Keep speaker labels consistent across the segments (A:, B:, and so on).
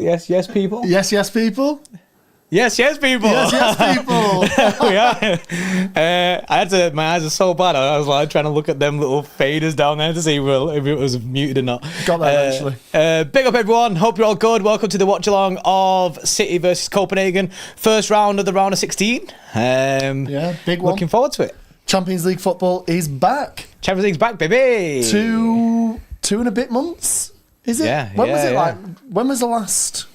A: Yes, yes, people.
B: Yes, yes, people.
A: Yes, yes, people.
B: Yes, yes, people.
A: We are. I had to. My eyes are so bad. I was like trying to look at them little faders down there to see if it was muted or not.
B: Got that eventually.
A: Big up everyone. Hope you're all good. Welcome to the watch-along of City versus Copenhagen. First round of the round of 16.
B: Yeah, big one.
A: Looking forward to it.
B: Champions League football is back.
A: Champions League's back, baby.
B: 2 and a bit months. Is it?
A: Yeah.
B: When was it?
A: Yeah.
B: Like, when was the last?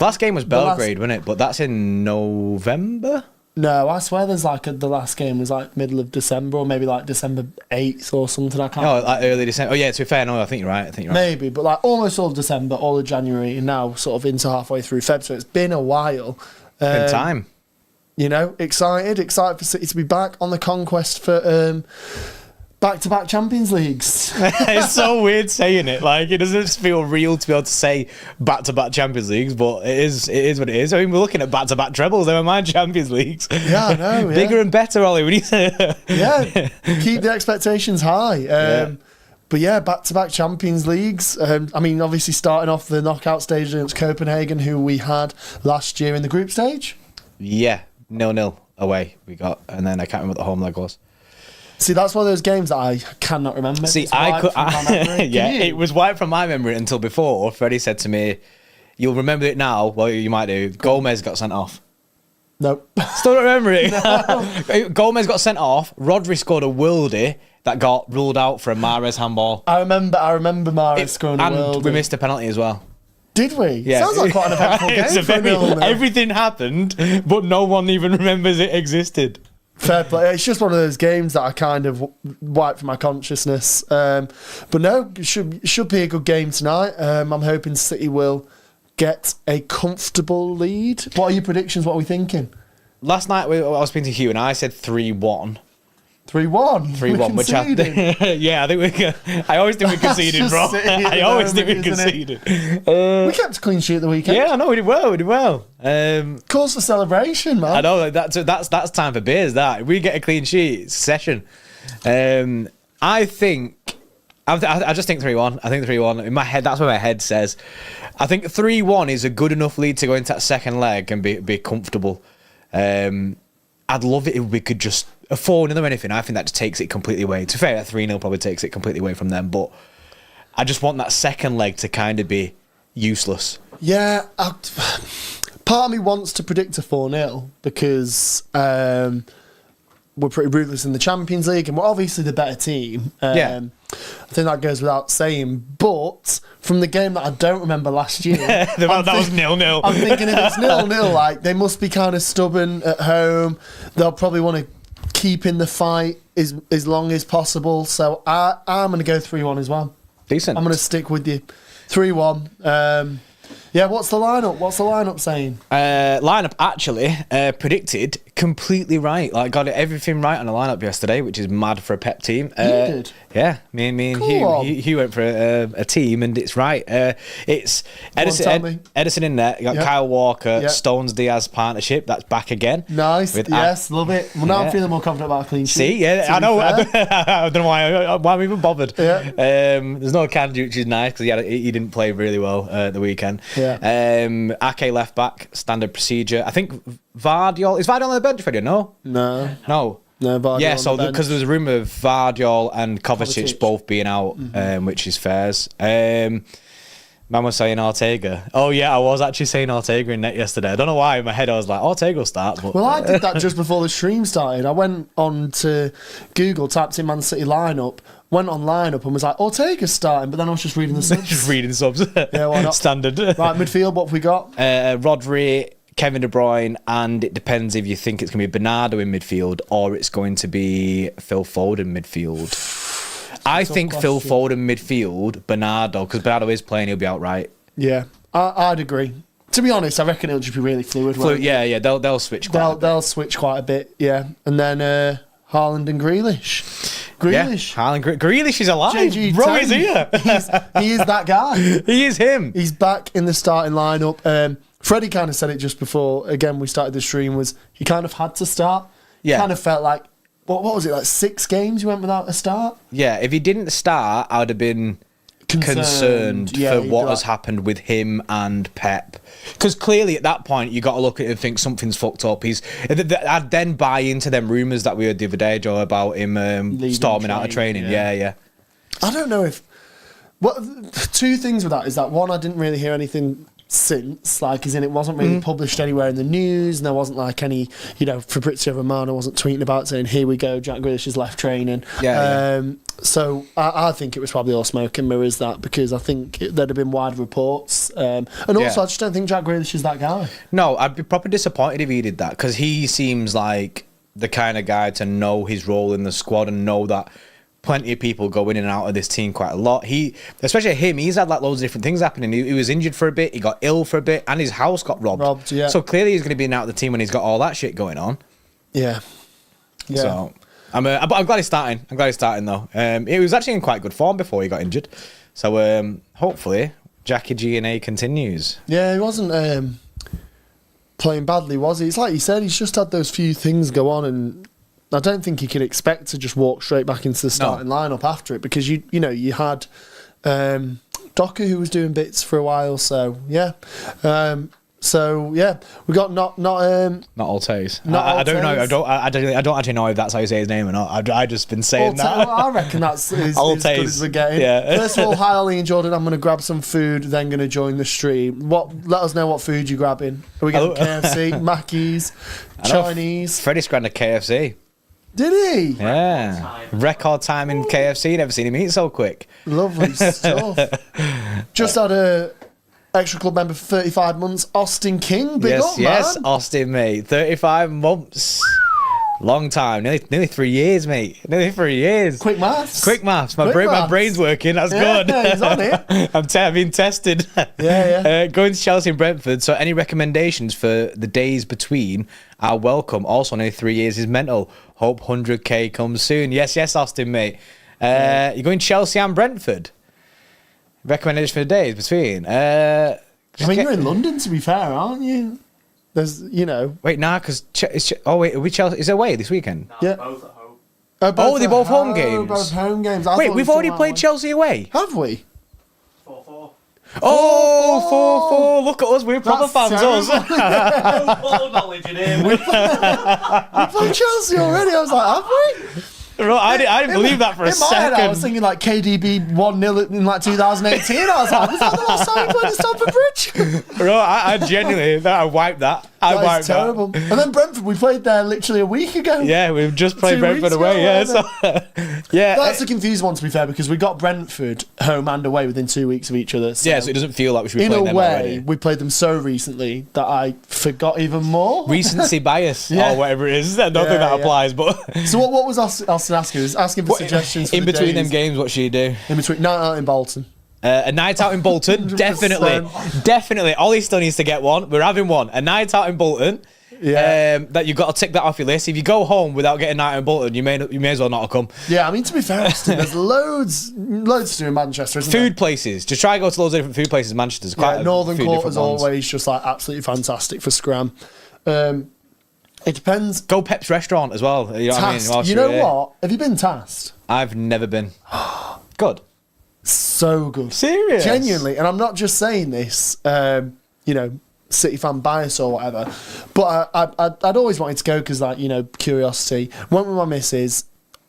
A: Last game was Belgrade, wasn't it? But that's in November.
B: No, I swear there's like the last game was like middle of December or maybe like December 8th or something. I can't.
A: Oh, like early December. Oh yeah, to be fair, no, I think you're right.
B: Maybe, but like almost all of December, all of January, and now sort of into halfway through Feb. So it's been a while.
A: Been time.
B: You know, excited for City to be back on the conquest for back-to-back Champions Leagues.
A: It's so weird saying it. Like, it doesn't feel real to be able to say back-to-back Champions Leagues, but it is what it is. I mean, we're looking at back-to-back trebles, never mind Champions Leagues.
B: Yeah, I know. Yeah.
A: Bigger and better, Ollie. When you say
B: yeah, keep the expectations high. But yeah, back-to-back Champions Leagues. I mean, obviously starting off the knockout stage against Copenhagen, who we had last year in the group stage.
A: Yeah, 0-0 away we got, and then I can't remember what the home leg was.
B: See, that's one of those games that I cannot remember.
A: See, it was wiped from my memory until before Freddie said to me, "You'll remember it now." Well, you might do. Gomez got sent off.
B: Nope.
A: Still don't remember it.
B: No.
A: Gomez got sent off. Rodri scored a worldie that got ruled out for a Mahrez handball.
B: I remember Mahrez scoring a worldie.
A: And we missed a penalty as well.
B: Did we?
A: Yeah.
B: Sounds like quite an eventful game.
A: Everything happened, but no one even remembers it existed.
B: Fair play. It's just one of those games that I kind of wiped from my consciousness. But no, it should be a good game tonight. I'm hoping City will get a comfortable lead. What are your predictions? What are we thinking?
A: Last night I was speaking to Hugh and I said 3-1.
B: 3-1.
A: 3-1, which I think I always think we conceded, bro. I always think we conceded.
B: We kept a clean sheet at the weekend.
A: Yeah, I know we did well.
B: Cause for celebration, man.
A: I know that's time for beers. That if we get a clean sheet, it's a session. I just think 3-1. I think 3-1 in my head. That's what my head says. I think 3-1 is a good enough lead to go into that second leg and be comfortable. I'd love it if we could just a 4-0 or anything. I think that just takes it completely away. To be fair, a 3-0 probably takes it completely away from them. But I just want that second leg to kind of be useless.
B: Yeah, part of me wants to predict a 4-0 because we're pretty ruthless in the Champions League and we're obviously the better team. I think that goes without saying. But from the game that I don't remember last year,
A: that was 0-0.
B: I'm thinking if it's 0-0, like they must be kind of stubborn at home. They'll probably want to keep in the fight as long as possible. So I'm going to go 3-1 as well.
A: Decent.
B: I'm going to stick with you. 3-1. Yeah, what's the lineup? What's the lineup saying?
A: Lineup actually predicted completely right. Like got everything right on the lineup yesterday, which is mad for a Pep team.
B: You did?
A: Yeah, me and Hugh went for a team, and it's right. It's Edison in there. You got Kyle Walker, Stones Diaz partnership. That's back again.
B: Nice. Yes, love it. Well, now I'm feeling more confident about a clean sheet.
A: See, I know. I don't know why I'm even bothered.
B: Yeah.
A: There's no Kanji, which is nice because he didn't play really well at the weekend.
B: Yeah.
A: Ake left back, standard procedure. I think Vardiol. Is Vardiol on the bench, Freddie? No.
B: No, Vardiol.
A: Yeah, so because there was a rumour of Vardiol and Kovacic both being out, which is fairs. Man was saying Ortega. Oh yeah, I was actually saying Ortega in net yesterday. I don't know why in my head I was like, Ortega will start. But...
B: Well, I did that just before the stream started. I went on to Google, typed in Man City lineup, went on lineup and was like, Ortega's starting, but then I was just reading the subs.
A: Just reading subs.
B: Yeah, why not?
A: Standard.
B: Right, midfield, what have we got?
A: Rodri, Kevin De Bruyne, and it depends if you think it's going to be Bernardo in midfield or it's going to be Phil Foden midfield. I think Phil Foden midfield, Bernardo, because Bernardo is playing, he'll be outright.
B: Yeah, I'd agree. To be honest, I reckon it'll just be really fluid.
A: Yeah, they'll switch quite a bit.
B: They'll switch quite a bit, yeah. And then Haaland and Grealish.
A: Yeah, Grealish is alive.
B: JG
A: Bro is here.
B: He is that guy.
A: He is him.
B: He's back in the starting lineup. Freddie kind of said it just before, again, we started the stream, was he kind of had to start.
A: Yeah.
B: Kind of felt like, what was it, like 6 games you went without a start?
A: Yeah, if he didn't start, I would have been concerned for what has happened with him and Pep. Because clearly at that point, you got to look at it and think something's fucked up. I'd then buy into them rumours that we heard the other day, Joe, about him storming out of training. Yeah.
B: I don't know if... two things with that is that, one, I didn't really hear anything since, like, as in it wasn't really published anywhere in the news, and there wasn't like any, Fabrizio Romano wasn't tweeting about saying, here we go, Jack Grealish has left training. So I think it was probably all smoke and mirrors, that, because I think there'd have been wide reports. And also, I just don't think Jack Grealish is that guy.
A: No, I'd be proper disappointed if he did that, because he seems like the kind of guy to know his role in the squad and know that plenty of people go in and out of this team quite a lot. Especially him, he's had like loads of different things happening. He was injured for a bit, he got ill for a bit, and his house got robbed. So clearly he's going to be in and out of the team when he's got all that shit going on. Yeah. So I'm glad he's starting. I'm glad he's starting though. He was actually in quite good form before he got injured. So hopefully Jackie G&A continues.
B: Yeah, he wasn't playing badly, was he? It's like you said, he's just had those few things go on, and I don't think he can expect to just walk straight back into the starting lineup after it, because you had Docker who was doing bits for a while. So yeah, we got not
A: Altaze. I don't know. I don't actually know if that's how you say his name or not. I just been saying that.
B: I reckon that's as good as we're getting. Yeah. First of all, hi Ollie and Jordan. I'm going to grab some food, then going to join the stream. Let us know what food you're grabbing. Are we getting KFC, Mackey's, Chinese?
A: Freddie's grabbed a KFC.
B: Did he?
A: Yeah. Record time in KFC. Never seen him eat so quick.
B: Lovely stuff. Just had a Xtra Club member for 35 months, Austin King. Big up, man.
A: Yes, Austin, mate. 35 months. Long time. Nearly 3 years, mate. Nearly 3 years.
B: Quick maths.
A: My brain's working. That's good.
B: Yeah, he's on it.
A: I'm being tested.
B: Yeah.
A: Going to Chelsea and Brentford. So any recommendations for the days between are welcome. Also, nearly 3 years is mental. Hope 100k comes soon. Yes, Austin, mate. You're going Chelsea and Brentford. Recommendations for the days between.
B: You're in London, to be fair, aren't you? There's,
A: Wait, because... are we Chelsea? Is it away this weekend?
C: No, both at home.
A: They're both home games?
B: Both home games.
A: Wait, we've already played Chelsea away?
B: Have we?
C: 4-4.
A: Oh, 4-4. Look at us. We're proper fans, us.
C: No ball knowledge in here.
B: We played Chelsea already. I was like, have we?
A: I didn't believe that for a second.
B: In my head, I was thinking like KDB 1-0 in like 2018. I was like, was that the last time we played at Stamford Bridge?
A: Bro, I genuinely, I wiped that.
B: That is terrible. And then Brentford, we played there literally a week ago.
A: Yeah, we've just played Brentford away. Yeah,
B: that's a confused one, to be fair, because we got Brentford home and away within 2 weeks of each other. So
A: it doesn't feel like we should be playing them already.
B: In a way, we played them so recently that I forgot even more.
A: Recency bias, or whatever it is. I don't think that applies. But
B: so what was Austin asking? He was asking for suggestions for
A: in between them games. What should you do?
B: In between, night out in Bolton.
A: A night out in Bolton, definitely. Ollie still needs to get one. We're having one. A night out in Bolton. Yeah. That you've got to tick that off your list. If you go home without getting a night out in Bolton, you may as well not have come.
B: Yeah, I mean, to be fair, Austin, there's loads to do in Manchester, isn't there?
A: Food places. Just try to go to loads of different food places in Manchester. There's quite
B: Northern Court is always just like absolutely fantastic for scram. It depends.
A: Go Pep's restaurant as well. You know what I mean?
B: You know what? Have you been tasked?
A: I've never been. Good.
B: So good.
A: Serious?
B: Genuinely. And I'm not just saying this, City fan bias or whatever, but I'd always wanted to go because, curiosity. Went with my missus.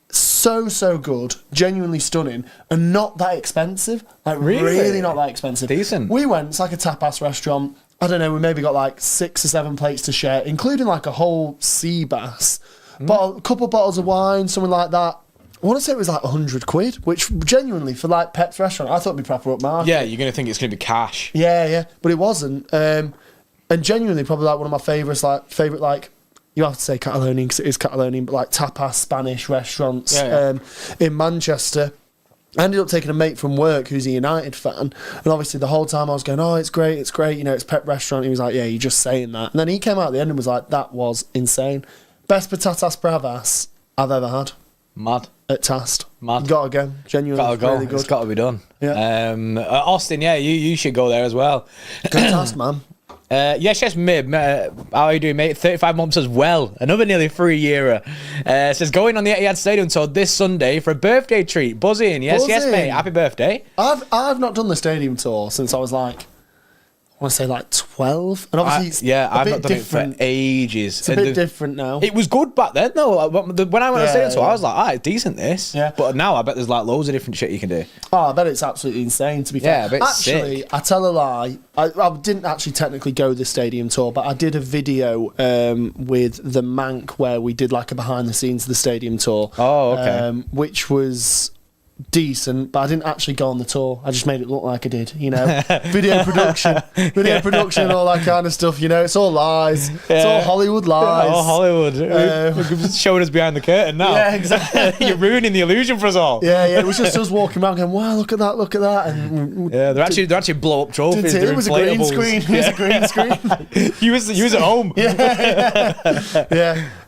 B: So good. Genuinely stunning. And not that expensive. Really not that expensive.
A: Decent.
B: We went, it's like a tapas restaurant. I don't know, we maybe got like 6 or 7 plates to share, including like a whole sea bass, a couple of bottles of wine, something like that. I want to say it was like 100 quid, which genuinely for like Pep's restaurant, I thought it'd be proper upmarket.
A: Yeah, you're going to think it's going to be cash.
B: Yeah, but it wasn't. And genuinely probably like one of my favourite, you have to say Catalonian because it is Catalonian, but like tapas Spanish restaurants in Manchester. I ended up taking a mate from work who's a United fan, and obviously the whole time I was going, it's great, it's Pep restaurant. He was like, yeah, you're just saying that. And then he came out at the end and was like, that was insane. Best patatas bravas I've ever had.
A: Mad.
B: At Tast.
A: Mad.
B: Gotta go. Genuinely.
A: Gotta go.
B: Really good.
A: It's gotta be done.
B: Yeah.
A: Austin, you should go there as well.
B: Go Tast, man.
A: Yes, Mib. How are you doing, mate? 35 months as well. Another nearly 3-yearer. Says, going on the Etihad Stadium tour this Sunday for a birthday treat. Buzzing. Yes, mate. Happy birthday.
B: I've not done the stadium tour since I was like, I want to say like 12. And obviously,
A: I've not done it for ages.
B: It's a bit different now.
A: It was good back then, though. When I went on stadium tour, I was like, it's decent, this.
B: Yeah.
A: But now I bet there's like loads of different shit you can do.
B: Oh, I bet it's absolutely insane, to be fair.
A: Yeah, I bet it's
B: actually,
A: sick.
B: I tell a lie. I didn't actually technically go the stadium tour, but I did a video with the Mank where we did like a behind the scenes of the stadium tour.
A: Oh, okay.
B: Which was decent, but I didn't actually go on the tour. I just made it look like I did, you know. Video production, all that kind of stuff, you know. It's all lies. It's all Hollywood lies.
A: Oh, Hollywood. Showing us behind the curtain now.
B: Yeah, exactly.
A: You're ruining the illusion for us all.
B: Yeah, it was just us walking around going, wow, look at that. And
A: yeah, they're actually blow up trophies.
B: it was a green screen. It was a green screen.
A: you was at home.
B: Yeah.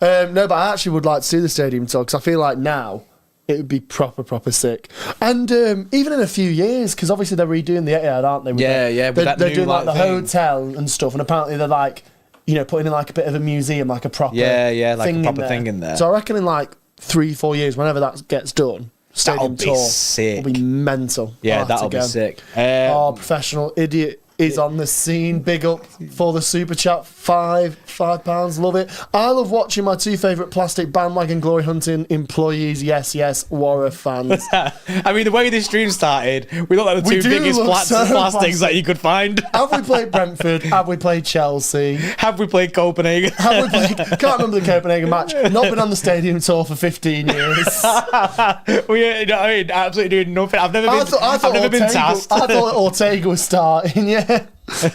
B: No, but I actually would like to see the stadium tour because I feel like now it would be proper sick. And even in a few years, because obviously they're redoing the Etihad, aren't they? They're doing like the hotel and stuff, and apparently they're like, you know, putting in like a bit of a museum, like a proper
A: like a proper thing in there.
B: So I reckon in like 3-4 years, whenever that gets done, stadium tour
A: sick.
B: will be mental.
A: Yeah, that'll be sick.
B: Professional idiot is on the scene. Big up for the super chat. £5. Love it. I love watching my two favourite plastic bandwagon glory hunting employees. Yes, Warra fans.
A: I mean, the way this stream started, we look like the two biggest plastics that you could find.
B: Have we played Brentford? Have we played Chelsea?
A: Have we played Copenhagen?
B: Can't remember the Copenhagen match. Not been on the stadium tour for 15 years.
A: Absolutely doing nothing. I've never been tasked.
B: I thought Ortega was starting. Yeah.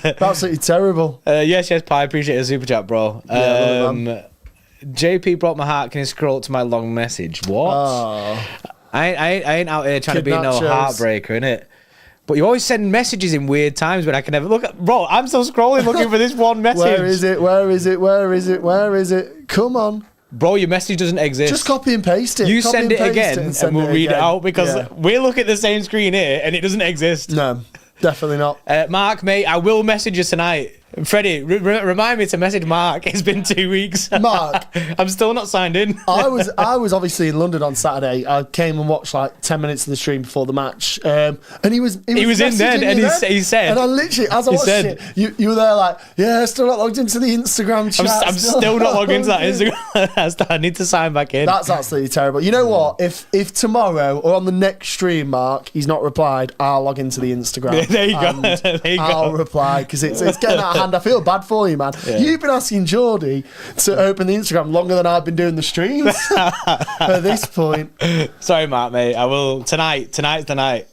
B: Absolutely terrible.
A: Yes, Pi, appreciate the super chat, bro. JP broke my heart. Can you scroll to my long message? What?
B: Oh.
A: I ain't out here trying to be no heartbreaker, innit? But you always send messages in weird times when I can never look at. Bro, I'm still scrolling looking for this one message.
B: Where is it? Come on.
A: Bro, your message doesn't exist.
B: Just copy and paste it.
A: You send it again and we'll read it out because we look at the same screen here and it doesn't exist.
B: No. Definitely not.
A: Mark, mate, I will message you tonight. Freddie, remind me to message Mark. It's been 2 weeks.
B: Mark.
A: I'm still not signed in.
B: I was obviously in London on Saturday. I came and watched like 10 minutes of the stream before the match. And he was
A: in then and he said.
B: And I literally, as I watched it, you were there like, yeah, still not logged into the Instagram chat.
A: I'm still not logged into that Instagram. I need to sign back in.
B: That's absolutely terrible. You know what? If tomorrow or on the next stream, Mark, he's not replied, I'll log into the Instagram.
A: There you go. There you
B: I'll reply because it's getting out of hand. I feel bad for you, man. Yeah. You've been asking Geordie to open the Instagram longer than I've been doing the streams at this point.
A: Sorry, Mark, mate. I will tonight's the night.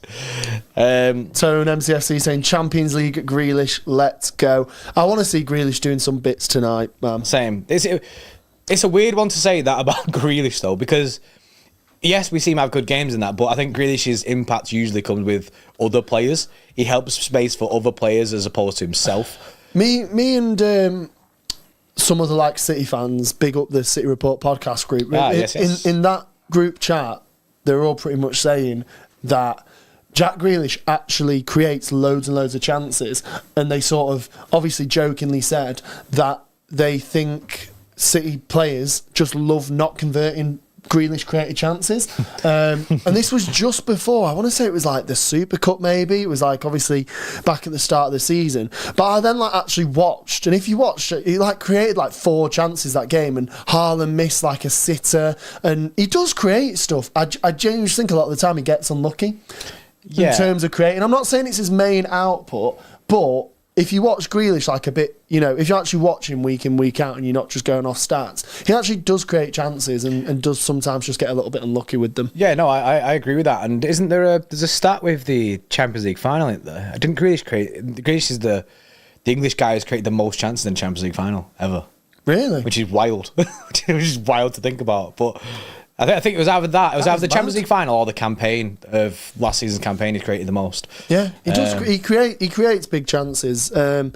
B: Tone MCFC saying Champions League Grealish, let's go. I want to see Grealish doing some bits tonight, man.
A: Same. It's a weird one to say that about Grealish though, because yes, we see him have good games in that, but I think Grealish's impact usually comes with other players. He helps space for other players as opposed to himself. Me
B: and some other like City fans, big up the City Report podcast group.
A: Yes.
B: In that group chat, they're all pretty much saying that Jack Grealish actually creates loads and loads of chances, and they sort of obviously jokingly said that they think City players just love not converting Grealish created chances. And this was just before, I want to say it was like the Super Cup maybe. It was like obviously back at the start of the season. But I then like actually watched, and if you watched it, he like created like 4 chances that game, and Haaland missed like a sitter, and he does create stuff. I genuinely think a lot of the time he gets unlucky in terms of creating. I'm not saying it's his main output, but if you watch Grealish like a bit, you know, if you actually watch him week in, week out and you're not just going off stats, he actually does create chances and does sometimes just get a little bit unlucky with them.
A: Yeah, no, I agree with that. And isn't there's a stat with the Champions League final in there? Didn't Grealish Grealish is the English guy who's created the most chances in the Champions League final ever.
B: Really?
A: Which is wild. Which is wild to think about. But I think it was either that. It was either the Champions League final or the campaign of last season's campaign. He created the most.
B: Yeah, he does. He creates big chances. I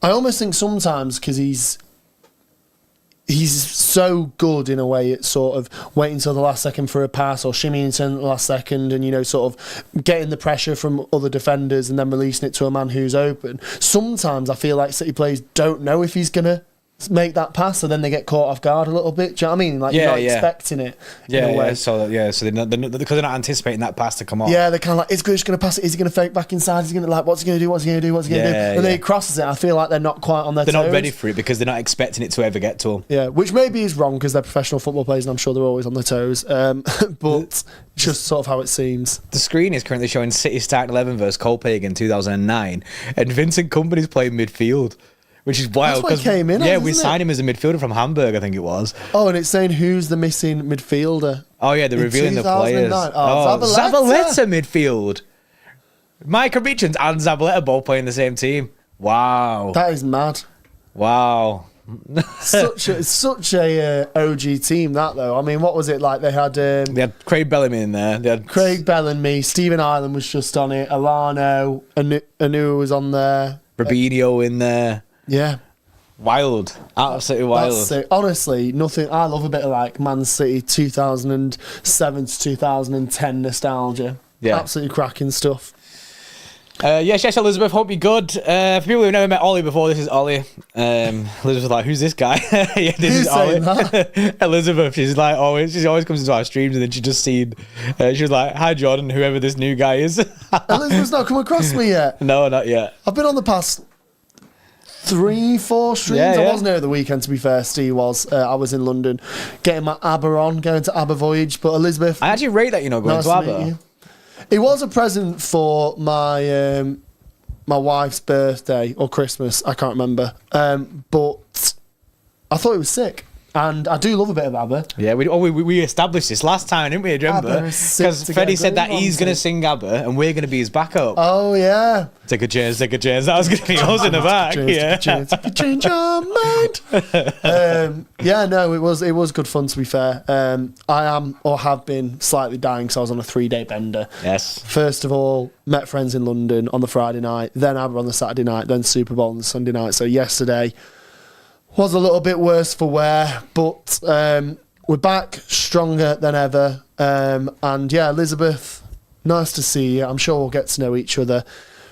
B: almost think sometimes because he's so good in a way at sort of waiting until the last second for a pass or shimmying into the last second and, you know, sort of getting the pressure from other defenders and then releasing it to a man who's open. Sometimes I feel like City players don't know if he's going to make that pass, so then they get caught off guard a little bit. Do you know what I mean? Like, you're not expecting it in a way.
A: So because they're not anticipating that pass to come off.
B: Yeah, they're kind of like, is Greish going to pass it? Is he going to fake back inside? Is he going to, like, what's he going to do? What's he going to do? What's he going to do? And then he crosses it. I feel like they're not quite on their toes.
A: They're not ready for it because they're not expecting it to ever get to them.
B: Yeah, which maybe is wrong because they're professional football players and I'm sure they're always on their toes. But just sort of how it seems.
A: The screen is currently showing City starting 11 versus Copenhagen 2009, and Vincent Kompany's playing midfield. Which is wild.
B: That's why he came in.
A: Yeah, we signed him as a midfielder from Hamburg, I think it was.
B: Oh, and it's saying who's the missing midfielder.
A: Oh, yeah, they're revealing the players.
B: Oh,
A: Zabaleta midfield. Micah Richards and Zabaleta both playing the same team. Wow.
B: That is mad.
A: Wow.
B: Such a OG team, that, though. I mean, what was it like? They had
A: Craig Bellamy in there. They had
B: Craig Bellamy, Stephen Ireland was just on it, Alano, Anu was on there.
A: Robinho in there.
B: Yeah.
A: Wild. Absolutely wild.
B: Honestly, nothing. I love a bit of like Man City 2007 to 2010 nostalgia. Yeah. Absolutely cracking stuff.
A: Shesh Elizabeth, hope you're good. For people who've never met Ollie before, this is Ollie. Elizabeth was like, who's this guy? Yeah, this is Ollie. Elizabeth, she always comes into our streams and then she just seen, she was like, hi Jordan, whoever this new guy is.
B: Elizabeth's not come across me yet.
A: No, not yet.
B: I've been on the past 3-4 streams. I wasn't here at the weekend, to be fair. Steve was. I was in London getting my ABBA on, going to ABBA Voyage. But Elizabeth,
A: I actually rate that, going
B: nice
A: to ABBA.
B: It was a present for my my wife's birthday or Christmas. I can't remember. But I thought it was sick. And I do love a bit of ABBA.
A: Yeah, we established this last time, didn't we? Do you remember? Because Freddie said that he's going to sing ABBA and we're going to be his backup.
B: Oh, yeah.
A: Take a chance. That was going to be us in the back.
B: If you change your mind. Yeah, no, it was good fun, to be fair. I am, or have been, slightly dying because I was on a 3-day bender.
A: Yes.
B: First of all, met friends in London on the Friday night, then ABBA on the Saturday night, then Super Bowl on the Sunday night. So yesterday was a little bit worse for wear, but we're back stronger than ever. And yeah, Elizabeth, nice to see you. I'm sure we'll get to know each other.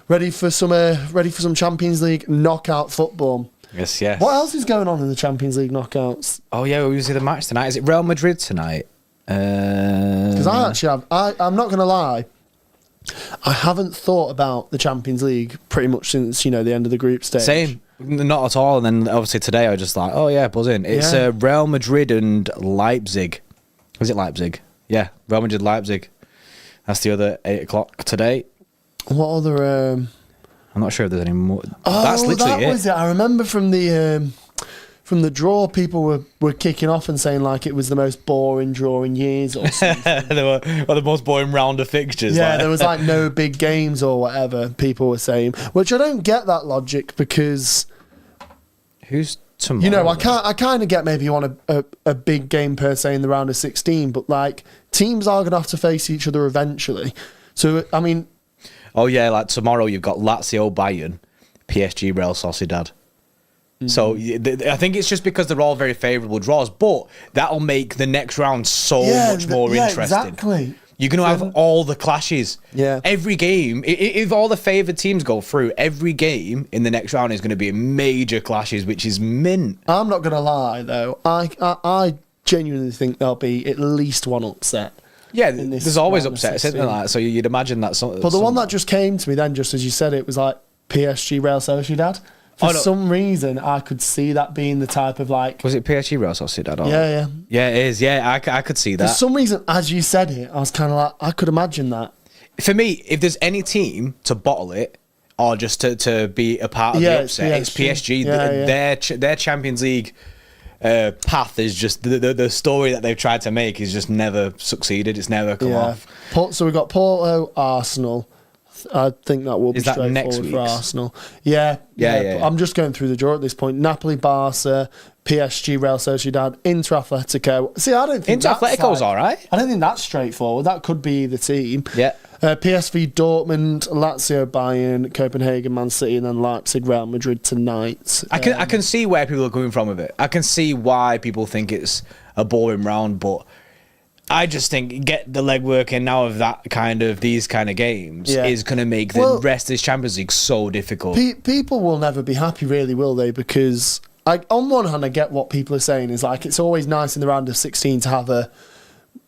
B: Ready for some Champions League knockout football.
A: Yes.
B: What else is going on in the Champions League knockouts?
A: Oh yeah, we see the match tonight. Is it Real Madrid tonight?
B: Because I actually have. I'm not going to lie. I haven't thought about the Champions League pretty much since the end of the group stage.
A: Same. Not at all. And then obviously today I was just like, oh yeah, buzzing. It's Real Madrid and Leipzig. Was it Leipzig? Yeah, Real Madrid, Leipzig. That's the other 8 o'clock today.
B: What other?
A: I'm not sure if there's any more.
B: Oh,
A: that's literally
B: was it. I remember from the draw, people were kicking off and saying like it was the most boring draw in years or something.
A: They were the most boring round of fixtures.
B: Yeah, there was like no big games or whatever people were saying, which I don't get that logic because
A: who's tomorrow?
B: I kind of get maybe you want a big game per se in the round of 16, but like teams are going to have to face each other eventually. So I mean,
A: oh yeah, like tomorrow you've got Lazio, Bayern, PSG, Real Sociedad. So I think it's just because they're all very favourable draws, but that'll make the next round so much more interesting.
B: Exactly.
A: You're going to have all the clashes.
B: Yeah.
A: Every game, if all the favoured teams go through, every game in the next round is going to be major clashes, which is mint.
B: I'm not going to lie, though. I genuinely think there'll be at least one upset.
A: Yeah, there's always upsets, isn't there? Like, so you'd imagine that.
B: But the one that just came to me then, just as you said it, was like PSG, Real Sociedad. For some reason, I could see that being the type of like...
A: Was it PSG, Real Sociedad?
B: Yeah.
A: Yeah, it is. Yeah, I could see that.
B: For some reason, as you said it, I was kind of like, I could imagine that.
A: For me, if there's any team to bottle it, or just to be a part of the upset, it's PSG. Their Champions League path is just... The story that they've tried to make is just never succeeded. It's never come off.
B: So we've got Porto, Arsenal... I think that will be straightforward for Arsenal. Yeah. I'm just going through the draw at this point. Napoli, Barca, PSG, Real Sociedad, Inter Atletico. See, I don't think
A: Inter Atletico's all right.
B: I don't think that's straightforward. That could be the team.
A: Yeah.
B: PSV, Dortmund, Lazio, Bayern, Copenhagen, Man City, and then Leipzig, Real Madrid tonight.
A: I can see where people are coming from with it. I can see why people think it's a boring round, but I just think get the legwork in now of these kind of games is going to make the rest of this Champions League so difficult.
B: People will never be happy, really, will they? Because on one hand, I get what people are saying is like it's always nice in the round of 16 to have a.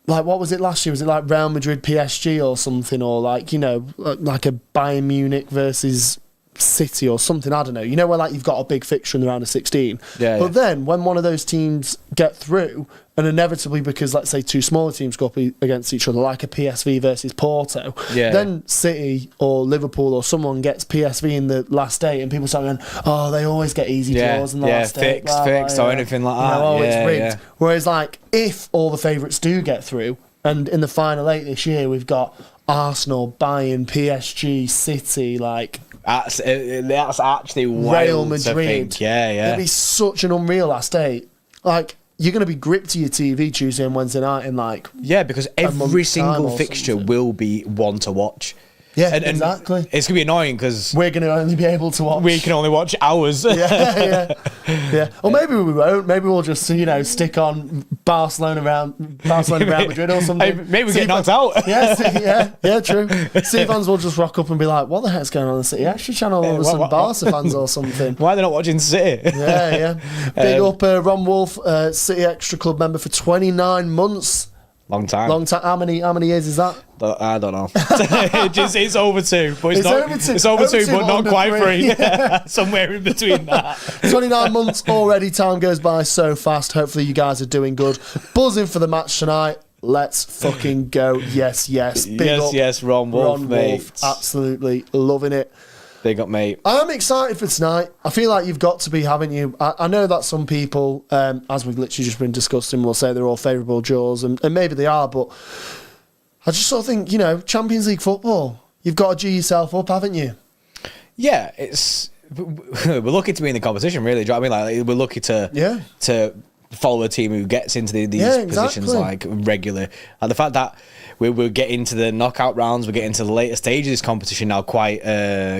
B: Like, what was it last year? Was it like Real Madrid PSG or something? Or like, you know, like a Bayern Munich versus City or something? I don't know. You know, where like you've got a big fixture in the round of 16.
A: Yeah.
B: But then when one of those teams get through, and inevitably because, let's say, two smaller teams go up against each other, like a PSV versus Porto, then City or Liverpool or someone gets PSV in the last eight, and people start going, oh, they always get easy draws in the last eight.
A: Fixed or anything like that.
B: You know, it's rigged. Yeah. Whereas, like, if all the favourites do get through, and in the final eight this year, we've got Arsenal, Bayern, PSG, City, like...
A: That's actually wild.
B: Real Madrid.
A: To think. Yeah.
B: It'd be such an unreal last eight. Like... You're going to be gripped to your TV Tuesday and Wednesday night in like...
A: Yeah, because every single fixture will be one to watch.
B: Yeah, exactly.
A: It's going to be annoying because...
B: We're going to only be able to watch...
A: We can only watch hours.
B: Yeah. Or maybe we won't. Maybe we'll just, you know, stick on Barcelona Real Madrid or something.
A: Maybe we get knocked out.
B: Yeah, true. City fans will just rock up and be like, what the heck's going on in the City Extra channel? All of some Barca fans or something.
A: Why are they not watching City?
B: Yeah. Big up Ron Wolf, City Extra Club member for 29 months.
A: Long time.
B: How many years is that?
A: I don't know. It's over two, but it's over two, but not quite 3. Yeah. Somewhere in between that.
B: 29 months already. Time goes by so fast. Hopefully you guys are doing good. Buzzing for the match tonight. Let's fucking go. Yes.
A: Yes, Ron Wolf, mate.
B: Absolutely loving it.
A: They got mate.
B: I'm excited for tonight. I feel like you've got to be, haven't you? I know that some people, as we've literally just been discussing, will say they're all favourable draws, and maybe they are, but I just sort of think, you know, Champions League football, you've got to G yourself up, haven't you?
A: Yeah, we're lucky to be in the competition, really. Do you know what I mean? Like, we're lucky to follow a team who gets into these positions like regular. And the fact that we'll get into the knockout rounds, we're getting to the later stages of this competition now quite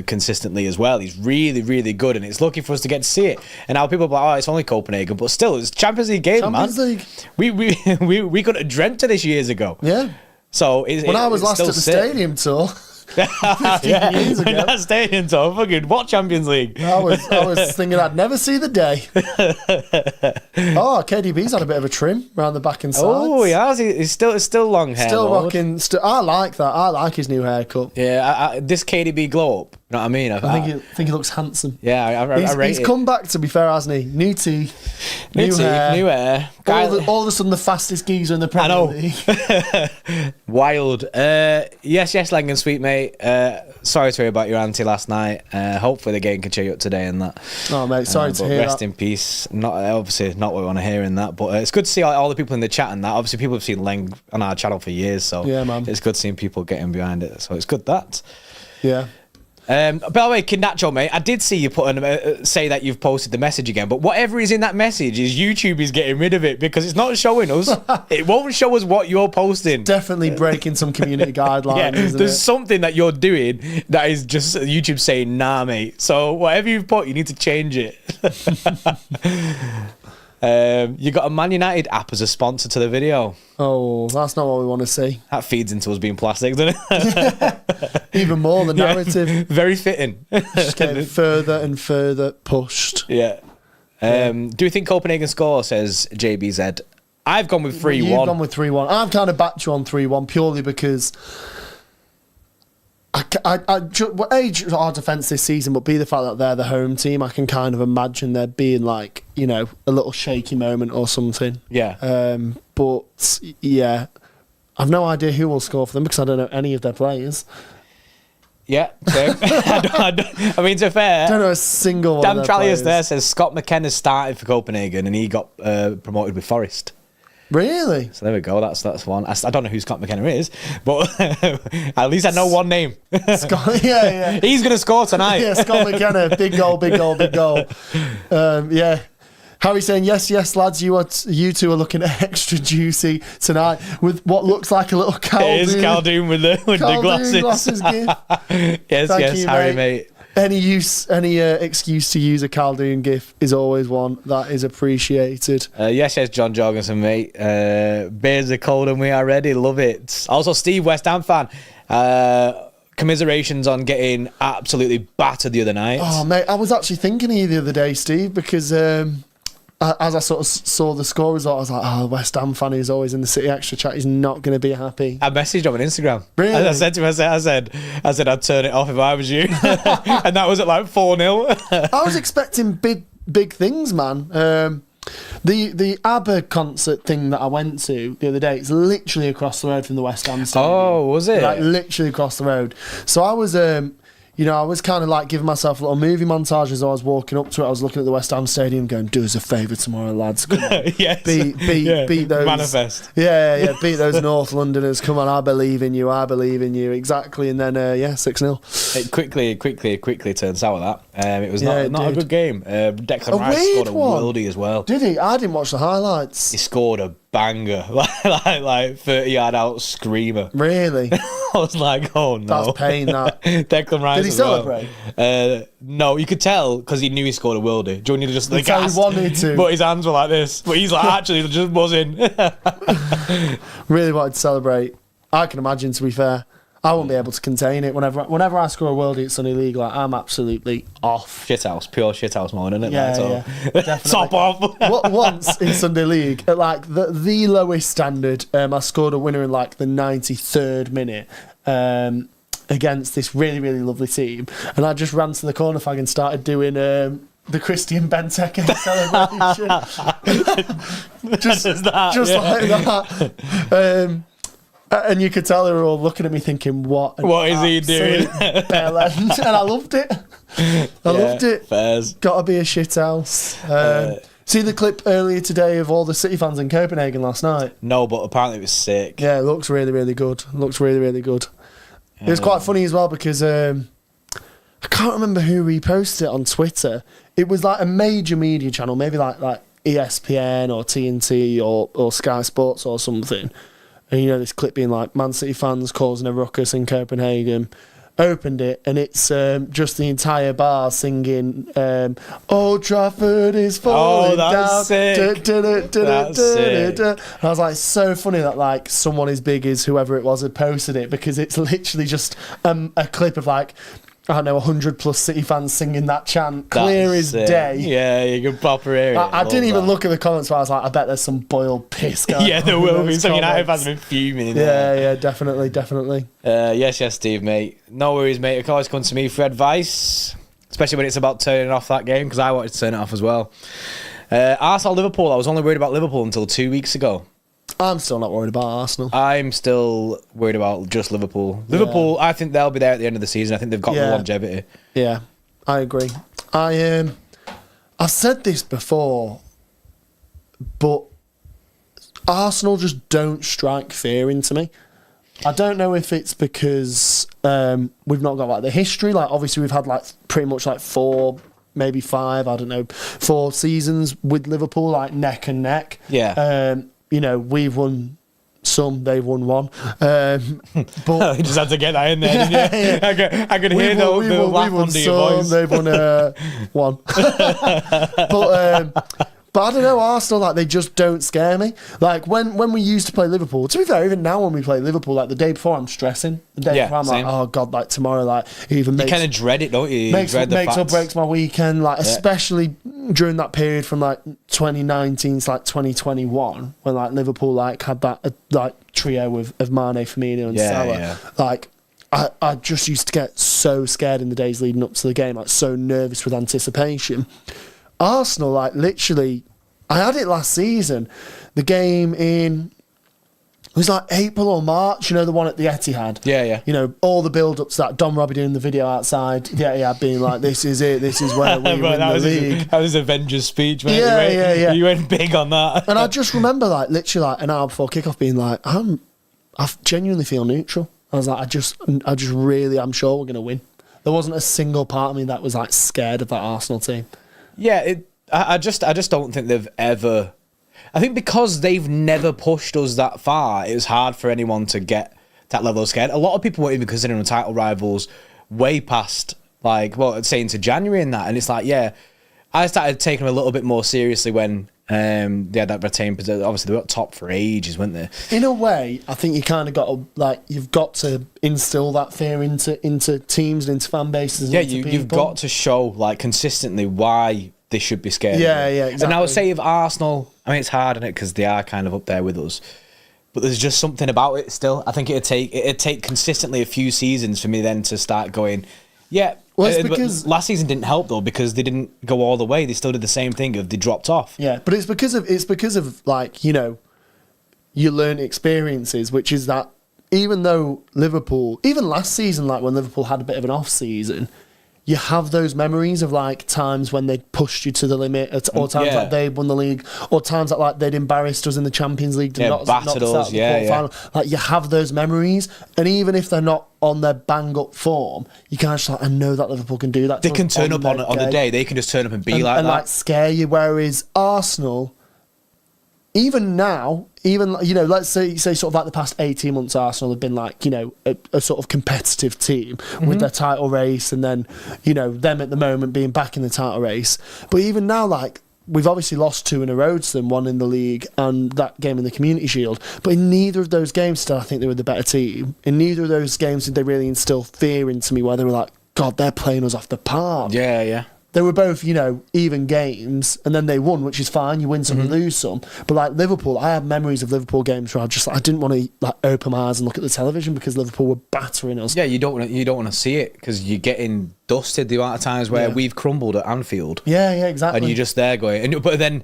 A: consistently as well. He's really, really good, and it's lucky for us to get to see it. And now people are like, oh, it's only Copenhagen, but still, it's Champions League game,
B: Champions
A: man.
B: League.
A: We could have dreamt of this years ago.
B: Yeah.
A: So
B: when I was last at the stadium tour. 15 years ago.
A: That stadium tour, fucking what Champions League?
B: I was thinking I'd never see the day. KDB's had a bit of a trim around the back and sides.
A: Oh, he has. It's still long hair.
B: Still rocking. I like that. I like his new haircut.
A: Yeah, this KDB glow up. You know what I mean?
B: I think he looks handsome.
A: Yeah, I rate
B: he's
A: it.
B: come back, to be fair, hasn't he? New teeth, new hair. All of a sudden, the fastest geezer in the Premier League.
A: Wild. Yes, Lang and sweet mate. Sorry to hear about your auntie last night. Hopefully the game can cheer you up today and that.
B: Oh, mate, sorry to hear that.
A: Rest in peace. Obviously not what we want to hear in that, but it's good to see all the people in the chat and that. Obviously, people have seen Lang on our channel for years, so
B: yeah, man.
A: It's good seeing people getting behind it. So it's good that.
B: Yeah.
A: By the way, Kinacho, mate, I did see you say that you've posted the message again, but whatever is in that message is YouTube is getting rid of it because it's not showing us. It won't show us what you're posting.
B: Definitely breaking some community guidelines. Isn't
A: there's
B: it?
A: something that you're doing that is just YouTube saying, nah, mate. So whatever you've put, you need to change it. You got a Man United app as a sponsor to the video.
B: Oh, that's not what we want to see.
A: That feeds into us being plastic, doesn't it?
B: Even more, the narrative.
A: Yeah, very fitting.
B: Just getting further and further pushed.
A: Yeah. Do you think Copenhagen score, says JBZ? I've gone with 3-1.
B: You've gone with 3-1. I've kind of backed you on 3-1 purely because... our defence this season, but be the fact that they're the home team, I can kind of imagine there being like, you know, a little shaky moment or something.
A: Yeah.
B: But yeah, I've no idea who will score for them because I don't know any of their players.
A: Yeah, same. I mean, to be fair,
B: I don't know a single one.
A: Dan
B: of their
A: Trallius
B: players.
A: there says Scott McKenna started for Copenhagen and he got promoted with Forest.
B: Really?
A: So there we go. That's one. I don't know who Scott McKenna is, but at least I know one name.
B: Scott, yeah.
A: He's going to score tonight.
B: Yeah, Scott McKenna. Big goal. Yeah. Harry saying, yes, lads, you two are looking extra juicy tonight with what looks like a little Caldoon.
A: It is Caldoon with the glasses.
B: GIF.
A: Yes,
B: Thank you,
A: Harry, mate.
B: Any excuse to use a Caldoon GIF is always one that is appreciated.
A: Yes, John Jorgensen, mate. Beers are cold and we are ready. Love it. Also, Steve, West Ham fan. Commiserations on getting absolutely battered the other night.
B: Oh, mate, I was actually thinking of you the other day, Steve, because as I sort of saw the score result, I was like, oh, West Ham fan who's always in the City Extra chat is not going to be happy.
A: I messaged him on Instagram.
B: Really?
A: I said to him, I said I'd turn it off if I was you. And that was at like 4-0.
B: I was expecting big things, man. The ABBA concert thing that I went to the other day, it's literally across the road from the West Ham Stadium.
A: Oh, was it?
B: Like literally across the road. So I was, I was kind of like giving myself a little movie montage as I was walking up to it. I was looking at the West Ham Stadium going, do us a favour tomorrow, lads. Come on.
A: Yes.
B: Beat those.
A: Manifest.
B: Yeah. Beat those North Londoners. Come on, I believe in you. Exactly. And then, 6-0.
A: It quickly turned sour that. It was not a good game. Declan Rice scored a worldie as well.
B: Did he? I didn't watch the highlights.
A: He scored a banger, like 30-yard out screamer.
B: Really?
A: I was like, oh no.
B: That's pain, that.
A: Declan Rice.
B: Did he celebrate?
A: No, you could tell because he knew he scored a worldie. Do you want to just like
B: he wanted to.
A: But his hands were like this. But he's like actually just buzzing.
B: Really wanted to celebrate. I can imagine, to be fair. I won't be able to contain it. Whenever I score a worldie at Sunday League, like, I'm absolutely off.
A: Shithouse, pure shithouse moment, isn't it?
B: Yeah, definitely.
A: Top off.
B: Once in Sunday League, at like the lowest standard, I scored a winner in like the 93rd minute against this really, really lovely team, and I just ran to the corner flag and started doing the Christian Benteke celebration. just like that. And you could tell they were all looking at me thinking, what
A: is he doing?
B: Bell end. And I loved it. I loved it.
A: Fairs.
B: Gotta be a shithouse. See the clip earlier today of all the City fans in Copenhagen last night?
A: No, but apparently it was sick.
B: Yeah, it looks really, really good. It was quite funny as well because I can't remember who reposted it on Twitter. It was like a major media channel, maybe like ESPN or TNT or Sky Sports or something. And this clip being like, Man City fans causing a ruckus in Copenhagen. Opened it, and it's just the entire bar singing, Old Trafford is falling down.
A: Sick. That's sick.
B: And I was like, so funny that like someone as big as whoever it was had posted it, because it's literally just a clip of like, I don't know, 100 plus City fans singing that chant, clear as day.
A: Yeah, you can proper hear it.
B: I didn't even look at the comments, but I was like, I bet there's some boiled piss going on.
A: Yeah, there will be. Some United fans have been fuming.
B: Yeah, definitely.
A: Yes, Steve, mate. No worries, mate. You can always come to me for advice, especially when it's about turning off that game, because I wanted to turn it off as well. Arsenal, Liverpool. I was only worried about Liverpool until 2 weeks ago.
B: I'm still not worried about Arsenal.
A: I'm still worried about just Liverpool. Liverpool, I think they'll be there at the end of the season. I think they've got the longevity.
B: Yeah, I agree. I've said this before, but Arsenal just don't strike fear into me. I don't know if it's because we've not got like the history. Like obviously we've had like pretty much like 4, maybe 5, I don't know, 4 seasons with Liverpool like neck and neck.
A: Yeah.
B: We've won some, they've won one. But
A: you just had to get that in there, didn't you? I could hear the laugh under your voice.
B: They've won one. But I don't know, Arsenal, like, they just don't scare me. Like, when we used to play Liverpool, to be fair, even now when we play Liverpool, like, the day before I'm stressing. The day before I'm
A: same.
B: like, oh, God, like, tomorrow, like, it even makes...
A: You kind of dread it, don't you?
B: Makes or breaks my weekend, like, especially during that period from, like, 2019 to, like, 2021, when, like, Liverpool, like, had that, like, trio of Mane, Firmino and Salah. Yeah. Like, I just used to get so scared in the days leading up to the game, like, so nervous with anticipation. Arsenal, like, literally, I had it last season. The game in, it was like April or March, the one at the Etihad.
A: Yeah.
B: All the build-up to that, Don Robbie doing the video outside the Etihad being like, this is it, this is where we win the league.
A: That was Avengers speech, mate.
B: Yeah.
A: You went big on that.
B: And I just remember, like, literally, like, an hour before kickoff being like, I genuinely feel neutral. I was like, I just really am sure we're going to win. There wasn't a single part of me that was, like, scared of that Arsenal team.
A: Yeah, I just don't think they've ever. I think because they've never pushed us that far, it was hard for anyone to get that level of scared. A lot of people weren't even considering them title rivals way past, like, well, say into January and that. And it's like, yeah, I started taking them a little bit more seriously when they had that retained position. Obviously, they were top for ages, weren't they?
B: In a way, I think you kind of got to, like, you've got to instill that fear into teams and into fan bases.
A: Yeah,
B: and into
A: you've
B: people.
A: got to show, like, consistently why they should be scared.
B: Yeah, yeah, exactly.
A: And I would say if Arsenal, I mean, it's hard, isn't it? Because they are kind of up there with us. But there's just something about it still. I think it'd take consistently a few seasons for me then to start going, yeah.
B: Well, it's because
A: last season didn't help though, because they didn't go all the way. They still did the same thing if they dropped off.
B: Yeah, but it's because of like, you know, you learn experiences, which is that even though Liverpool, even last season, like when Liverpool had a bit of an off season, you have those memories of like times when they pushed you to the limit, or times like they won the league, or times that like they'd embarrassed us in the Champions League,
A: battered us,
B: final. Like you have those memories, and even if they're not on their bang up form, you can just like, I know that Liverpool can do that.
A: They can turn up on the day. They can just turn up and be
B: and
A: that,
B: like scare you. Whereas Arsenal, even now, even, you know, let's say sort of like the past 18 months, Arsenal have been like, you know, a sort of competitive team with their title race, and then, you know, them at the moment being back in the title race. But even now, like, we've obviously lost 2 in a row to them, one in the league and that game in the Community Shield. But in neither of those games still, I think they were the better team. In neither of those games did they really instill fear into me, where they were like, God, they're playing us off the park.
A: Yeah, yeah.
B: They were both, you know, even games, and then they won, which is fine. You win some, you lose some. But like Liverpool, I have memories of Liverpool games where I didn't want to like open my eyes and look at the television because Liverpool were battering us.
A: Yeah, you don't want to see it because you're getting dusted the amount of times where we've crumbled at Anfield.
B: Yeah, exactly.
A: And you're just there going, but then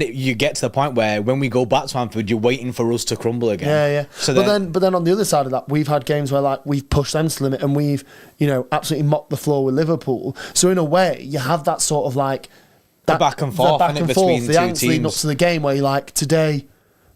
A: you get to the point where when we go back to Anfield, you're waiting for us to crumble again.
B: Yeah, yeah.
A: So
B: but then on the other side of that, we've had games where like we've pushed them to the limit and we've, you know, absolutely mopped the floor with Liverpool. So in a way, you have that sort of like
A: the back and forth, between
B: the
A: two
B: angst leading up
A: teams
B: to the game, where you're like, today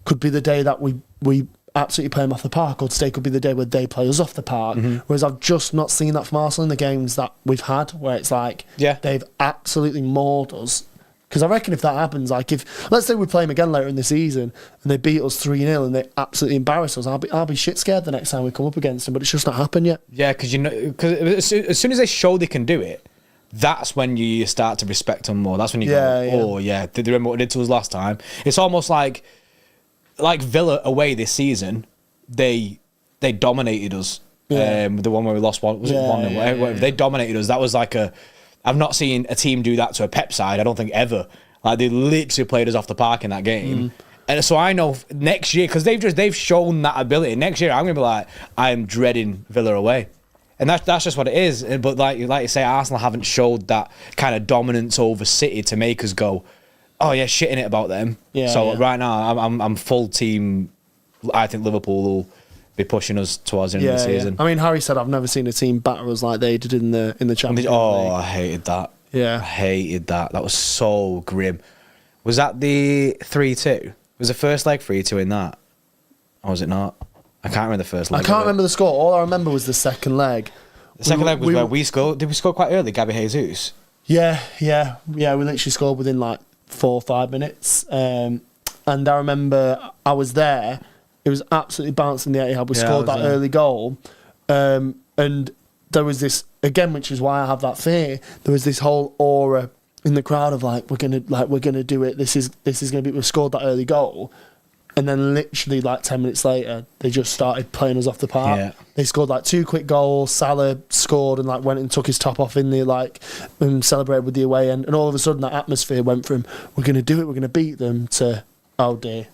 B: could be the day that we absolutely play them off the park, or today could be the day where they play us off the park. Whereas I've just not seen that from Arsenal in the games that we've had, where it's like they've absolutely mauled us. Because I reckon if that happens, like if, let's say we play them again later in the season and they beat us 3-0 and they absolutely embarrass us, I'll be shit scared the next time we come up against them. But it's just not happened yet.
A: Yeah, because as soon as they show they can do it, that's when you start to respect them more. That's when you go, oh yeah, did they remember what they did to us last time? It's almost like Villa away this season, they dominated us. The one where we lost one, was it 1-0? They dominated us. That was like I've not seen a team do that to a Pep side, I don't think ever. Like they literally played us off the park in that game. And so I know next year, because they've shown that ability. Next year I'm gonna be like, I'm dreading Villa away. And that's just what it is. But like you say, Arsenal haven't showed that kind of dominance over City to make us go, oh yeah, shitting it about them. Right now I'm full team. I think Liverpool will be pushing us towards the end of the season.
B: I mean, Harry said I've never seen a team batter us like they did in the Champions League.
A: Oh, I hated that.
B: Yeah,
A: I hated that. That was so grim. Was that the 3-2? Was the first leg 3-2 in that, or was it not? I can't remember the first leg.
B: I can't remember the score. All I remember was the second leg.
A: The second leg was where we scored. Did we score quite early, Gabby Jesus?
B: Yeah. We literally scored within like 4 or 5 minutes. And I remember I was there. It was absolutely bouncing the Etihad. We scored that early goal. And there was this, again, which is why I have that fear. There was this whole aura in the crowd of like, we're gonna do it. This is gonna be. We scored that early goal. And then literally like 10 minutes later, they just started playing us off the park. Yeah. They scored like 2 quick goals. Salah scored and like went and took his top off in the like and celebrated with the away end. And all of a sudden that atmosphere went from, we're going to do it, we're going to beat them, to, oh dear.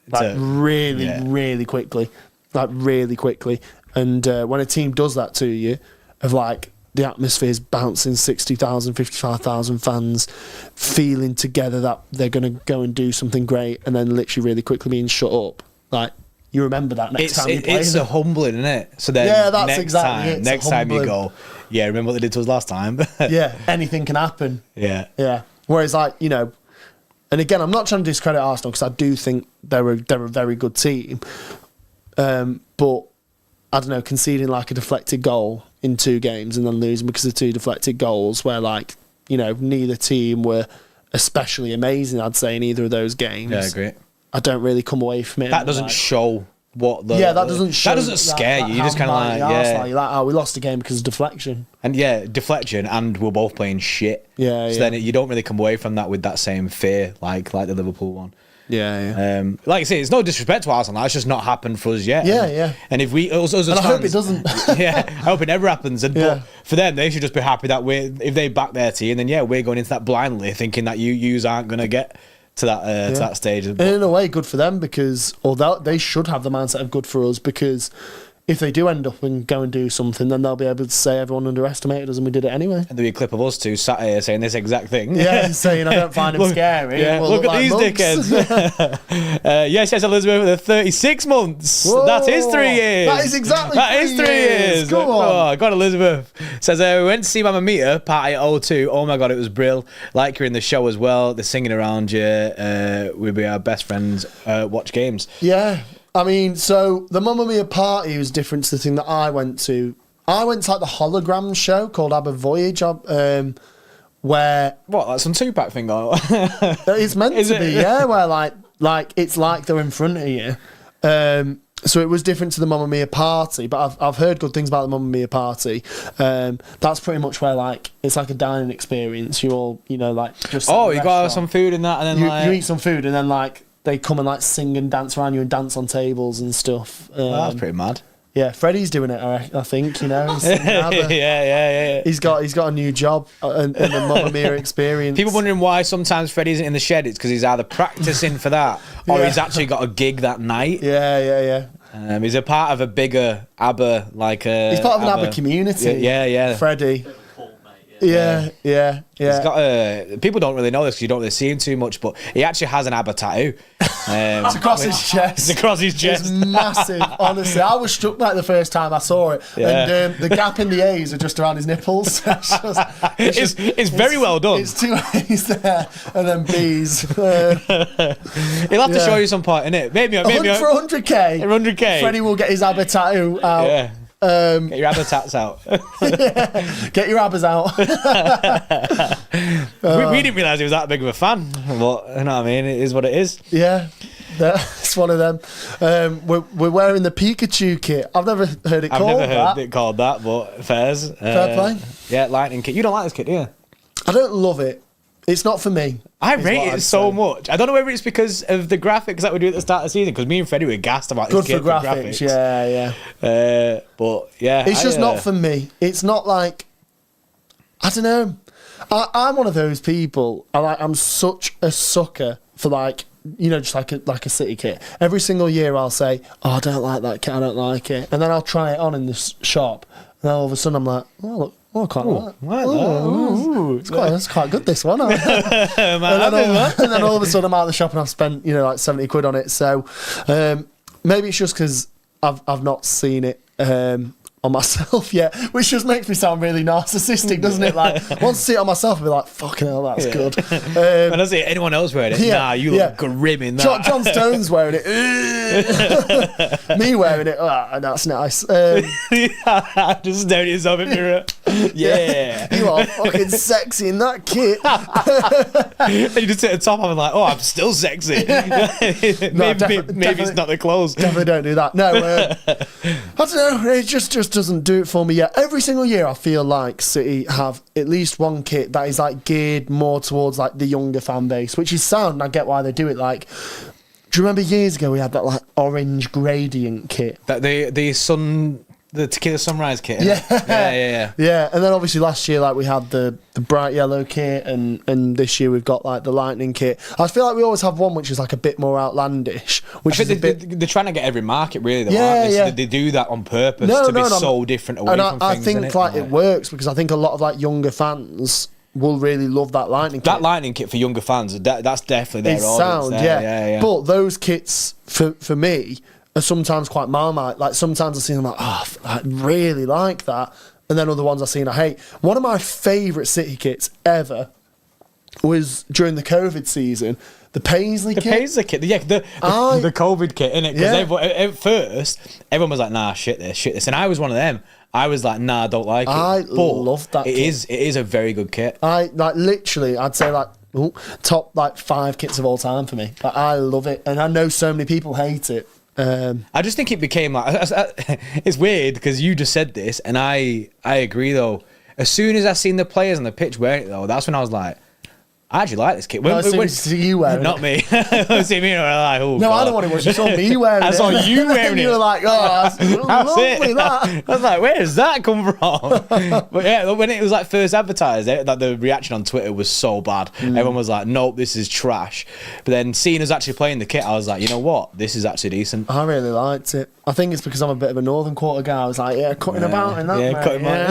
B: Like really quickly. Like really quickly. And when a team does that to you, of like, the atmosphere's bouncing, 60,000, 55,000 fans feeling together that they're going to go and do something great, and then literally really quickly being shut up. Like, you remember that next time you play
A: It's
B: them.
A: a humbling, isn't it? So then
B: that's exactly it.
A: Next time you go, remember what they did to us last time?
B: Yeah, anything can happen.
A: Yeah.
B: Whereas, like, you know, and again, I'm not trying to discredit Arsenal because I do think they're a very good team. But, I don't know, conceding like a deflected goal in 2 games and then losing because of 2 deflected goals where, like, you know, neither team were especially amazing, I'd say, in either of those games.
A: Yeah, I agree.
B: I don't really come away from it.
A: That doesn't show what the...
B: Yeah, that doesn't show...
A: That doesn't scare you. You're just kind of like, yeah.
B: You're like, oh, we lost the game because of deflection.
A: And yeah, deflection, and we're both playing shit.
B: Yeah,
A: so then you don't really come away from that with that same fear, like the Liverpool one.
B: Yeah.
A: Like I say, it's no disrespect to Arsenal. That's just not happened for us yet.
B: Yeah.
A: And if we, us as
B: And I
A: fans,
B: hope it doesn't.
A: Yeah, I hope it never happens. And
B: Yeah.
A: but for them, they should just be happy that if they back their team, then yeah, we're going into that blindly, thinking that yous aren't going to get to that stage.
B: And in a way, good for them because, they should have the mindset of good for us because if they do end up and go and do something, then they'll be able to say everyone underestimated us and we did it anyway.
A: And there'll be a clip of us two sat here saying this exact thing.
B: Yeah, saying I don't find him scary.
A: Yeah,
B: We'll
A: look at
B: like
A: these
B: mugs.
A: dickheads. Yes, Elizabeth with 36 months.
B: Whoa,
A: that is 3 years.
B: That is exactly
A: That
B: 3
A: is 3 years.
B: Go on.
A: Oh, God, Elizabeth. Says, we went to see Mamma Mia, party at O2. Oh my God, it was brill. Like you're in the show as well. They're singing around you. We'll be our best friends. Watch games.
B: Yeah. I mean, so the Mamma Mia party was different to the thing that I went to. I went to like the hologram show called ABBA Voyage, where
A: What, like some two-pack thing? Or?
B: it's meant
A: Is
B: to
A: it?
B: be, yeah, where like it's like they're in front of you. So it was different to the Mamma Mia party, but I've heard good things about the Mamma Mia party. That's pretty much where like it's like a dining experience. You all, like just.
A: Oh, you got some food in that, and then
B: you eat some food, and then like they come and like sing and dance around you and dance on tables and stuff.
A: That's pretty mad.
B: Yeah, Freddie's doing it. I think He's
A: yeah.
B: He's got a new job in the Mamma Mia experience.
A: People wondering why sometimes Freddie isn't in the shed. It's because he's either practicing for that or
B: Yeah.
A: he's actually got a gig that night.
B: Yeah.
A: He's a part of a bigger ABBA,
B: He's part of an ABBA community.
A: Yeah.
B: Freddie.
C: Bit of a cult, mate.
B: Yeah.
A: He's got people don't really know this because you don't really see him too much, but he actually has an ABBA tattoo.
B: It's across his chest.
A: It's across his chest.
B: It's massive, honestly. I was struck by it the first time I saw it.
A: Yeah.
B: And the gap in the A's are just around his nipples.
A: It's very well done.
B: It's 2 A's there and then B's.
A: He'll have to show you some point in it. Maybe
B: For 100k.
A: 100k.
B: Freddie will get his ABBA tattoo out.
A: Yeah. Get your ABBA tats out.
B: Get your ABBAs out.
A: we didn't realise he was that big of a fan. But you know what I mean? It is what it is.
B: Yeah. It's one of them. We're wearing the Pikachu kit. I've never heard it
A: I've
B: called
A: never
B: that.
A: heard it called that, but fairs.
B: Fair play.
A: Yeah, lightning kit. You don't like this kit, do you?
B: I don't love it. It's not for me.
A: I
B: is
A: rate
B: what
A: it
B: I'd
A: so
B: say.
A: much. I don't know whether it's because of the graphics that we do at the start of the season, because me and Freddie were gassed about
B: Good
A: this
B: for
A: kit
B: graphics. Yeah.
A: But yeah.
B: It's just not for me. It's not like, I don't know. I'm one of those people. I'm such a sucker for like, just like a city kit. Every single year I'll say, oh, I don't like that kit. I don't like it. And then I'll try it on in the shop. And then all of a sudden I'm like, oh, look. Oh, I quite like that. It's quite good, this one. and then all of a sudden I'm out of the shop and I've spent, like 70 quid on it. So maybe it's just because I've not seen it on myself yet, which just makes me sound really narcissistic, doesn't it? Like, once I see it on myself, I'll be like, fucking hell, that's good.
A: When I see anyone else wearing it, nah, you look grim in that.
B: John Stone's wearing it. Me wearing it, that's nice.
A: Just staring at yourself in the mirror. Yeah.
B: You are fucking sexy in that kit.
A: And you just sit at the top, I'm like, oh, I'm still sexy. maybe it's not the clothes.
B: Definitely don't do that. No, I don't know. It just doesn't do it for me yet. Every single year, I feel like City have at least one kit that is like geared more towards like the younger fan base, which is sound. And I get why they do it. Like, do you remember years ago we had that like orange gradient kit?
A: That the Tequila Sunrise kit.
B: Yeah. Yeah, and then obviously last year, like we had the bright yellow kit, and this year we've got like the lightning kit. I feel like we always have one which is like a bit more outlandish, which is a bit.
A: They're trying to get every market really. Though,
B: Yeah,
A: aren't they?
B: yeah.
A: So they do that on purpose to be so different away from
B: I
A: things.
B: think
A: innit?
B: like it works because I think a lot of like younger fans will really love that lightning kit.
A: That lightning kit for younger fans, that's definitely their
B: It's
A: audience.
B: sound,
A: there.
B: yeah. But those kits for me are sometimes quite Marmite. Like sometimes I see them like, oh, I really like that, and then other ones I see and I hate. One of my favourite City kits ever was during the COVID season. The Paisley kit.
A: The Paisley kit, yeah, the COVID kit, innit? Because at first, everyone was like, nah, shit this. And I was one of them. I was like, nah, I don't like it.
B: I loved that kit.
A: It is a very good kit.
B: Literally, I'd say like top like 5 kits of all time for me. Like, I love it, and I know so many people hate it.
A: I just think it became like it's weird because you just said this, and I agree though. As soon as I seen the players on the pitch wearing it though, that's when I was like, I actually like this kit.
B: See you wearing
A: not
B: it.
A: me. See me, and I'm like, oh,
B: No,
A: God.
B: I don't want it. You saw me wearing it.
A: I saw you wearing it.
B: You were like, oh, that's lovely, that.
A: I was like, where does that come from? But yeah, when it was like first advertised, like the reaction on Twitter was so bad. Everyone was like, nope, this is trash. But then seeing us actually playing the kit, I was like, you know what? This is actually decent.
B: I really liked it. I think it's because I'm a bit of a Northern Quarter guy. I was like, cutting about in that,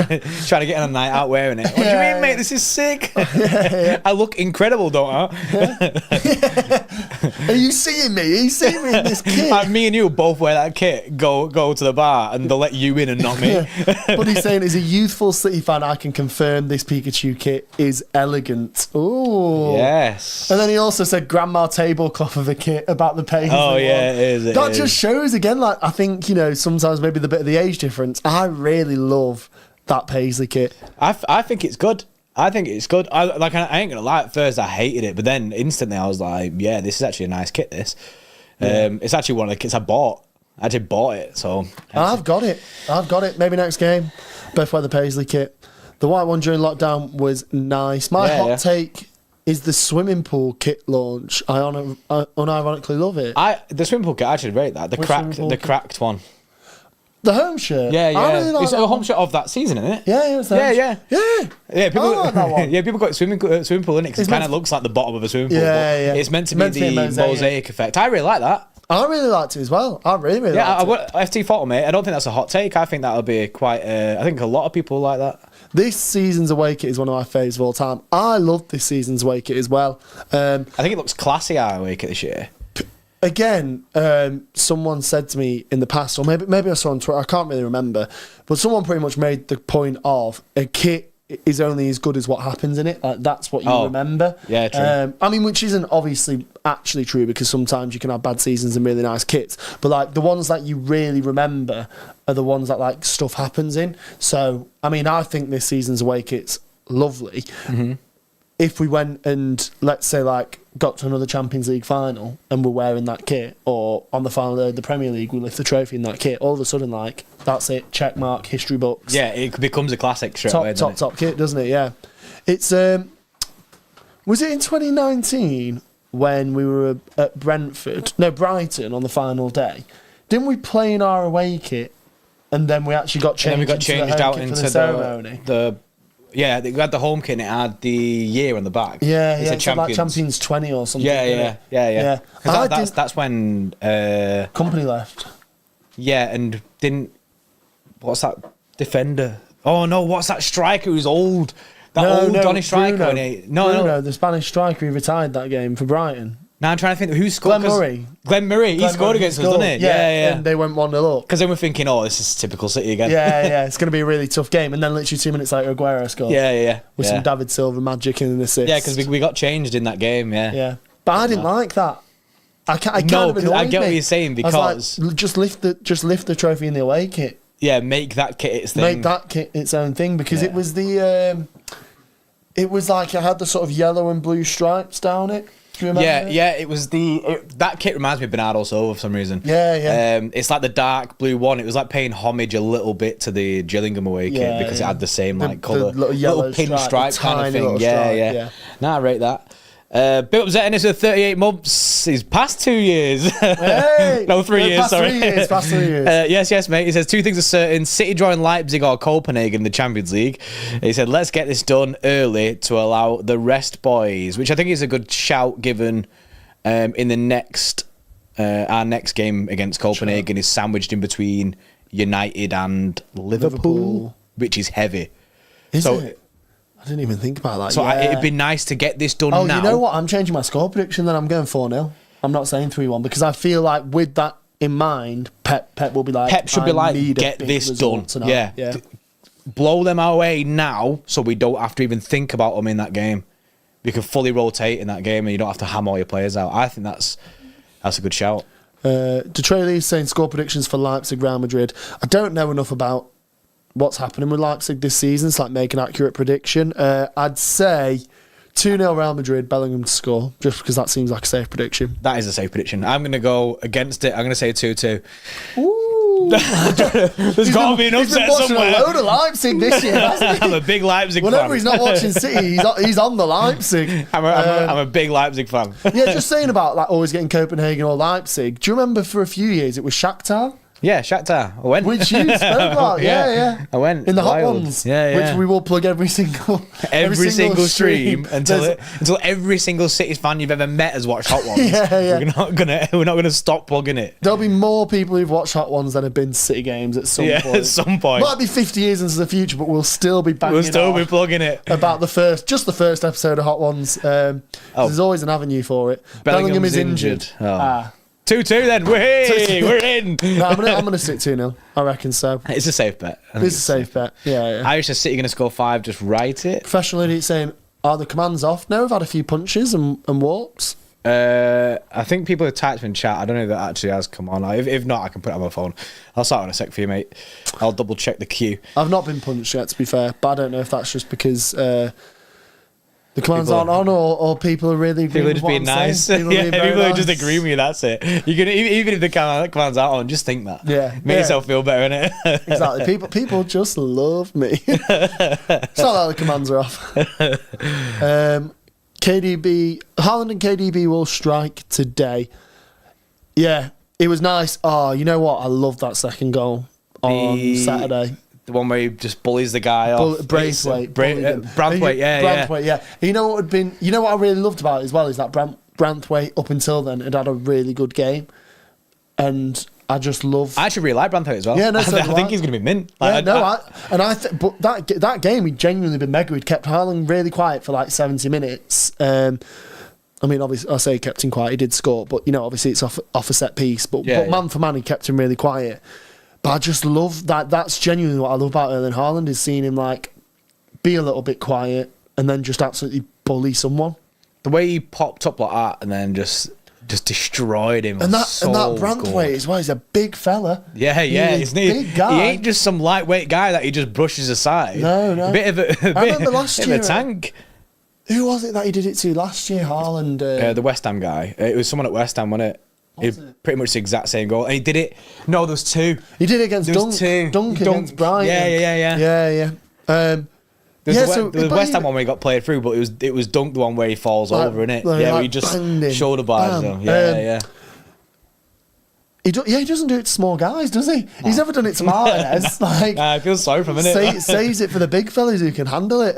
B: mate.
A: Trying to get on a night out wearing it. What do you mean, mate? This is sick. I look incredible, don't I?
B: Are you seeing me? Are you seeing me in this kit?
A: Like me and you both wear that kit, go to the bar, and they'll let you in and not me.
B: But he's saying, as a youthful City fan, I can confirm this Pikachu kit is elegant. Ooh.
A: Yes.
B: And then he also said grandma tablecloth of a kit about the Paisley
A: Oh, yeah,
B: one.
A: it is.
B: That just shows, again, like, I think, sometimes maybe the bit of the age difference. I really love that Paisley kit.
A: I think it's good. I think it's good. I ain't gonna lie. At first, I hated it, but then instantly, I was like, "Yeah, this is actually a nice kit." This, it's actually one of the kits I bought. I actually bought it, so
B: I've got it. Maybe next game, both wear the Paisley kit. The white one during lockdown was nice. My hot take is the swimming pool kit launch. I unironically love it.
A: The swimming pool kit, I actually rate that. The cracked one.
B: The home shirt.
A: Yeah.
B: I really like
A: it's
B: that
A: a home shirt of that season, isn't it?
B: Yeah, it's
A: Yeah, people,
B: I like that one.
A: yeah, people got swimming pool in it because it kind of looks like the bottom of a swimming pool.
B: Yeah.
A: It's meant to be the mosaic effect. I really like that.
B: I really liked it as well. I really liked it.
A: FT photo, mate. I don't think that's a hot take. I think that'll be quite. I think a lot of people like that.
B: This season's away kit is one of my favourites of all time. I love this season's away kit as well.
A: I think it looks classy our away kit this year.
B: Again, someone said to me in the past, or maybe I saw on Twitter, I can't really remember, but someone pretty much made the point of a kit is only as good as what happens in it. Like, that's what you remember.
A: Yeah, true.
B: I mean, which isn't obviously actually true, because sometimes you can have bad seasons and really nice kits, but like the ones that you really remember are the ones that like stuff happens in. So, I mean, I think this season's away kit's lovely. Mm-hmm. If we went and, let's say, like, got to another Champions League final and we're wearing that kit, or on the final day of the Premier League, we lift the trophy in that kit, all of a sudden, like, that's it, check mark, history books.
A: Yeah, it becomes a classic straight away,
B: top kit, doesn't it? Yeah. It's, was it in 2019 when we were at Brighton on the final day? Didn't we play in our away kit and then we actually got changed, out into the ceremony?
A: Yeah, we had the home kit and it had the year on the back.
B: Yeah, it's like Champions 20 or something.
A: Yeah. That's when
B: Company left.
A: Yeah, and what's that defender? Oh no, what's that striker who's old? Old Donny striker.
B: Bruno, the Spanish striker who retired that game for Brighton.
A: Now I'm trying to think who scored. Glenn Murray. He scored against us, didn't he?
B: Yeah. And they went 1-0 up.
A: Because then we're thinking, this is typical City again.
B: Yeah. It's going to be a really tough game. And then literally 2 minutes later, Aguero scored.
A: Yeah.
B: With some David Silva magic and an assist.
A: Yeah, because we got changed in that game. Yeah.
B: But I didn't like that. I get what you're saying, because I was like, just lift the trophy in the away kit.
A: Yeah, make that kit its thing.
B: Make that kit its own thing, because it was it was like it had the sort of yellow and blue stripes down it. Do you remember?
A: Yeah, it was that kit reminds me of Bernardo Silva for some reason.
B: Yeah.
A: It's like the dark blue one. It was like paying homage a little bit to the Gillingham away kit, because it had the same colour,
B: little
A: pin stripe kind of thing. Yeah. Nah, I rate that. Bit upsetting is 38 months. He's past 2 years.
B: Hey,
A: no, 3 years, sorry.
B: Past 3 years.
A: Yes, mate. He says 2 things are certain. City drawing Leipzig or Copenhagen in the Champions League. He said, let's get this done early to allow the rest boys, which I think is a good shout, given in the next our next game against Copenhagen is sandwiched in between United and Liverpool, which is heavy.
B: Is it? I didn't even think about that.
A: So it'd be nice to get this done now.
B: You know what? I'm changing my score prediction then. I'm going 4-0. I'm not saying 3-1, because I feel like with that in mind, Pep will be like,
A: Pep should be like, get this done. Yeah. Blow them away now, so we don't have to even think about them in that game. We can fully rotate in that game and you don't have to ham all your players out. I think that's a good shout.
B: Detroit is saying score predictions for Leipzig, Real Madrid. I don't know enough about what's happening with Leipzig this season. It's like make an accurate prediction. I'd say 2-0 Real Madrid, Bellingham to score, just because that seems like a safe prediction.
A: That is a safe prediction. I'm going to go against it. I'm going to say 2-2.
B: Ooh.
A: There's got to be an upset somewhere.
B: He's been watching a load of Leipzig this year, hasn't he?
A: I'm a big Leipzig fan.
B: Whenever he's not watching City, he's on the Leipzig.
A: I'm a big Leipzig fan.
B: Yeah, just saying about like always getting Copenhagen or Leipzig. Do you remember for a few years it was Shakhtar?
A: Yeah, Shakhtar. I went.
B: Which you spoke about, yeah.
A: I went.
B: In the hot
A: Wild.
B: ones.
A: Yeah.
B: Which we will plug every single
A: stream until every single City fan you've ever met has watched Hot Ones.
B: Yeah.
A: We're not gonna stop plugging it.
B: There'll be more people who've watched Hot Ones than have been to City games at some point.
A: At some point.
B: Might be 50 years into the future, but we'll still be banging
A: We'll still be
B: off
A: plugging it.
B: about the first episode of Hot Ones. There's always an avenue for it. Bellingham is injured.
A: 2-2 then. We're in.
B: No, I'm gonna stick 2-0. I reckon so.
A: It's a safe bet.
B: It's a safe bet. Yeah.
A: Irish City going to score 5. Just write it.
B: Professional idiot saying, are the commands off? No, we've had a few punches and warps.
A: I think people have typed in chat. I don't know if that actually has come on. If not, I can put it on my phone. I'll start in a sec for you, mate. I'll double check the queue.
B: I've not been punched yet, to be fair, but I don't know if that's just because the commands aren't on, or people are really agreeing
A: people are just being nice. People are just agreeing with you. That's it. You can even if the commands aren't on, just think that.
B: Yeah,
A: make yourself feel better, innit?
B: Exactly. People just love me. It's not like the commands are off. KDB, Haaland and KDB will strike today. Yeah, it was nice. Oh, you know what? I love that second goal on Saturday.
A: The one where he just bullies the guy off.
B: Braithwaite.
A: Branthwaite, yeah.
B: You know what had been? You know what I really loved about it as well is that Branthwaite up until then had a really good game, and I just love.
A: I actually really like Branthwaite as well.
B: Yeah, no,
A: I think he's going to be mint.
B: But that game he'd genuinely been mega. He'd kept Haaland really quiet for like 70 minutes. I mean, obviously, I say he kept him quiet. He did score, but obviously it's off a set piece. But man for man, he kept him really quiet. But I just love that. That's genuinely what I love about Erling Haaland is seeing him like be a little bit quiet and then just absolutely bully someone.
A: The way he popped up like that and then just destroyed him.
B: And that Branthwaite as well. He's a big fella.
A: Yeah.
B: He's a big guy.
A: He ain't just some lightweight guy that he just brushes aside.
B: No.
A: A bit of a tank.
B: Who was it that he did it to last year? Haaland.
A: The West Ham guy. It was someone at West Ham, wasn't it? Pretty much the exact same goal. And he did it. No, there was 2.
B: He did it against Dunk against Brighton.
A: Yeah.
B: So
A: the West Ham one where he got played through, but it was Dunk the one where he falls over, innit? Where he just shoulder bars him. Yeah.
B: He doesn't do it to small guys, does he? He's never done it to Martinez.
A: I feel sorry for him, innit?
B: Saves it for the big fellas who can handle it.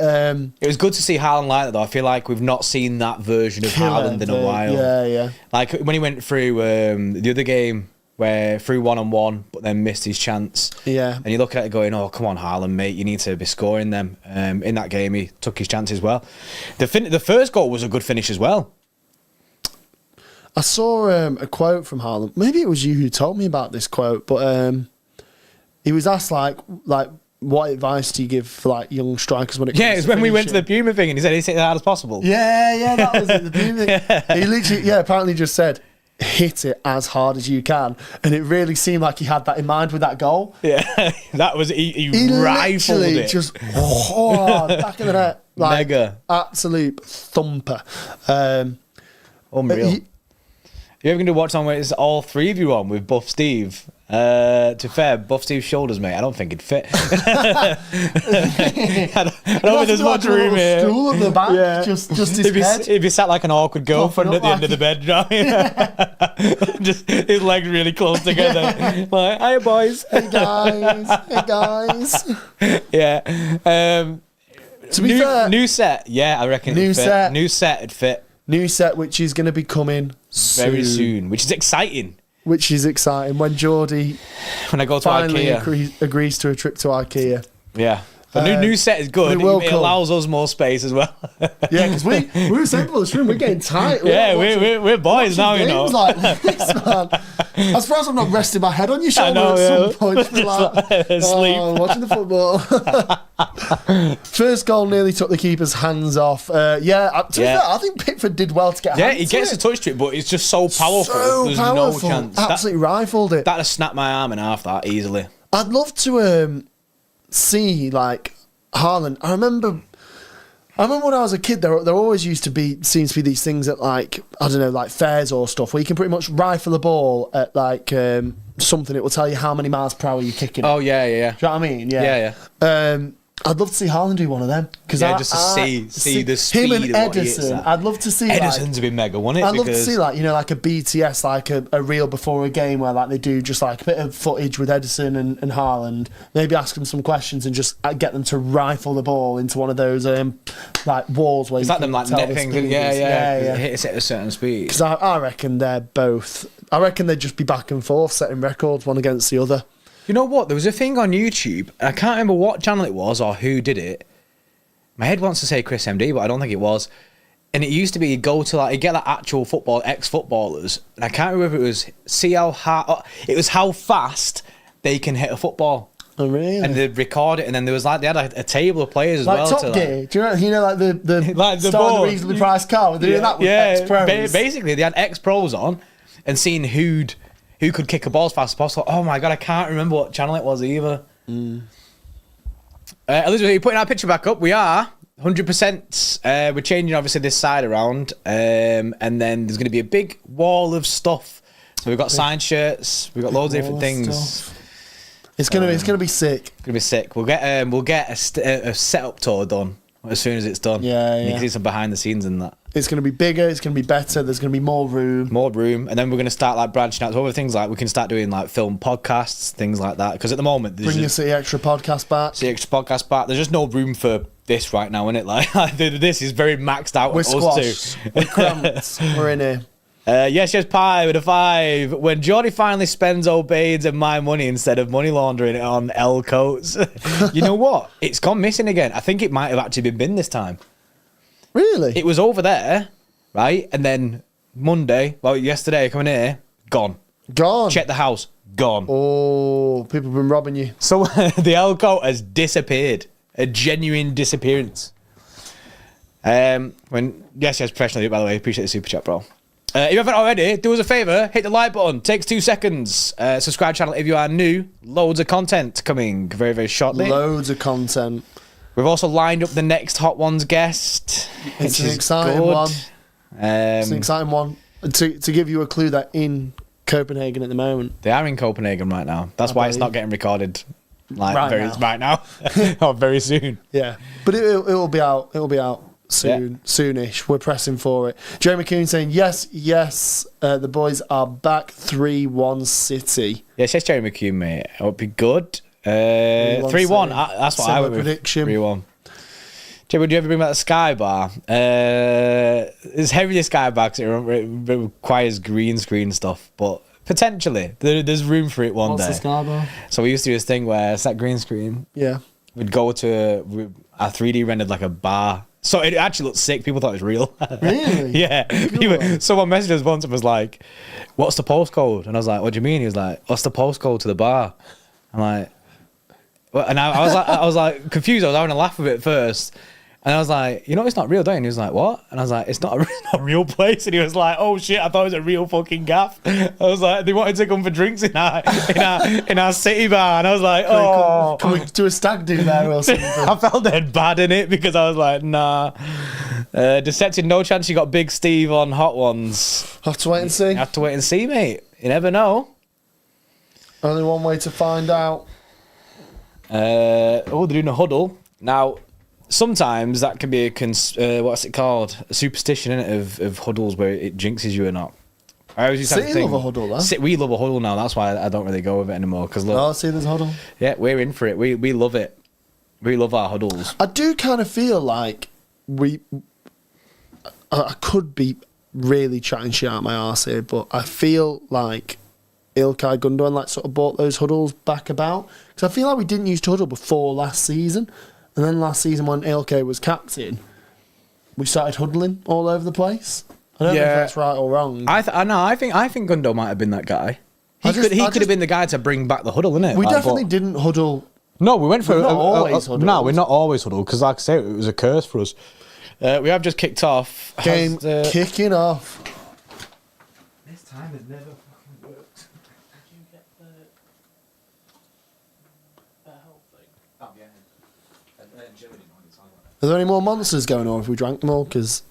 A: It was good to see Haaland like that, though. I feel like we've not seen that version of Haaland in a while.
B: Yeah.
A: Like when he went through the other game where through 1-on-1, but then missed his chance.
B: Yeah.
A: And you look at it going, oh, come on, Haaland, mate, you need to be scoring them. In that game, he took his chance as well. The first goal was a good finish as well.
B: I saw a quote from Haaland. Maybe it was you who told me about this quote, but he was asked like what advice do you give for like young strikers when it comes to
A: it's when we went to the Puma thing and he said he'd hit it as hard as possible.
B: Yeah, that was it, the Puma thing. He literally, apparently just said, hit it as hard as you can, and it really seemed like he had that in mind with that goal.
A: Yeah, that was he rifled it.
B: Just back of the net, like,
A: mega
B: absolute thumper.
A: Unreal. You ever going to watch on where it's all 3 of you on with Buff Steve? To be fair, Buff Steve's shoulders, mate. I don't think it'd fit. I don't think there's much room here.
B: Stool at the back, just his head.
A: If he sat like an awkward girlfriend at the end of the bed, just his legs really close together. Like, hiya, boys.
B: Hey guys.
A: Yeah.
B: To be fair,
A: new set. Yeah, I reckon.
B: New set.
A: New set would fit.
B: New set, which is going to be coming
A: very soon, which is exciting.
B: Which is exciting when Geordie
A: when I go to
B: finally
A: IKEA
B: agrees to a trip to IKEA.
A: Yeah. The new set is good. It allows us more space as well.
B: Yeah, because we were saying for this room, we're getting tight.
A: We're boys now, you know.
B: Like this, man. I'm surprised I'm not resting my head on your shoulder at some point.
A: Sleep.
B: Watching the football. First goal nearly took the keeper's hands off. To be fair, I think Pickford did well to get a hand
A: he gets a touch to it, but it's just so powerful. There's no chance.
B: Absolutely rifled it.
A: That'd have snapped my arm in half that easily.
B: I'd love to see like Haaland. I remember I remember when I was a kid, there always seems to be these things at like, I don't know, like fairs or stuff, where you can pretty much rifle a ball at like something. It will tell you how many miles per hour you're kicking.
A: Oh yeah.
B: Do you know what I mean? Yeah. I'd love to see Haaland do one of them.
A: Just to see the speed
B: him and
A: of what he
B: Edison.
A: hits at.
B: I'd love to see
A: Edison's a bit mega, wouldn't it?
B: I'd love to see like a BTS, like a reel before a game where like they do just like a bit of footage with Edison and Haaland. Maybe ask them some questions and just get them to rifle the ball into one of those like walls where
A: it's
B: you
A: like them like net things. Yeah. It hits at a certain speed.
B: Because I reckon they're both. I reckon they'd just be back and forth setting records one against the other.
A: You know what? There was a thing on YouTube. I can't remember what channel it was or who did it. My head wants to say Chris MD, but I don't think it was. And it used to be you go to like you get like actual ex-footballers, and I can't remember if it was see how hard, it was how fast they can hit a football.
B: Oh really?
A: And they'd record it, and then there was like they had a table of players as
B: like
A: well.
B: Top Gear. Do you know like the
A: like the
B: starting a reasonably priced car? They're doing that with ex-pros.
A: Basically, they had ex-pros on, and seeing who could kick a ball as fast as possible. Oh my god, I can't remember what channel it was either. Elizabeth, you're putting our picture back up. We are 100%. We're changing obviously this side around, and then there's going to be a big wall of stuff. So we've got signed shirts. We've got loads of different things.
B: It's gonna be sick.
A: It's gonna be sick. We'll get a setup tour done as soon as it's done.
B: Yeah.
A: You can see some behind the scenes and that.
B: It's going to be bigger. It's going to be better. There's going to be more room.
A: And then we're going to start like branching out to other things. Like we can start doing like film podcasts, things like that. Because at the moment,
B: bring the City Extra podcast back.
A: There's just no room for this right now, innit? Like this is very maxed out.
B: We're
A: us
B: squashed.
A: two.
B: We're cramped. We're in here.
A: Yes, pie with a 5. When Geordie finally spends Obades and my money instead of money laundering it on L coats. You know what? It's gone missing again. I think it might have actually been bin this time.
B: Really?
A: It was over there, right? And then yesterday, coming here, gone. Check the house, gone.
B: Oh, people have been robbing you.
A: So the L coat has disappeared. A genuine disappearance. Professionally, by the way. Appreciate the super chat, bro. If you haven't already, do us a favour, hit the like button. Takes 2 seconds. Subscribe channel if you are new. Loads of content coming very, very shortly.
B: Loads of content.
A: We've also lined up the next Hot Ones guest.
B: It's an exciting one. It's an exciting one. To give you a clue, they're in Copenhagen at the moment.
A: They are in Copenhagen right now. That's why it's not getting recorded right now. Or very soon.
B: Yeah, but it will be out. It will be out soon, soonish. We're pressing for it. Jeremy Coon saying yes. The boys are back. 3-1 City.
A: Yes, Jeremy Coon, mate. It would be good. 3-1. That's what I would
B: prediction.
A: 3-1. Jay, would you ever bring back the Sky Bar? It's heavy, the Sky Bar, because it requires green screen stuff, but potentially there's room for it one day.
B: What's the Sky Bar?
A: So we used to do this thing where it's that green screen.
B: Yeah.
A: We'd go to our 3D rendered like a bar. So it actually looked sick. People thought it was real.
B: Really?
A: Yeah. Someone messaged us once and was like, "What's the postcode?" And I was like, "What do you mean?" He was like, "What's the postcode to the bar?" I'm like, well, and I was like confused. I was having a laugh with it first, and I was like, "You know, it's not real, don't you?" And he was like, "What?" And I was like, "It's not a real place." And he was like, "Oh shit, I thought it was a real fucking gaff." I was like, "They wanted to come for drinks in our city bar," and I was like, "Oh,
B: can we do a stag do there or something?"
A: I felt dead bad in it because I was like, "Nah." Decepted, no chance you got Big Steve on Hot Ones.
B: Have to wait and see.
A: You have to wait and see, mate. You never know.
B: Only one way to find out.
A: They're doing a huddle now. Sometimes that can be what's it called? A superstition, innit, of huddles where it jinxes you or not. I always used to
B: City love a huddle, though.
A: We love a huddle now. That's why I don't really go with it anymore. Because look,
B: see, there's a huddle.
A: Yeah, we're in for it. We love it. We love our huddles.
B: I do kind of feel like I could be really chatting shit out my arse here, but I feel like Ilkay Gundogan like sort of brought those huddles back about, because I feel like we didn't use to huddle before last season, and then last season when Ilkay was captain, we started huddling all over the place. I don't know if that's right or wrong.
A: I think Gundo might have been that guy. He could have been the guy to bring back the huddle, innit?
B: We definitely didn't huddle.
A: No, we went for
B: We're not always huddled.
A: No, we're not always huddled because, like I say, it was a curse for us. We have just kicked off.
B: Game kicking off.
C: This time has never fucking worked. Did you get the health thing?
A: Oh, yeah. Agility, no, it's on it.
B: Are there any more monsters going on if we drank them all? Because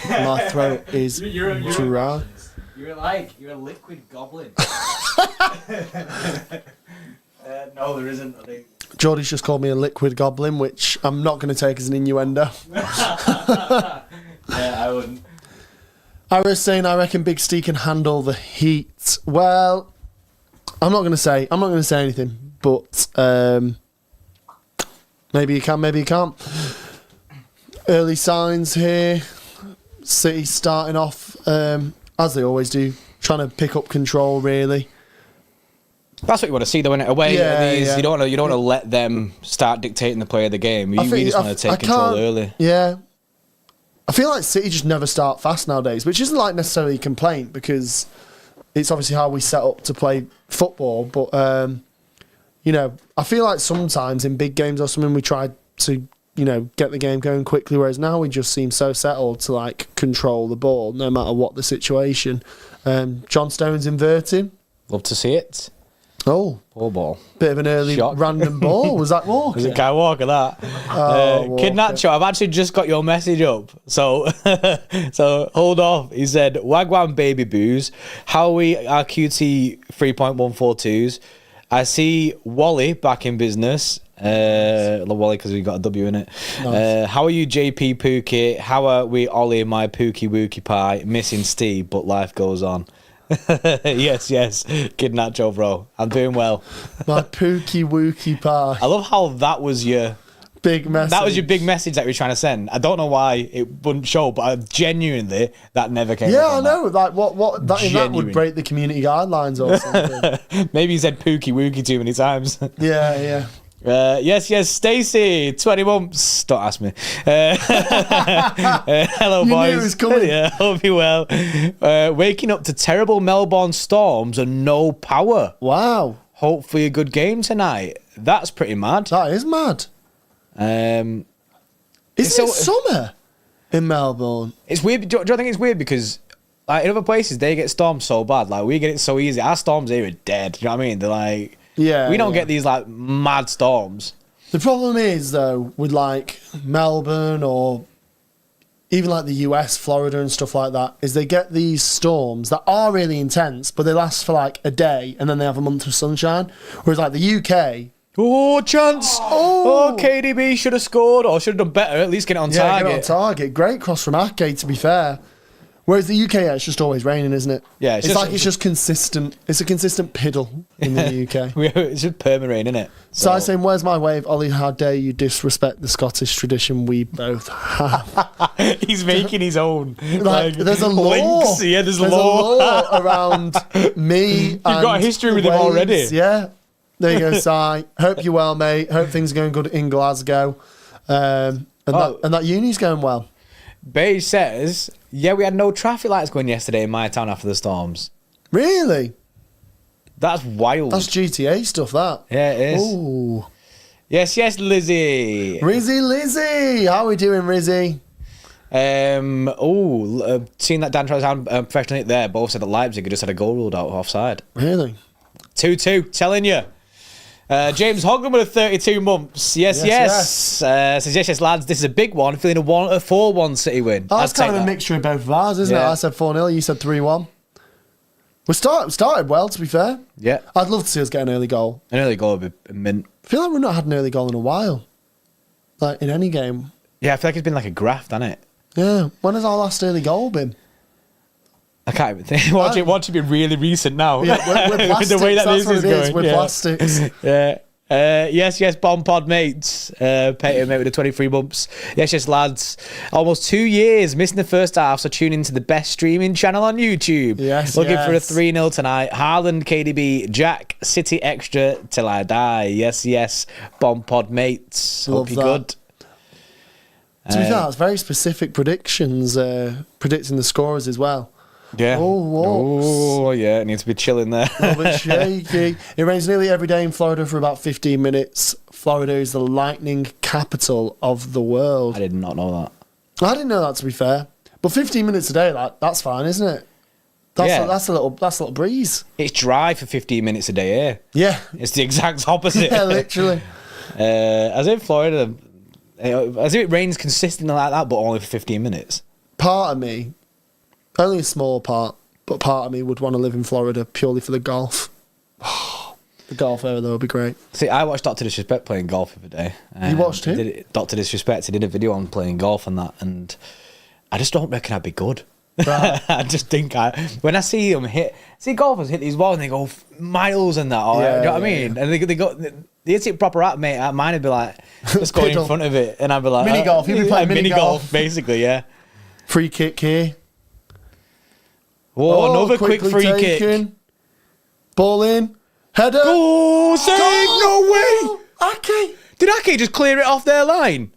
B: my throat is dry.
C: You're a liquid goblin. No, there isn't. I think.
B: Geordie's just called me a liquid goblin, which I'm not going to take as an innuendo.
C: Yeah, I wouldn't.
B: I was saying I reckon Big Steve can handle the heat. Well, I'm not going to say anything, but maybe he can, maybe he can't. Early signs here. City starting off as they always do, trying to pick up control really.
A: That's what you want to see, though, innit? Away,
B: Yeah, yeah.
A: You don't want to let them start dictating the play of the game. You just want to take control early.
B: Yeah. I feel like City just never start fast nowadays, which isn't like necessarily a complaint because it's obviously how we set up to play football. But, you know, I feel like sometimes in big games or something we try to, you know, get the game going quickly, whereas now we just seem so settled to, like, control the ball no matter what the situation. John Stones inverting.
A: Love to see it.
B: Oh.
A: Poor ball.
B: Bit of an early
A: Shock.
B: random ball. Was that Walker?
A: Was it Kyle Walker, that?
B: Walker.
A: Kid Nacho, I've actually just got your message up. So so hold off. He said, Wagwan baby booze. Howie RQT 3.142s. I see Wally back in business. Wally because we got a W in it.
B: Nice.
A: How are you, JP Pookie? How are we, Ollie, my Pookie Wookie Pie? Missing Steve, but life goes on. yes, Kid Nacho, bro. I'm doing well.
B: My Pookie Wookie Pie.
A: I love how that was your
B: Big message.
A: That was your big message that you were trying to send. I don't know why it wouldn't show, but genuinely that never came.
B: Yeah, I know. Like what that would break the community guidelines or something.
A: Maybe you said Pookie Wookie too many times.
B: Yeah.
A: Yes, Stacey, 20 months. Don't ask me. Hello,
B: You
A: boys.
B: knew it was coming.
A: Yeah, hope you well. Waking up to terrible Melbourne storms and no power.
B: Wow.
A: Hopefully a good game tonight. That's pretty mad.
B: That is mad. Isn't it summer in Melbourne?
A: It's weird. Do you think it's weird because like in other places they get storms so bad, like we get it so easy. Our storms here are dead. Do you know what I mean? They're like, we don't get these like mad storms.
B: The problem is though with like Melbourne or even like the US, Florida and stuff like that, is they get these storms that are really intense, but they last for like a day and then they have a month of sunshine. Whereas like the UK.
A: Oh, chance! Oh, KDB should have scored or should have done better. At least get it on target.
B: Get it on target. Great cross from Ake, to be fair. Whereas the UK, it's just always raining, isn't it?
A: Yeah,
B: it's just consistent. It's a consistent piddle in the UK.
A: It's just perma rain, isn't it?
B: So I saying, "Where's my wave, Ollie? How dare you disrespect the Scottish tradition we both have?"
A: He's making his own.
B: Like there's a law.
A: Links. Yeah, there's
B: a
A: law
B: law around me. You've
A: got a history with him already.
B: Yeah. There you go, Si. Hope you're well, mate. Hope things are going good in Glasgow. And that uni's going well.
A: Beige says, yeah, we had no traffic lights going yesterday in my town after the storms.
B: Really?
A: That's wild.
B: That's GTA stuff, that.
A: Yeah, it is.
B: Ooh.
A: Yes, Lizzie.
B: Lizzie. How are we doing, Rizzy?
A: Seeing that Dan tries to professionally there, both said that Leipzig had just had a goal ruled out offside.
B: Really?
A: 2-2, telling you. James Hogan with a 32 months. Yes. Says, yes, lads, this is a big one. Feeling a 4-1 City win.
B: That's kind of a mixture of both of ours, isn't it? I said 4-0, you said 3-1. We started well, to be fair.
A: Yeah.
B: I'd love to see us get an early goal.
A: An early goal would be mint.
B: I feel like we've not had an early goal in a while. Like, in any game.
A: Yeah, I feel like it's been like a graft, hasn't it?
B: Yeah. When has our last early goal been?
A: I can't even think. Watch it be really recent now.
B: Yeah, we're plastics.
A: The way that
B: That's
A: this
B: what
A: is
B: it is.
A: going.
B: We're plastics.
A: Yeah. Yes, Bomb Pod mates. Peter, mate, with the 23 months. Yes, lads. Almost 2 years missing the first half, so tune into the best streaming channel on YouTube.
B: Yes,
A: Looking for a 3-0 tonight. Haaland, KDB, Jack, City Extra till I die. Yes, Bomb Pod mates.
B: Love
A: Hope you're good.
B: To be fair, that's very specific predictions, predicting the scorers as well.
A: Yeah.
B: Oh,
A: yeah. It needs to be chilling there.
B: A little bit shaky. It rains nearly every day in Florida for about 15 minutes. Florida is the lightning capital of the world.
A: I did not know that.
B: I didn't know that, to be fair. But 15 minutes a day, that's fine, isn't it? That's a little breeze.
A: It's dry for 15 minutes a day here.
B: Yeah.
A: It's the exact opposite.
B: Yeah, literally.
A: As in Florida, As if it rains consistently like that, but only for 15 minutes.
B: Part of me, only a small part, but part of me would want to live in Florida purely for the golf. The golf over there would be great.
A: See, I watched Dr. Disrespect playing golf the other day.
B: You watched him?
A: Dr. Disrespect, he did a video on playing golf and that, and I just don't reckon I'd be good.
B: Right.
A: I just think when I see them golfers hit these balls and they go miles and that, or, you know what I mean? Yeah. And they hit it proper up, mate. Mine would be like, just going in front of it, and I'd be like,
B: mini golf. You'd be playing mini golf,
A: basically, yeah.
B: Free kick here.
A: Whoa, another quick free kick.
B: Ball in. Header.
A: Oh, save! No way!
B: Ake.
A: Did Ake just clear it off their line?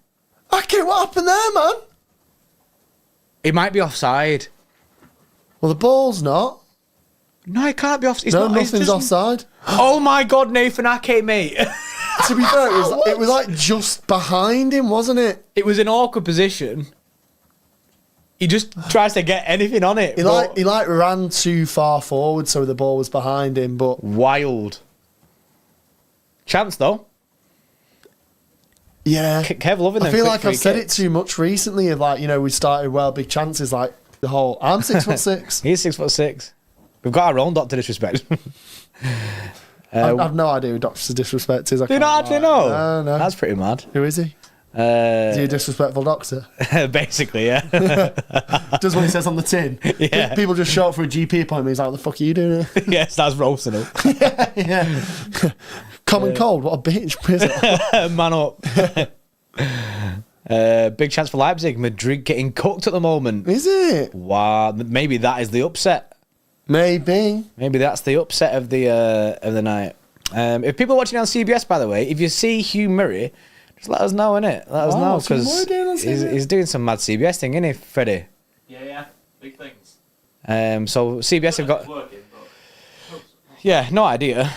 B: Ake, what happened there, man?
A: It might be offside.
B: Well, the ball's not.
A: No, it can't be offside.
B: Nothing's offside.
A: Oh my God, Nathan Ake, mate.
B: To be fair, it was like just behind him, wasn't it?
A: It was an awkward position. He just tries to get anything on it.
B: He ran too far forward, so the ball was behind him. But
A: wild chance though.
B: Yeah,
A: Kev loving them.
B: I feel like I've said it too much recently. Of like, we started well, big chances. Like the whole, I'm 6'6".
A: He's 6'6". We've got our own Dr. Disrespect.
B: I've no idea who Dr. Disrespect is.
A: Do you not actually know?
B: No.
A: That's pretty mad.
B: Who is he? Is he a disrespectful doctor?
A: Basically, yeah.
B: Does what he says on the tin.
A: Yeah.
B: People just show up for a GP appointment. He's like, what the fuck are you doing here?
A: Yeah, starts roasting him.
B: Yeah. Common cold, what a bitch.
A: Man up. Big chance for Leipzig. Madrid getting cooked at the moment.
B: Is it?
A: Wow. Maybe that is the upset.
B: Maybe
A: that's the upset of the night. If people are watching on CBS, by the way, if you see Hugh Murray, just let us know, innit? Let us know, because he's doing some mad CBS thing, isn't he, Freddie?
C: Yeah, big things.
A: So CBS have got... Yeah, no idea.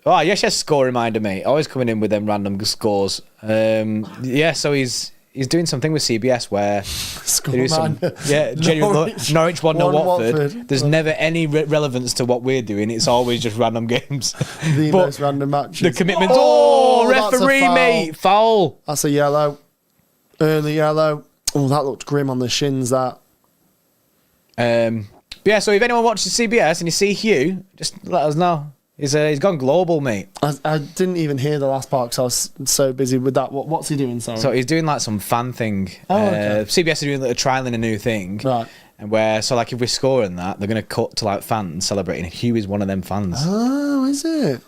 A: Yes, score reminder, mate. Always coming in with them random scores. Yeah, so he's doing something with CBS where they do some, Norwich 1-0 Watford. There's never any relevance to what we're doing. It's always just random games.
B: The most random matches.
A: The commitment. Referee, mate, foul.
B: That's a yellow. Early yellow. Oh, that looked grim on the shins. That.
A: Yeah. So if anyone watches CBS and you see Hugh, just let us know. He's gone global, mate.
B: I didn't even hear the last part because I was so busy with that. What's he doing, sorry?
A: So he's doing like some fan thing. Okay. CBS are doing like, trialing a new thing.
B: Right.
A: And like if we're scoring that, they're going to cut to like fans celebrating. Hugh is one of them fans.
B: Oh, is it?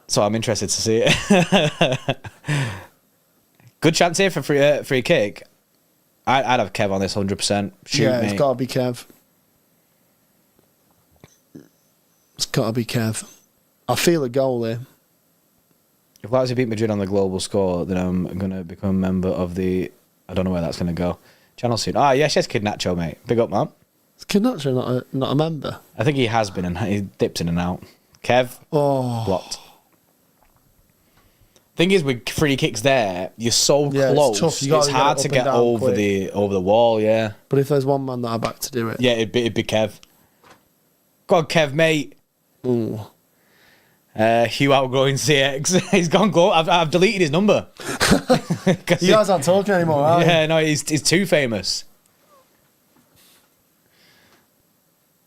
A: So I'm interested to see it. Good chance here for free kick. I'd have Kev on this 100%. Shoot,
B: yeah,
A: mate.
B: It's got to be Kev. It's got to be Kev. I feel a goal here.
A: If Leipzig beat Madrid on the global score, then I'm going to become a member of the... I don't know where that's going to go. Channel soon. Yes, Kid Nacho, mate. Big up, man.
B: Is Kid Nacho not a member?
A: I think he has been, and he dips in and out. Kev, blocked. Thing is, with free kicks there, you're so close. It's hard to get over the wall, yeah.
B: But if there's one man that I back to do it...
A: Yeah, it'd be Kev. Go on, Kev, mate.
B: Ooh.
A: Hugh outgrowing CX. He's gone goal. I've deleted his number.
B: You guys aren't talking anymore, are you?
A: Yeah, no, he's too famous.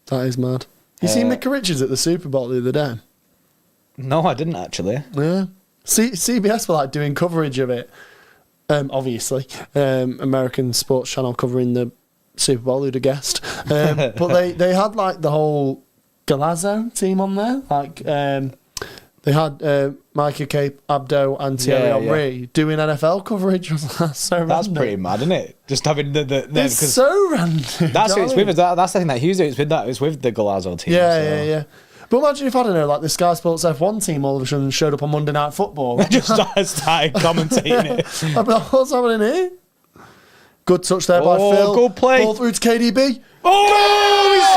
B: That is mad. You seen Micah Richards at the Super Bowl the other day?
A: No, I didn't actually.
B: Yeah. CBS were like doing coverage of it. Obviously, American sports channel covering the Super Bowl. Who'd have guessed? But they had like the whole Galazzo team on there. Like they had Micah Cape, Abdo, and Thierry Henry doing NFL coverage. That's so random.
A: That's pretty mad, isn't it? Just having it's
B: so random.
A: That's what it's with. That's the thing that Hughes doing. It's with the Galazzo team.
B: Yeah. But imagine if, I don't know, like the Sky Sports F1 team all of a sudden showed up on Monday Night Football.
A: Just started commentating it.
B: I'd be like, what's happening here? Good touch there by Phil.
A: Good play.
B: Ball through to KDB.
A: He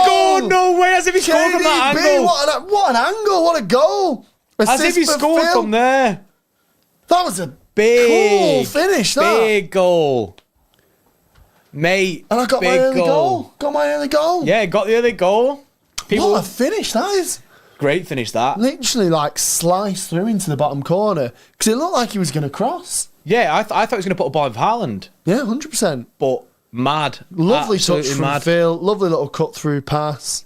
A: scored! No way! As if he scored from that angle.
B: What an angle! What a goal!
A: As if he scored from there.
B: That was a cool finish,
A: Big goal. Mate,
B: and I got my early goal. Got my early goal.
A: Yeah, got the early goal.
B: What a finish that is.
A: Great finish, that.
B: Literally, like, sliced through into the bottom corner because it looked like he was going to cross.
A: Yeah, I thought he was going to put a ball in for Haaland.
B: Yeah, 100%.
A: But mad.
B: Lovely touch
A: Absolutely
B: from
A: mad.
B: Phil. Lovely little cut-through pass.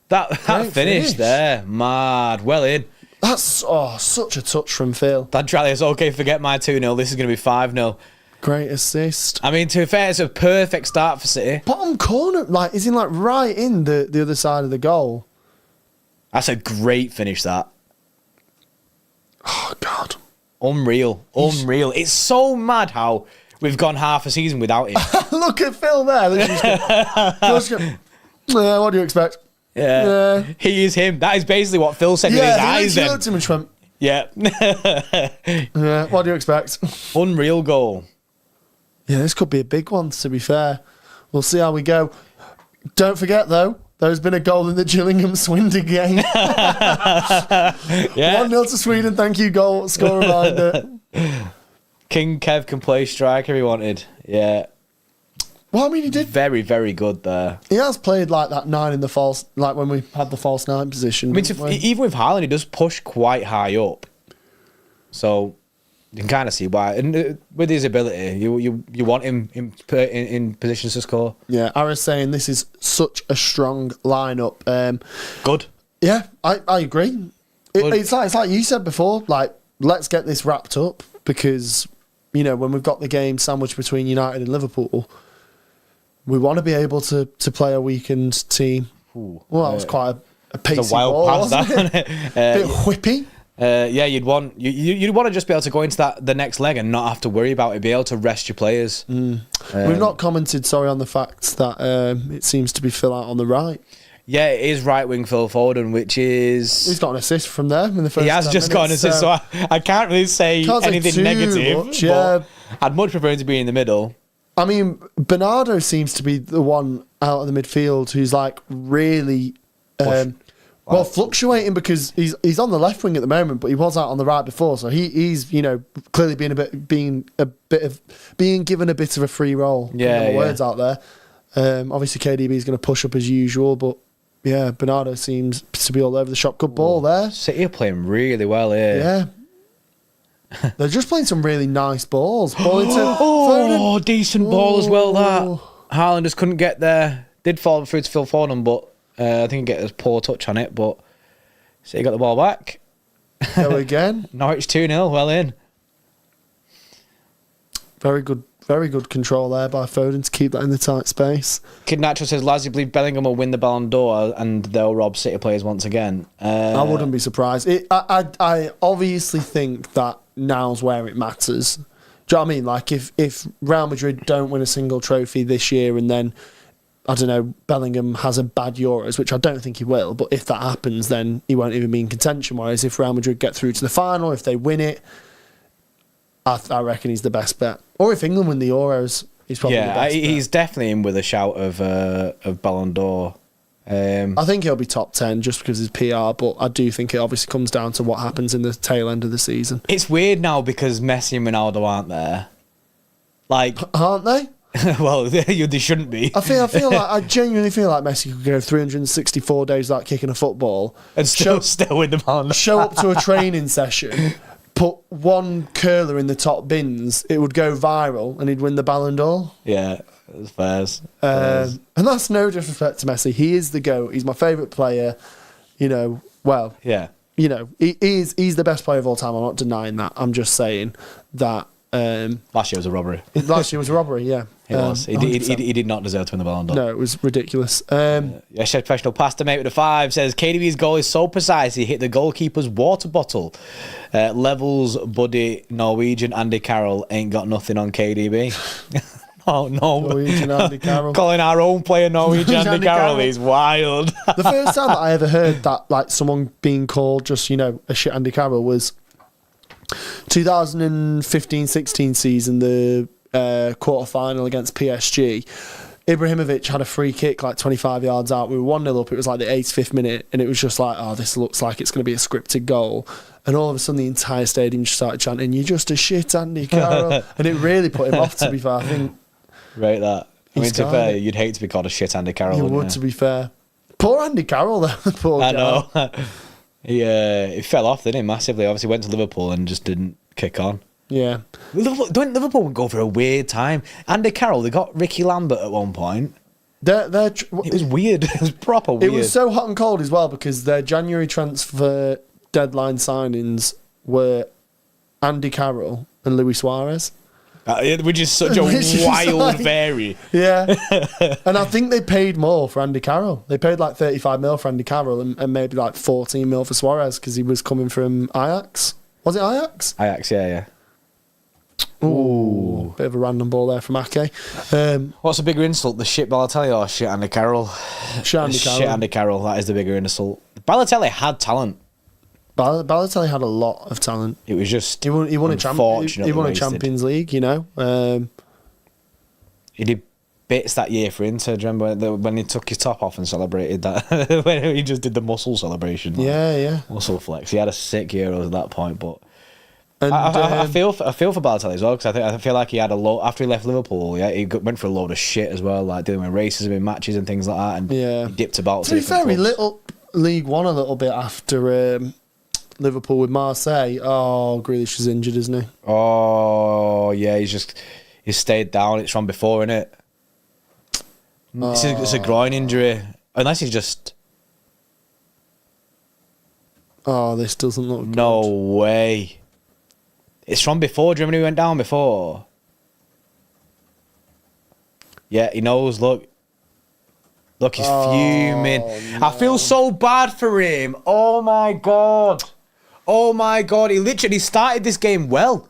A: That
B: Great
A: finish there, mad. Well in.
B: That's such a touch from Phil.
A: That rally is okay, forget my 2-0. This is going to be 5-0.
B: Great assist.
A: I mean, to be fair, it's a perfect start for City.
B: Bottom corner, like, is in like right in the other side of the goal.
A: That's a great finish, that.
B: Oh, God.
A: Unreal. Unreal. It's so mad how we've gone half a season without him.
B: Look at Phil there. What do you expect?
A: Yeah. He is him. That is basically what Phil said with his eyes
B: he
A: then.
B: looked at him and just went,
A: Yeah.
B: yeah, what do you expect?
A: Unreal goal.
B: Yeah, this could be a big one, to be fair. We'll see how we go. Don't forget, though, there's been a goal in the Gillingham-Swindon game.
A: Yeah.
B: 1-0 to Sweden, thank you, goal score reminder.
A: King Kev can play striker he wanted. Yeah.
B: Well, I mean, he did.
A: Very, very good there.
B: He has played like that 9 in the false, like when we had the false 9 position.
A: I mean, even with Haaland, he does push quite high up. So you can kind of see why. And with his ability, you want him in positions to score.
B: Yeah, Ara's saying this is such a strong lineup.
A: Good.
B: Yeah, I agree. It's like you said before. Like, let's get this wrapped up because when we've got the game sandwiched between United and Liverpool, we want to be able to play a weakened team.
A: Ooh,
B: well, that was quite a pacey
A: it's a wild
B: ball,
A: pass,
B: wasn't
A: that.
B: Bit whippy.
A: Yeah, you'd want to just be able to go into the next leg and not have to worry about it. Be able to rest your players.
B: We've not commented, on the fact that it seems to be Phil out on the right.
A: Yeah, it is right wing Phil Foden, which is
B: he's got an assist from there in the first.
A: He has
B: 10
A: just got an
B: minutes,
A: assist, so I can't really say anything
B: too
A: negative.
B: much, yeah.
A: I'd much prefer him to be in the middle.
B: I mean, Bernardo seems to be the one out of the midfield who's like really. Fluctuating because he's on the left wing at the moment, but he was out on the right before, so he's clearly being given a bit of a free role.
A: Yeah,
B: words out there. Obviously, KDB is going to push up as usual, but yeah, Bernardo seems to be all over the shop. Good ball there.
A: City are playing really well here.
B: Yeah, they're just playing some really nice balls. Ball into
A: Foden. Decent ball as well. That Haaland just couldn't get there. Did fall through to Phil Foden, but. I think he get a poor touch on it, but City got the ball back.
B: Go again.
A: Norwich 2-0, well in.
B: Very good control there by Foden to keep that in the tight space.
A: Kid Nacho says, lads, you believe Bellingham will win the Ballon d'Or and they'll rob City players once again?
B: I wouldn't be surprised. I obviously think that now's where it matters. Do you know what I mean? Like, if Real Madrid don't win a single trophy this year and then I don't know, Bellingham has a bad Euros, which I don't think he will, but if that happens, then he won't even be in contention. Whereas if Real Madrid get through to the final, if they win it, I reckon he's the best bet. Or if England win the Euros, he's probably the best bet.
A: He's definitely in with a shout of Ballon d'Or.
B: I think he'll be top 10 just because of his PR, but I do think it obviously comes down to what happens in the tail end of the season.
A: It's weird now because Messi and Ronaldo aren't there. Like,
B: aren't they?
A: Well, they shouldn't be.
B: I genuinely feel like Messi could go 364 days without kicking a football
A: And still win the Ballon d'Or.
B: Show up to a training session, put one curler in the top bins, it would go viral and he'd win the Ballon d'Or.
A: Yeah, it's fairs.
B: And that's no disrespect to Messi. He is the GOAT. He's my favourite player. He's the best player of all time. I'm not denying that. I'm just saying that
A: last year was a robbery.
B: Yeah.
A: He was. He did not deserve to win the Ballon d'Or.
B: No, it was ridiculous.
A: Shed Professional Pasta Mate with a 5 says KDB's goal is so precise he hit the goalkeeper's water bottle. Levels buddy Norwegian Andy Carroll ain't got nothing on KDB. Oh no.
B: Norwegian Andy Carroll.
A: Calling our own player Norwegian Andy Carroll is wild.
B: The first time that I ever heard that, like, someone being called just, a shit Andy Carroll was 2015-16 season, the quarter-final against PSG. Ibrahimovic had a free kick like 25 yards out. We were 1-0 up. It was like the 85th minute, and it was just like, oh, this looks like it's going to be a scripted goal. And all of a sudden, the entire stadium just started chanting, "You're just a shit Andy Carroll." And it really put him off, to be fair. I think.
A: Right, that. I mean, to be fair, you'd hate to be called a shit Andy Carroll.
B: You would, to be fair. Poor Andy Carroll, though. Poor guy.
A: I know. He fell off, didn't he? Massively. Obviously, went to Liverpool and just didn't kick on.
B: Yeah.
A: Liverpool would go for a weird time. Andy Carroll, they got Ricky Lambert at one point. It was weird. It was proper weird.
B: It was so hot and cold as well because their January transfer deadline signings were Andy Carroll and Luis Suarez.
A: Which is such a wild vary.
B: Yeah. And I think they paid more for Andy Carroll. They paid like 35 mil for Andy Carroll and maybe like 14 mil for Suarez because he was coming from Ajax. Was it Ajax?
A: Ajax, yeah.
B: Ooh. Bit of a random ball there from Ake.
A: What's a bigger insult, the shit Balotelli or shit Andy Carroll?
B: Shit Andy Carroll.
A: Shit Andy Carroll, that is the bigger insult. Balotelli had talent.
B: Balotelli had a lot of talent.
A: It was just
B: he won a Champions League, you know.
A: He did bits that year for Inter. Do you remember when he took his top off and celebrated that? When he just did the muscle celebration.
B: Yeah.
A: Muscle flex. He had a sick Euros at that point, but
B: and,
A: I feel for Balotelli as well because I feel like he had a lot after he left Liverpool. Yeah, he went for a load of shit as well, like dealing with racism in matches and things like that, and he dipped about.
B: To be fair, he lit up League One a little bit after Liverpool with Marseille. Oh, Grealish is injured, isn't he?
A: Oh yeah, he's stayed down. It's from before, isn't it? It's a groin injury, unless he's just.
B: Oh, this doesn't look good.
A: No way. It's from before. Do you remember he went down before? Yeah, he knows. Look, he's fuming. No. I feel so bad for him. Oh my god. He literally started this game well.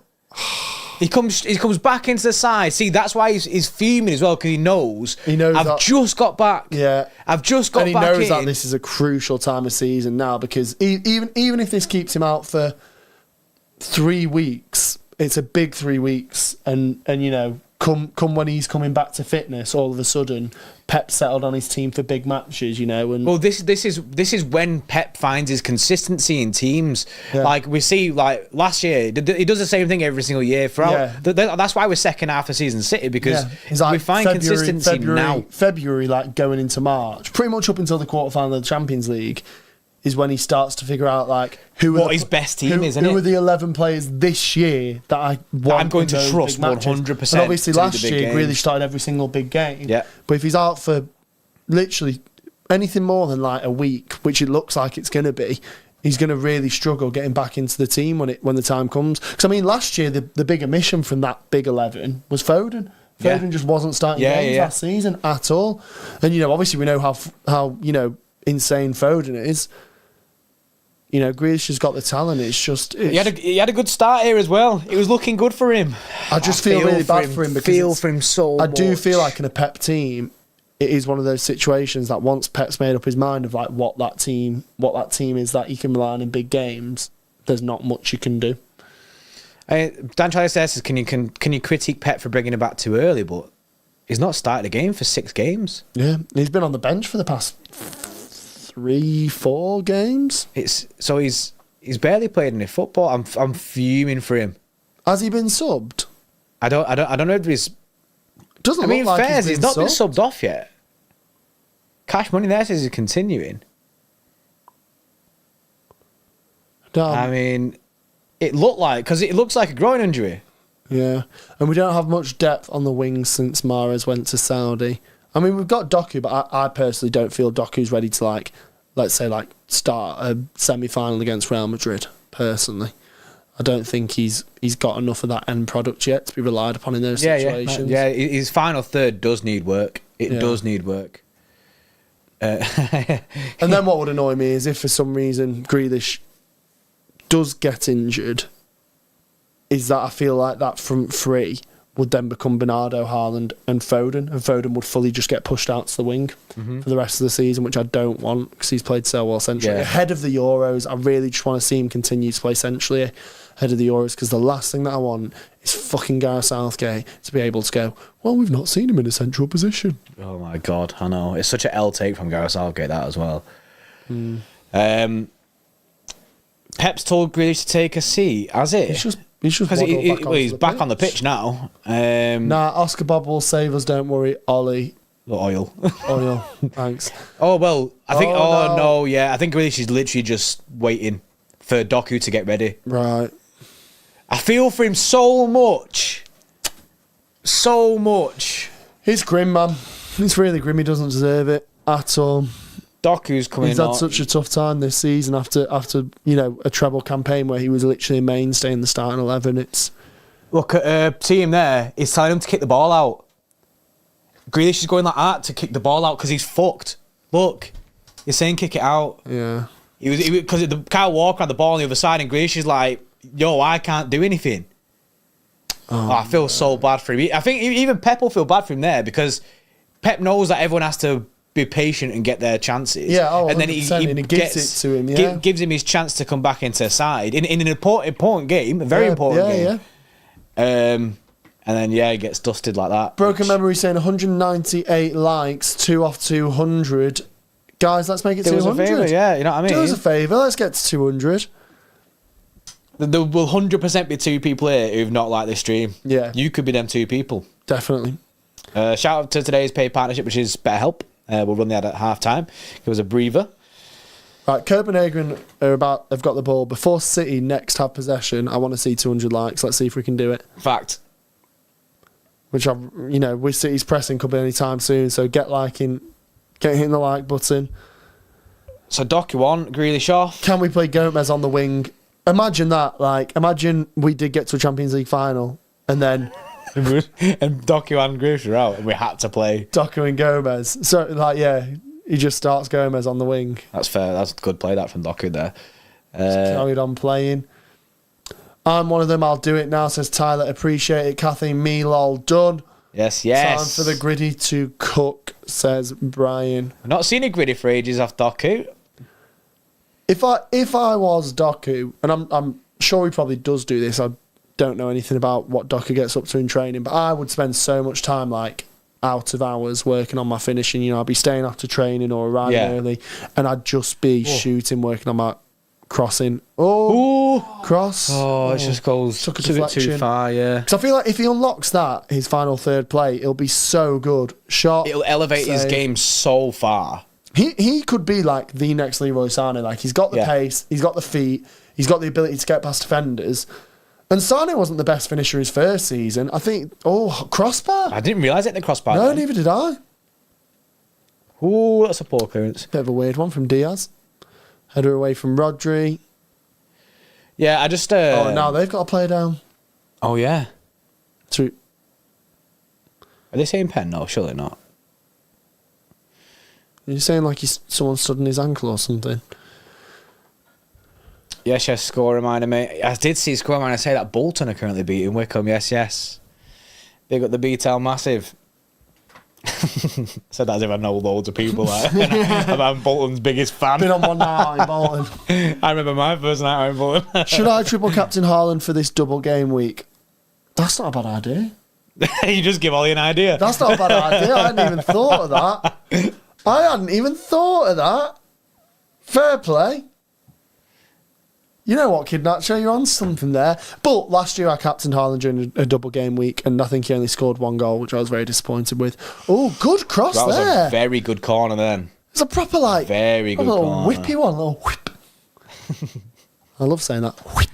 A: He comes back into the side. See, that's why he's fuming as well because he knows. I've just got back.
B: Yeah,
A: I've just got back.
B: And he knows that this is a crucial time of season now because even if this keeps him out for 3 weeks, it's a big 3 weeks, and you know, come when he's coming back to fitness, all of a sudden Pep settled on his team for big matches, you know. And
A: well, this is when Pep finds his consistency in teams.
B: Yeah.
A: Like we see, like last year, he does the same thing every single year. That's why we're second half of season City because
B: like
A: we find consistency now.
B: February, like going into March, pretty much up until the quarterfinal of the Champions League, is when he starts to figure out like
A: his best team is.
B: Who are the 11 players this year that I'm going to trust 100%? And obviously last year Grealish started every single big game.
A: Yeah.
B: But if he's out for literally anything more than like a week, which it looks like it's going to be, he's going to really struggle getting back into the team when the time comes. Because I mean, last year the big omission from that big 11 was Foden. Foden just wasn't starting games last season at all. And you know, obviously we know how you know insane Foden is. You know, Greish has got the talent. It's just
A: he had a good start here as well. It was looking good for him.
B: I just feel really bad for him because
A: for him so
B: I
A: much.
B: do feel like in a Pep team, it is one of those situations that once Pep's made up his mind of like what that team is that he can rely on in big games, there's not much you can do.
A: Dan Charlie says, can you critique Pep for bringing him back too early? But he's not started a game for 6 games.
B: Yeah, he's been on the bench for the past 3-4 games.
A: He's barely played any football. I'm fuming for him.
B: Has he been subbed?
A: I don't know if he's.
B: Doesn't look like
A: he's not been subbed off yet. Cash Money there says he's continuing. I mean, it looked like because it looks like a groin injury.
B: Yeah, and we don't have much depth on the wings since Mahrez went to Saudi. I mean, we've got Doku, but I personally don't feel Doku's ready to like, let's say, like start a semi-final against Real Madrid. Personally, I don't think he's got enough of that end product yet to be relied upon in those situations.
A: Yeah, his final third does need work. It does need work.
B: And then what would annoy me is if for some reason Grealish does get injured, is that I feel like that front three would then become Bernardo, Haaland and Foden would fully just get pushed out to the wing for the rest of the season, which I don't want because he's played so well centrally. Ahead of the Euros, I really just want to see him continue to play centrally ahead of the Euros because the last thing that I want is fucking Gareth Southgate to be able to go, well, we've not seen him in a central position.
A: Oh my God, I know. It's such an L take from Gareth Southgate, that as well. Pep's told Grealish to take a seat, has it? He's back on the pitch now.
B: Oscar Bob will save us, don't worry, Ollie.
A: Oil.
B: Oil. Thanks.
A: Oh, well, I think...
B: Oh, no.
A: Yeah. I think really she's literally just waiting for Doku to get ready.
B: Right.
A: I feel for him so much. So much.
B: He's grim, man. He's really grim. He doesn't deserve it at all.
A: Doku's coming
B: He's had such a tough time this season after a treble campaign where he was literally a mainstay in the starting 11. It's...
A: Look at team there. He's telling him to kick the ball out. Grealish is going like that to kick the ball out because he's fucked. Look. He's saying kick it out.
B: Yeah.
A: He was because the Kyle Walker had the ball on the other side and Greish is like, yo, I can't do anything. Oh, I feel so bad for him. I think even Pep will feel bad for him there because Pep knows that everyone has to be patient and get their chances.
B: Yeah,
A: and then he
B: gives it to him. Yeah,
A: gives him his chance to come back into the side in an important game, a very important game. Yeah. And then he gets dusted like that.
B: Broken Memory saying 198 likes, 2 off 200. Guys, let's make it 200.
A: Do us a favour, yeah, you know what I mean?
B: Do us a favour, let's get to 200.
A: There will 100% be 2 people here who've not liked this stream.
B: Yeah.
A: You could be them 2 people.
B: Definitely.
A: Shout out to today's paid partnership, which is BetterHelp. We'll run the ad at half time. Give us a breather.
B: Right, Copenhagen have got the ball. Before City next have possession, I want to see 200 likes. Let's see if we can do it.
A: Fact.
B: Which, with City's pressing could be any time soon, so get hitting the like button.
A: So Doku on, Grealish off.
B: Can we play Gomez on the wing? Imagine that. Imagine we did get to a Champions League final and then...
A: and Doku and Greish are out and we had to play
B: Doku and Gomez. So, he just starts Gomez on the wing.
A: That's fair. That's a good play, that from Doku there.
B: Carried on playing. I'm one of them. I'll do it now, says Tyler. Appreciate it. Kathy, me, lol, done.
A: Yes.
B: Time for the gritty to cook, says Brian.
A: I've not seen a gritty for ages off Doku.
B: If I was Doku, and I'm sure he probably does do this, I don't know anything about what Doku gets up to in training, but I would spend so much time out of hours working on my finishing. I'd be staying after training or arriving early, and I'd just be shooting, working on my crossing. Cross.
A: It just goes
B: took a
A: bit
B: deflection.
A: too far, yeah.
B: Because I feel like if he unlocks that, his final third play, it'll be so good. Shot.
A: It'll elevate his game so far.
B: He could be like the next Leroy Sané. He's got the pace, he's got the feet, he's got the ability to get past defenders. And Sané wasn't the best finisher his first season. I think, crossbar.
A: I didn't realise it in the crossbar.
B: No, neither did I.
A: Ooh, that's a poor clearance.
B: Bit of a weird one from Diaz. Header away from Rodri.
A: Yeah, I just...
B: now they've got a player down.
A: Oh, yeah.
B: Are
A: they saying pen? No, surely not.
B: Are you saying someone stood on his ankle or something?
A: Yes, score reminder, mate. I did see score reminder say that Bolton are currently beating Wickham. Yes. Big up the B-Town massive. Said that as if I know loads of people. I'm Bolton's biggest fan.
B: Been on one night in Bolton.
A: I remember my first night out in Bolton.
B: Should I triple captain Haaland for this double game week? That's not a bad idea.
A: You just give Ollie an idea.
B: That's not a bad idea. I hadn't even thought of that. Fair play. You know what, Kid Nacho, you're on something there. But last year I captained Haaland during a double game week, and I think he only scored 1 goal, which I was very disappointed with. Oh, good cross there.
A: That was a very good corner then.
B: It's a proper
A: very good
B: little
A: corner.
B: whippy one, a little whip. I love saying that. Whip.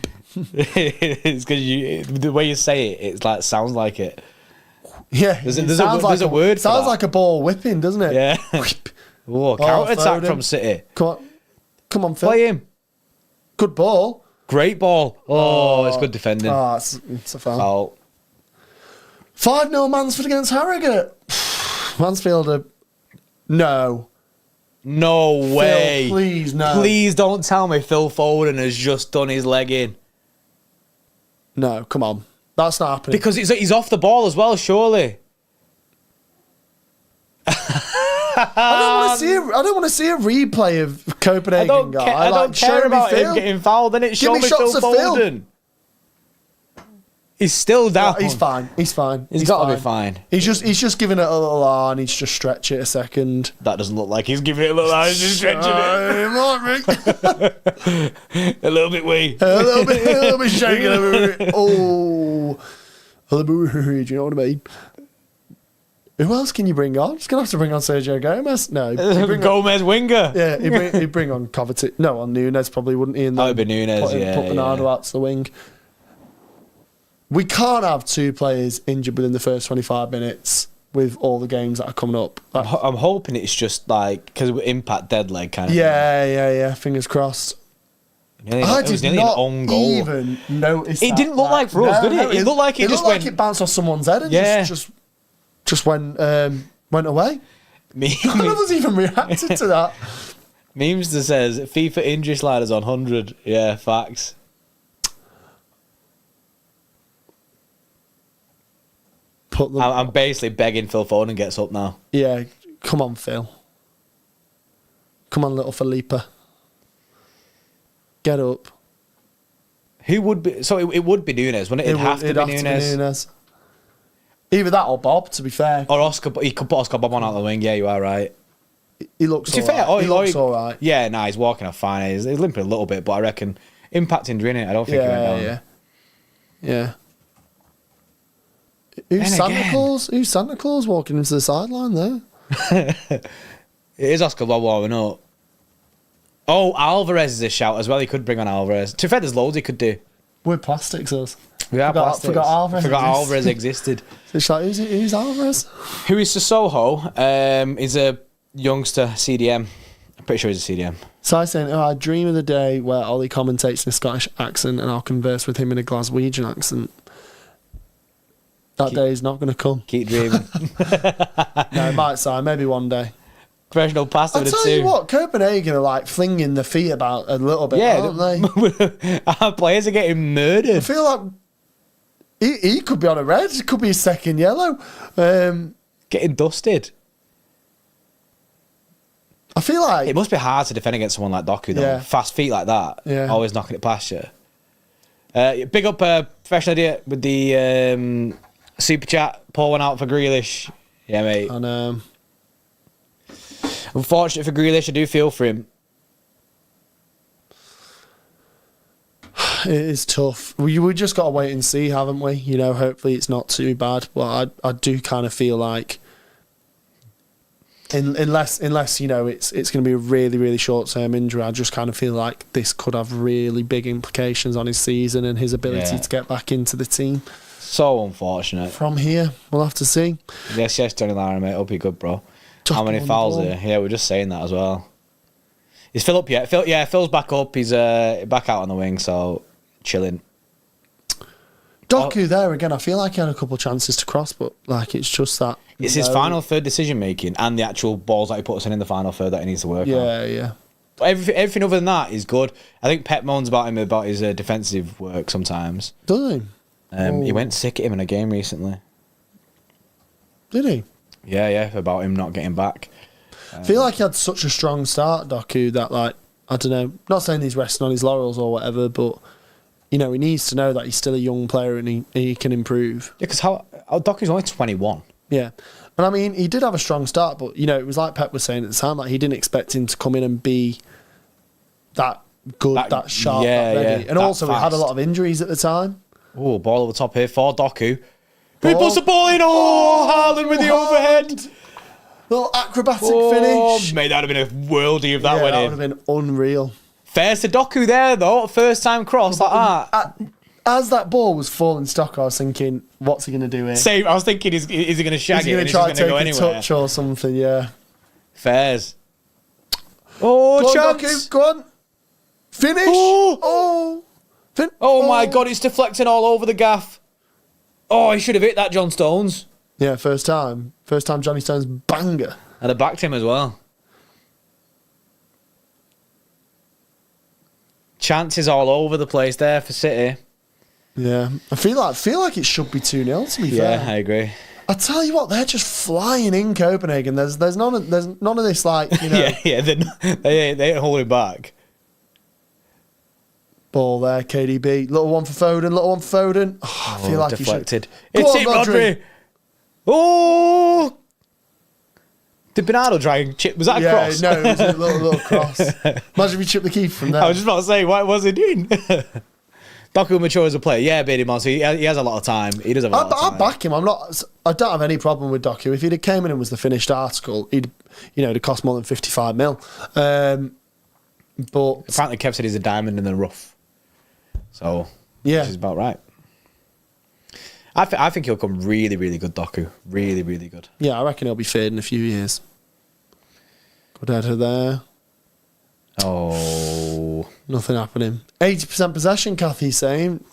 A: It's because the way you say it, sounds like it.
B: Yeah,
A: there's a word.
B: Sounds like a ball whipping, doesn't it?
A: Yeah.
B: Whip.
A: Oh, counter attack from City.
B: Come on, Phil.
A: Play him.
B: Good ball.
A: Great ball. Oh, it's good defending.
B: It's a foul. 5-0 Mansfield against Harrogate. Mansfield No.
A: No way.
B: Phil, please, no.
A: Please don't tell me Phil Foden has just done his leg in.
B: No, come on. That's not happening.
A: Because he's off the ball as well, surely.
B: I don't want to see a replay of Copenhagen guy.
A: I don't care about him getting fouled. Then it's show me Phil Foden. He's still down.
B: He's fine. He's
A: got to be fine.
B: He's just giving it a little and he's just stretch it a second.
A: That doesn't look like he's giving it a little he's just stretching it. A little bit wee.
B: A little bit shaking. Oh, a little bit. Do you know what I mean? Who else can you bring on? Just going to have to bring on Sergio Gomez. No.
A: Gomez winger.
B: Yeah, he'd bring on Kovacic. No, on Nunes probably, wouldn't he? And
A: That would be Nunes,
B: put Bernardo out to the wing. We can't have two players injured within the first 25 minutes with all the games that are coming up.
A: I'm hoping it's just like, because of Impact dead leg kind of thing.
B: Yeah. Fingers crossed. I did not even notice
A: It didn't look like for us, did it? It looked like it just went...
B: like it bounced off someone's head and just went away. None of us even reacted to that.
A: Memes that says FIFA injury sliders on 100. Yeah, facts. I'm basically begging Phil Foden gets up now.
B: Yeah, come on, Phil. Come on, little Felipe. Get up.
A: Who would be? So it would be Nunes, wouldn't it? It'd have to be Nunes.
B: Either that or Bob, to be fair.
A: Or Oscar. He could put Oscar Bob on out the wing. Yeah, you are right.
B: He looks all right. He looks all right.
A: Yeah, he's walking off fine. He's limping a little bit, but I reckon Impact injury in it. I don't think he went down.
B: Yeah. Who's Santa Claus walking into the sideline there?
A: It is Oscar Bob warming up. Oh, Alvarez is a shout as well. He could bring on Alvarez. To be fair, there's loads he could do.
B: We're plastics, us.
A: We are plastics.
B: Forgot
A: Alvarez existed.
B: It's like, who's Alvarez?
A: Who is Sissoko? He's a youngster CDM. I'm pretty sure he's a CDM.
B: So I saying, I dream of the day where Ollie commentates in a Scottish accent and I'll converse with him in a Glaswegian accent. That day is not going to come.
A: Keep dreaming.
B: No, it might sign. Maybe one day.
A: Professional pastor
B: I'll
A: with a
B: tell you what, Copenhagen are like flinging the feet about a little bit, aren't they?
A: Our players are getting murdered.
B: I feel like he could be on a red. It could be a second yellow.
A: Getting dusted.
B: I feel like...
A: It must be hard to defend against someone like Doku, though.
B: Yeah.
A: Fast feet like that.
B: Yeah.
A: Always knocking it past you. Big up Professional Idiot with the super chat. Pour one out for Grealish. Yeah, mate.
B: And
A: unfortunate for Grealish, I do feel for him.
B: it is tough. We just got to wait and see, haven't we? You know, hopefully it's not too bad. But I do kind of feel like, unless you know it's going to be a really, really short-term injury, I just kind of feel like this could have really big implications on his season and his ability to get back into the team.
A: So unfortunate.
B: From here, we'll have to see.
A: Yes, Johnny Lara, mate. Hope you're good, bro. How many fouls are there? Yeah, we're just saying that as well. Is Phil up yet? Phil's back up. He's back out on the wing, so chilling.
B: Doku there again. I feel like he had a couple of chances to cross, but like it's just that.
A: It's his final third decision making and the actual balls that he puts in the final third that he needs to work on.
B: Yeah.
A: But everything other than that is good. I think Pep moans about him about his defensive work sometimes.
B: Does he?
A: He went sick at him in a game recently.
B: Did he?
A: Yeah, about him not getting back.
B: I feel like he had such a strong start, Doku, that like, I don't know, not saying he's resting on his laurels or whatever, but you know, he needs to know that he's still a young player and he can improve.
A: Yeah, because Doku's only 21.
B: Yeah. And I mean, he did have a strong start, but you know, it was like Pep was saying at the time, like he didn't expect him to come in and be that good, that sharp, that ready. And also he had a lot of injuries at the time.
A: Oh, ball over the top here for Doku. Who puts the ball in? Oh, Haaland with the overhead.
B: Little acrobatic finish.
A: Mate, that would have been a worldie if that went in.
B: That would have been unreal.
A: Fair to Doku there, though. First time cross like that.
B: As that ball was falling stock, I was thinking, what's he going to do here?
A: Same. I was thinking, is he going to shag it?
B: Is he going to try to take a touch or something? Yeah.
A: Fairs. Oh, chance.
B: Go on. Finish. Oh
A: my God, it's deflecting all over the gaff. Oh, he should have hit that, John Stones.
B: Yeah, first time Johnny Stones banger.
A: And I backed him as well. Chances all over the place there for City.
B: Yeah, I feel like it should be 2-0 to be fair.
A: Yeah, I agree.
B: I tell you what, they're just flying in Copenhagen. There's none of this like, you know.
A: they ain't holding back.
B: Ball there, KDB. Little one for Foden. Oh, I feel like
A: deflected.
B: He should.
A: It's it, Rodri. Oh! Did Bernardo try and chip? Was that a cross?
B: No, it was a little cross. Imagine if you chipped the keeper from there.
A: I was just about to say, what was he doing? Doku mature as a player. Yeah, Beardy Monster. He has a lot of time. He does have a lot of time.
B: I back him. I don't have any problem with Doku. If he'd have came in and was the finished article, it'd cost more than 55 mil. But
A: apparently Kev said he's a diamond in the rough. So,
B: yeah.
A: Which is about right. I think he'll come really, really good, Doku. Really, really good.
B: Yeah, I reckon he'll be fair in a few years. Good header there.
A: Oh.
B: Nothing happening. 80% possession, Kathy's saying.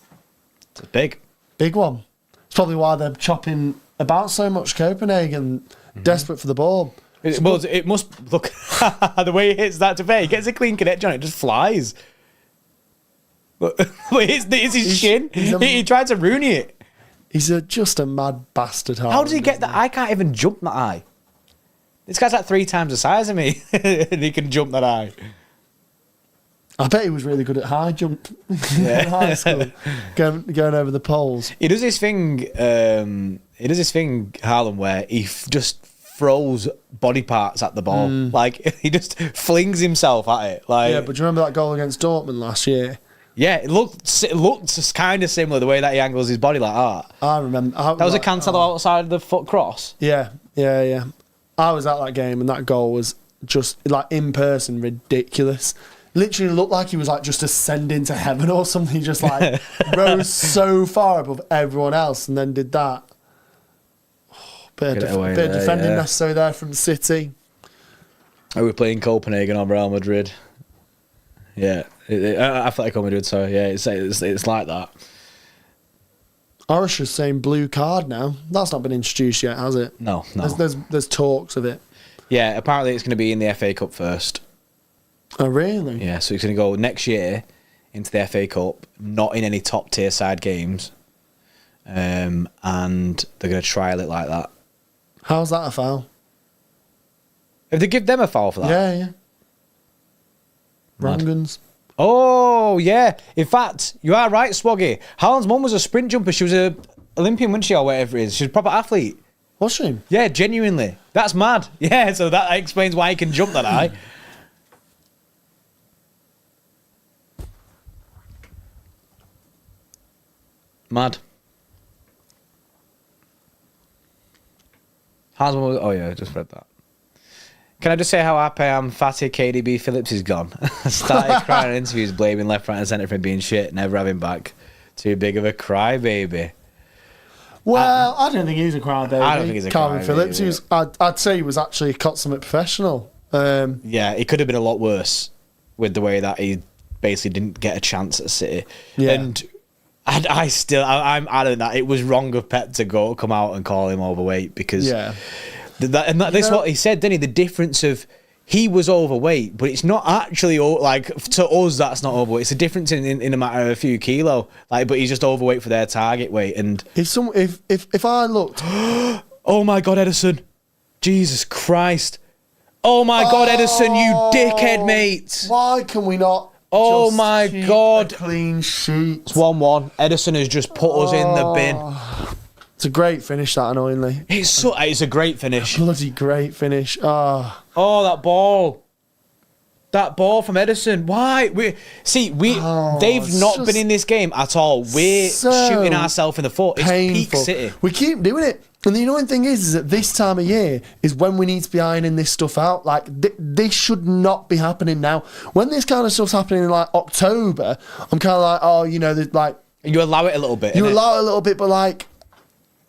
A: It's big.
B: Big one. It's probably why they're chopping about so much, Copenhagen. Desperate for the ball.
A: It must look the way he hits that to pay. He gets a clean connect on it, just flies. It's his shin. He tried to ruin it.
B: He's just a mad bastard.
A: How does he get that? I can't even jump that high. This guy's like 3 times the size of me, and he can jump that high.
B: I bet he was really good at high jump.
A: Yeah.
B: In high school, going over the poles.
A: He does this thing. Harlem, where he just throws body parts at the ball. Like he just flings himself at it. Like
B: yeah, but do you remember that goal against Dortmund last year?
A: Yeah, it looked kind of similar the way that he angles his body like that.
B: I remember.
A: That was a Cancelo outside of the foot cross.
B: Yeah. I was at that game and that goal was just like in person ridiculous. Literally looked like he was like just ascending to heaven or something. He just like rose so far above everyone else and then did that. Bit of defending necessary there from City.
A: Are we playing Copenhagen on Real Madrid? Yeah, Atletico Madrid. So yeah, it's like that.
B: Orisha's saying blue card now. That's not been introduced yet, has it?
A: No.
B: There's talks of it.
A: Yeah, apparently it's going to be in the FA Cup first.
B: Oh really?
A: Yeah, so it's going to go next year into the FA Cup, not in any top tier side games, and they're going to trial it like that.
B: How's that a foul?
A: If they give them a foul for that?
B: Yeah. Wrong-uns.
A: Oh, yeah. In fact, you are right, Swoggy. Haaland's mum was a sprint jumper. She was a Olympian, wasn't she, or whatever it is? She's a proper athlete.
B: Was she?
A: Yeah, genuinely. That's mad. Yeah, so that explains why he can jump that high. Mad. Haaland's mum was... Oh, yeah, I just read that. Can I just say how happy I am Fatty KDB Phillips is gone? Started crying in interviews, blaming left, right and centre for being shit, never having back. Too big of a crybaby.
B: Well, I don't think he's a crybaby.
A: I don't think he's a
B: Calvin
A: crybaby.
B: Phillips, I'd say he was actually a consummate professional.
A: Yeah, it could have been a lot worse with the way that he basically didn't get a chance at City.
B: Yeah.
A: And I'm adamant that it was wrong of Pep to come out and call him overweight because...
B: Yeah.
A: That's what he said, didn't he? The difference of he was overweight, but it's not actually like to us that's not overweight. It's a difference in a matter of a few kilo. Like, but he's just overweight for their target weight. And
B: if I looked,
A: oh my God, Edison, Jesus Christ, oh my God, Edison, you dickhead, mate.
B: Why can we not?
A: Oh
B: just
A: my
B: keep
A: God,
B: a clean sheet.
A: It's 1-1. Edison has just put us in the bin.
B: It's a great finish, that, annoyingly.
A: It's a great finish.
B: Bloody great finish. Oh,
A: that ball. That ball from Edison. Why? They've not been in this game at all. We're shooting ourselves in the foot. It's
B: painful.
A: peak City.
B: We keep doing it. And the annoying thing is that this time of year is when we need to be ironing this stuff out. Like, this should not be happening now. When this kind of stuff's happening in, like, October, I'm kind of like, like...
A: You allow it a little bit,
B: You allow it a little bit, but, like,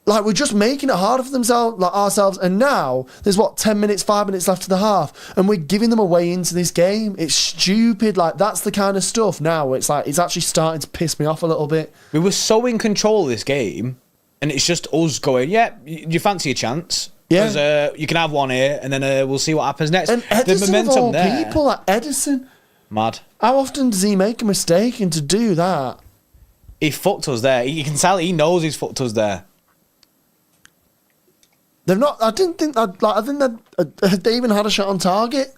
B: we're just making it harder for ourselves. And now, there's 5 minutes left of the half, and we're giving them a way into this game. It's stupid. Like, that's the kind of stuff now. It's like, it's actually starting to piss me off a little bit.
A: We were so in control of this game, and it's just us going, yeah, you fancy a chance?
B: Yeah.
A: Because you can have one here, and then we'll see what happens next.
B: And Edison,
A: the
B: of
A: momentum
B: all
A: there.
B: people, like Edison.
A: Mad.
B: How often does he make a mistake? And to do that...
A: He fucked us there. You can tell he knows he's fucked us there.
B: They've not. I didn't think that. Like, I think that they even had a shot on target.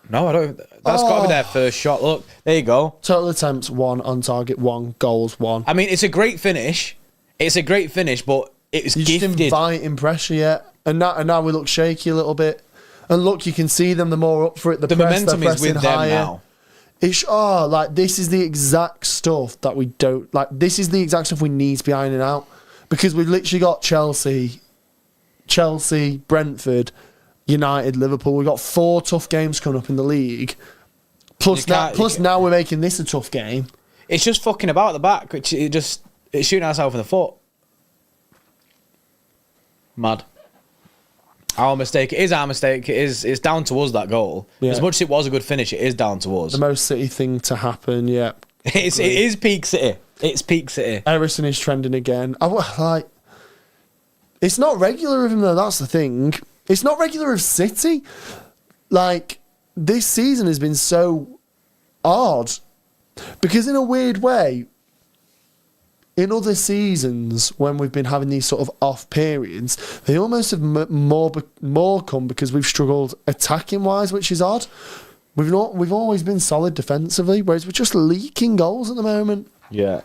A: No, I don't. That's got to be their first shot. Look, there you go.
B: Total attempts 1, on target 1, goals 1.
A: I mean, it's a great finish. But it's
B: You
A: gifted.
B: just inviting pressure yet, and now we look shaky a little bit. And look, you can see them. The more up for it, the
A: momentum is with them now.
B: Like this is the exact stuff that we don't like. This is the exact stuff we need to be ironing out because we've literally got Chelsea, Brentford, United, Liverpool. We've got 4 tough games coming up in the league. Plus now we're making this a tough game.
A: It's just fucking about at the back, which it's shooting ourselves in the foot. Mad. Our mistake. It is our mistake. It's down to us, that goal. Yeah. As much as it was a good finish, it is down to us.
B: The most City thing to happen, yeah.
A: It is peak City. It's peak City.
B: Eriksen is trending again. It's not regular of him, though. That's the thing. It's not regular of City. Like, this season has been so odd. Because in a weird way, in other seasons, when we've been having these sort of off periods, they almost have more come because we've struggled attacking-wise, which is odd. We've always been solid defensively, whereas we're just leaking goals at the moment.
A: Yeah.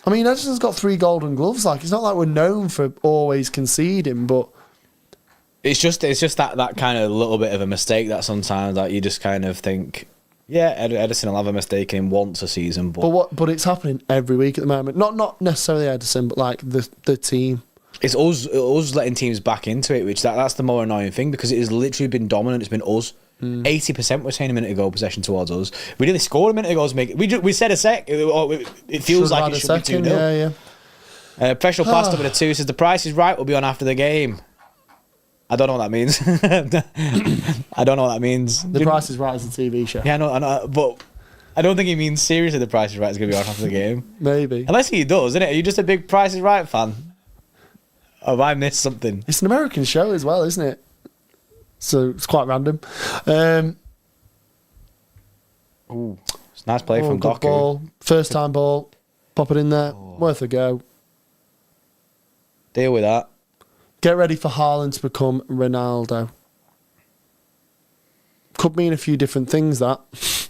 B: I mean, Ederson's got 3 golden gloves. Like, it's not like we're known for always conceding, but...
A: It's just that kind of little bit of a mistake that sometimes that you just kind of think... Yeah, Ederson will have a mistake in once a season,
B: but it's happening every week at the moment. Not necessarily Ederson, but like the team.
A: It's us letting teams back into it, which that's the more annoying thing because it has literally been dominant. It's been us. 80% we're saying a minute ago possession towards us. We nearly scored a minute ago to make it. We said a sec. It feels like it should be 2-0.
B: Yeah.
A: Professional pasta with a 2 says the price is right. Will be on after the game. I don't know what that means. I don't know what that means.
B: The Price is Right is a TV show.
A: Yeah, I know, but I don't think he means seriously the Price is Right is going to be on after the game.
B: Maybe.
A: Unless he does, isn't it? Are you just a big Price is Right fan? Or have I missed something?
B: It's an American show as well, isn't it? So it's quite random.
A: Ooh, it's a nice play from
B: good
A: Doku.
B: Ball. First time ball. Pop it in there. Worth a go.
A: Deal with that.
B: Get ready for Haaland to become Ronaldo. Could mean a few different things, that.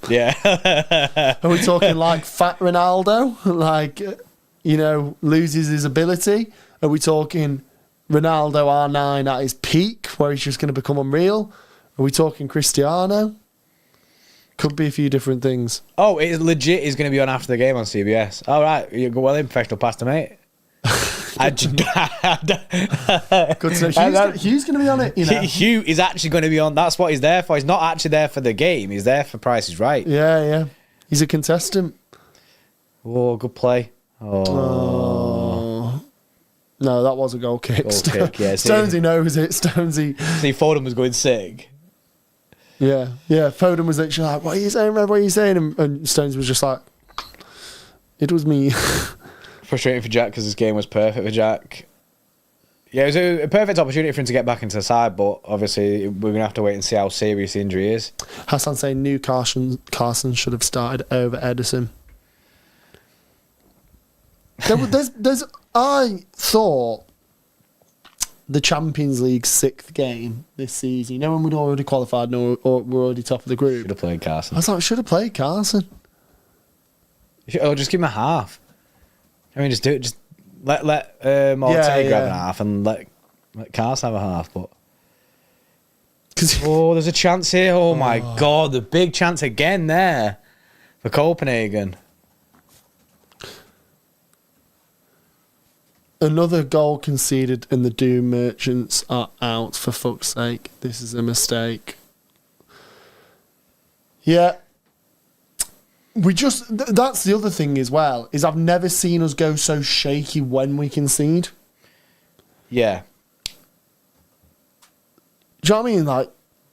A: Yeah.
B: Are we talking like fat Ronaldo? Like, loses his ability? Are we talking Ronaldo R9 at his peak, where he's just going to become unreal? Are we talking Cristiano? Could be a few different things.
A: Oh, it legit is going to be on after the game on CBS. All right. You go well in, professional pasta, mate.
B: Good to know. Hugh's going to be on it,
A: Hugh is actually going to be on. That's what he's there for. He's not actually there for the game. He's there for Price is Right.
B: Yeah. He's a contestant.
A: Oh, good play. Oh.
B: No, that was a goal kick.
A: Goal kick, yeah.
B: Stonesy knows it. Stonesy.
A: See, Foden was going sick.
B: Yeah. Foden was literally like, "What are you saying, Red? What are you saying?" And Stones was just like, "It was me."
A: Frustrating for Jack because his game was perfect for Jack. Yeah, it was a perfect opportunity for him to get back into the side, but obviously we're going to have to wait and see how serious the injury is.
B: Hassan saying new Carson should have started over Ederson. I thought the Champions League 6th game this season, when we'd already qualified or we're already top of the group.
A: Should have played Carson.
B: I was like, should have played Carson.
A: Just give him a half. I mean, just do it. Just let Ortega have a half and let Carson have a half. But there's a chance here. Oh my God, the big chance again there for Copenhagen.
B: Another goal conceded and the Doom Merchants are out, for fuck's sake. This is a mistake. Yeah. That's the other thing as well, is I've never seen us go so shaky when we concede.
A: Yeah.
B: Do you know what I mean? Like,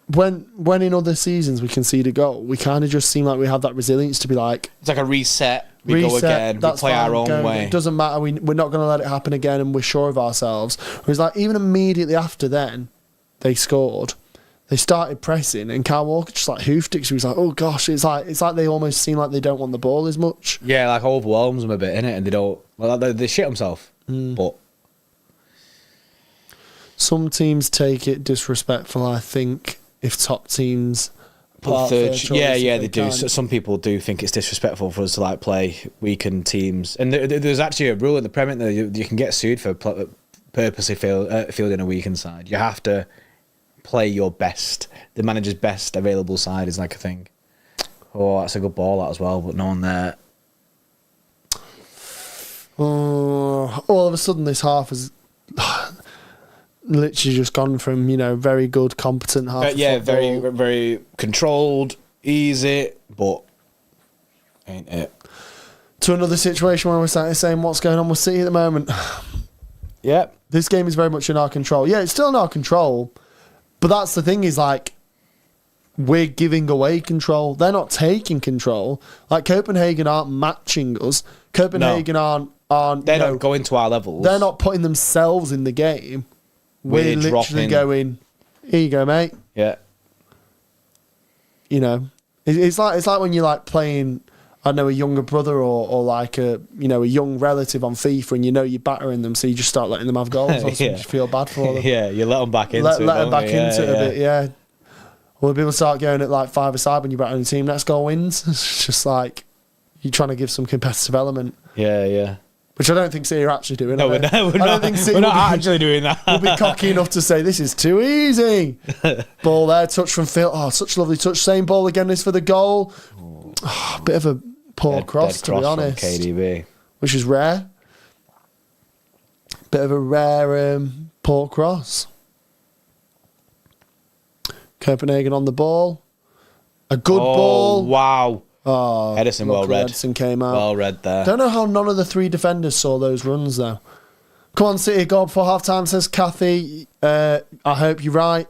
B: when in other seasons we concede a goal, we kind of just seem like we have that resilience to be like...
A: It's like a reset. We go again. We play our own way.
B: It doesn't matter. We're not going to let it happen again, and we're sure of ourselves. Whereas, like, even immediately after then, they scored. They started pressing, and Kyle Walker just like hoofed it. He was like, "Oh gosh!" It's like they almost seem like they don't want the ball as much.
A: Yeah, like overwhelms them a bit, innit? And they don't. Well, they shit themselves. But
B: some teams take it disrespectful. I think if top teams,
A: they do. So some people do think it's disrespectful for us to like play weakened teams. And there's actually a rule in the Premier that you can get sued for purposely fielding a weakened side. You have to play your best. The manager's best available side is like a thing. Oh, that's a good ball that as well, but no one there.
B: All of a sudden, this half has literally just gone from, very good, competent half.
A: Yeah, very, very controlled, easy, but ain't it.
B: To another situation where we're starting saying what's going on with City at the moment.
A: Yeah.
B: This game is very much in our control. Yeah, it's still in our control, but that's the thing is, like, we're giving away control. They're not taking control. Like, Copenhagen aren't matching us. Copenhagen aren't
A: They're not going to our levels.
B: They're not putting themselves in the game. We're literally going, here you go, mate.
A: Yeah.
B: It's like when you're like playing, I don't know, a younger brother or like a young relative on FIFA, and you're battering them, so you just start letting them have goals. Or you feel bad for them.
A: Yeah, you let them back into it.
B: Let them back into it a bit, yeah. Or people start going at like 5-a-side when you're battering the team, next goal wins. It's just like you're trying to give some competitive element.
A: Yeah, yeah.
B: Which I don't think City are actually doing.
A: No, we're not actually doing that.
B: We'll be cocky enough to say this is too easy. Ball there, touch from Phil. Oh, such a lovely touch. Same ball again is for the goal. Oh, bit of a poor cross, to be honest.
A: From KDB.
B: Which is rare. Bit of a rare poor cross. Copenhagen on the ball. A good ball.
A: Wow.
B: Oh,
A: Edison well read.
B: Edison came out.
A: Well read there.
B: Don't know how none of the three defenders saw those runs, though. Come on, City, go up for half-time, says Kathy. I hope you're right.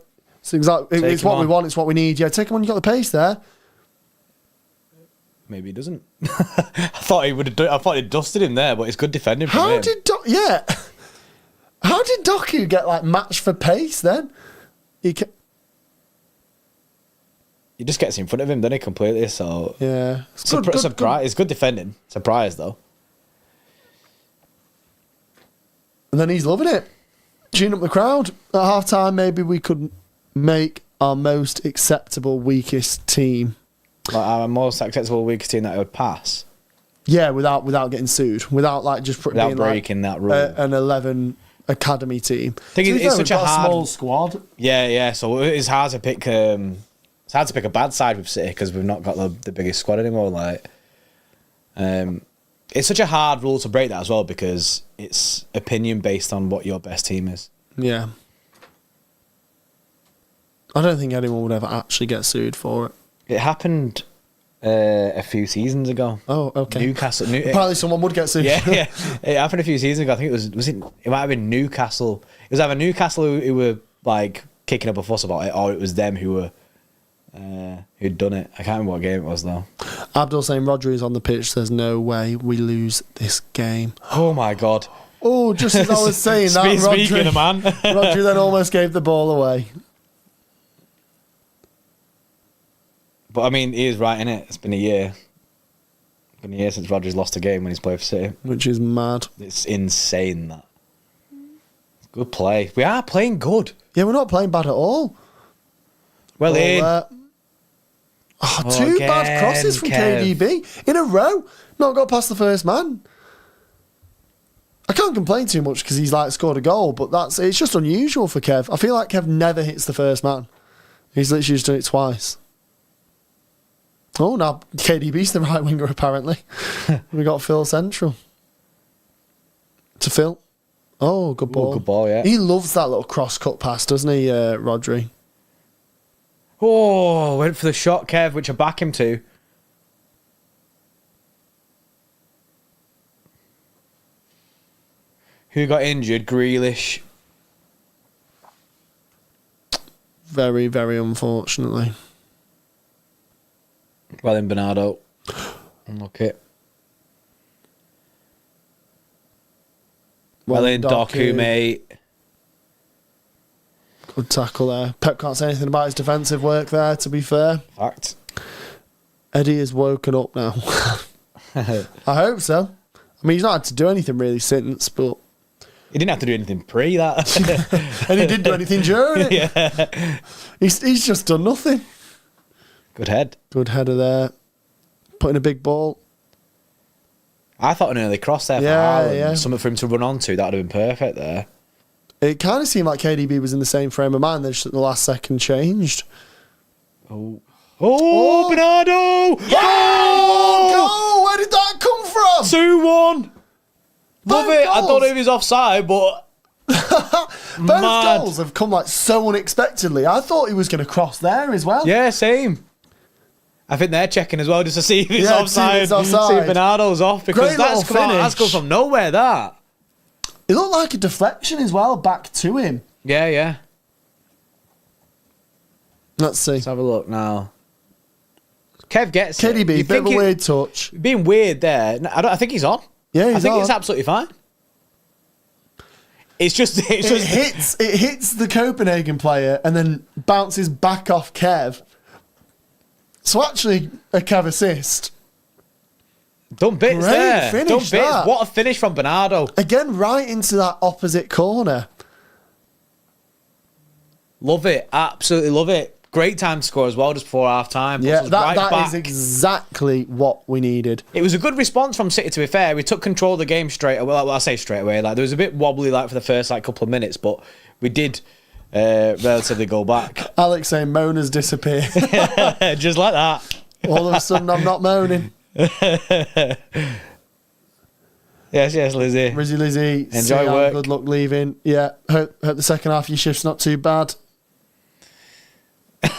B: It's what we want, it's what we need. Yeah, take him on, you got the pace there.
A: Maybe he doesn't. I thought he'd dusted him there, but it's good defending from him.
B: How did Doku get, like, matched for pace, then?
A: He just gets in front of him, doesn't he, completely? So
B: yeah,
A: it's good defending. Surprise though.
B: And then he's loving it, tuning up the crowd at half time. Maybe we could make our most acceptable weakest team.
A: Like our most acceptable weakest team that I would pass.
B: Yeah, without getting sued, without being
A: breaking that rule.
B: An 11 academy team.
A: I think it's such a hard
B: small squad.
A: Yeah. So it's hard to pick. It's hard to pick a bad side with City because we've not got the biggest squad anymore. Like, it's such a hard rule to break that as well because it's opinion based on what your best team is.
B: Yeah. I don't think anyone would ever actually get sued for it.
A: It happened a few seasons ago.
B: Oh, okay.
A: Newcastle.
B: Apparently someone would get sued.
A: Yeah. It happened a few seasons ago. I think it might have been Newcastle. It was either Newcastle who were like kicking up a fuss about it, or it was them who were who'd done it. I can't remember what game it was though.
B: Abdul saying Rodri is on the pitch. There's no way we lose this game.
A: Oh my god.
B: Oh, just as I was saying that,
A: Speaking of man.
B: Rodri then almost gave the ball away.
A: But I mean, he is right, innit? It's been a year. It's been a year since Rodri's lost a game when he's played for City.
B: Which is mad.
A: It's insane that. It's good play. We are playing good.
B: Yeah, we're not playing bad at all.
A: Well,
B: two bad crosses from KDB in a row. Not got past the first man. I can't complain too much because he's like scored a goal, but it's just unusual for Kev. I feel like Kev never hits the first man. He's literally just done it twice. Oh, now KDB's the right winger apparently. We got Phil central. To Phil. Oh, good ball.
A: Good ball, yeah.
B: He loves that little cross-cut pass, doesn't he, Rodri?
A: Oh, went for the shot, Kev, which I back him to. Who got injured? Grealish.
B: Very, very unfortunately.
A: Well in Bernardo. Unlucky. Well in Doku, mate.
B: Good tackle there. Pep can't say anything about his defensive work there, to be fair.
A: Fact.
B: Eddie is woken up now. I hope so. I mean, he's not had to do anything really since, but...
A: He didn't have to do anything pre that.
B: And he didn't do anything during it. Yeah. He's just done nothing.
A: Good head.
B: Good header there. Putting a big ball.
A: I thought an early cross there for Haaland. Yeah. Something for him to run onto. That would have been perfect there.
B: It kind of seemed like KDB was in the same frame of mind. Then just at the last second changed.
A: Oh. Oh, Bernardo!
B: Oh, where did that come from?
A: 2-1. Love it. I don't know if he's offside, but
B: Both
A: mad.
B: goals have come like so unexpectedly. I thought he was going to cross there as well.
A: Yeah, same. I think they're checking as well just to see if it's
B: Yeah, to see if
A: offside.
B: it's offside.
A: See if Bernardo's off because
B: Great
A: that's
B: little
A: come
B: finish.
A: from nowhere. That.
B: It looked like a deflection as well back to him.
A: Yeah.
B: Let's see.
A: Let's have a look now. Kev gets it.
B: KDB,
A: You
B: bit of
A: think
B: a weird touch.
A: being weird there. No, I think he's on.
B: Yeah,
A: I
B: he's
A: think
B: on.
A: it's absolutely fine. It's just
B: It hits the Copenhagen player and then bounces back off Kev. So actually, a Kev assist.
A: done bits
B: Great
A: there.
B: finish,
A: Done bits.
B: that.
A: What a finish from Bernardo.
B: Again, right into that opposite corner.
A: Love it. Absolutely love it. Great time to score as well just before half time.
B: Yeah,
A: Puts us
B: that
A: right
B: is
A: back.
B: exactly what we needed.
A: It was a good response from City, to be fair. We took control of the game straight away. Well, I say straight away. Like, there was a bit wobbly like for the first couple of minutes, but we did relatively go back.
B: Alex saying moaners disappear.
A: Just like that.
B: All of a sudden, I'm not moaning.
A: Yes, Lizzie.
B: Lizzie.
A: Enjoy
B: see how
A: work.
B: Good luck leaving. Yeah, hope the second half of your shift's not too bad.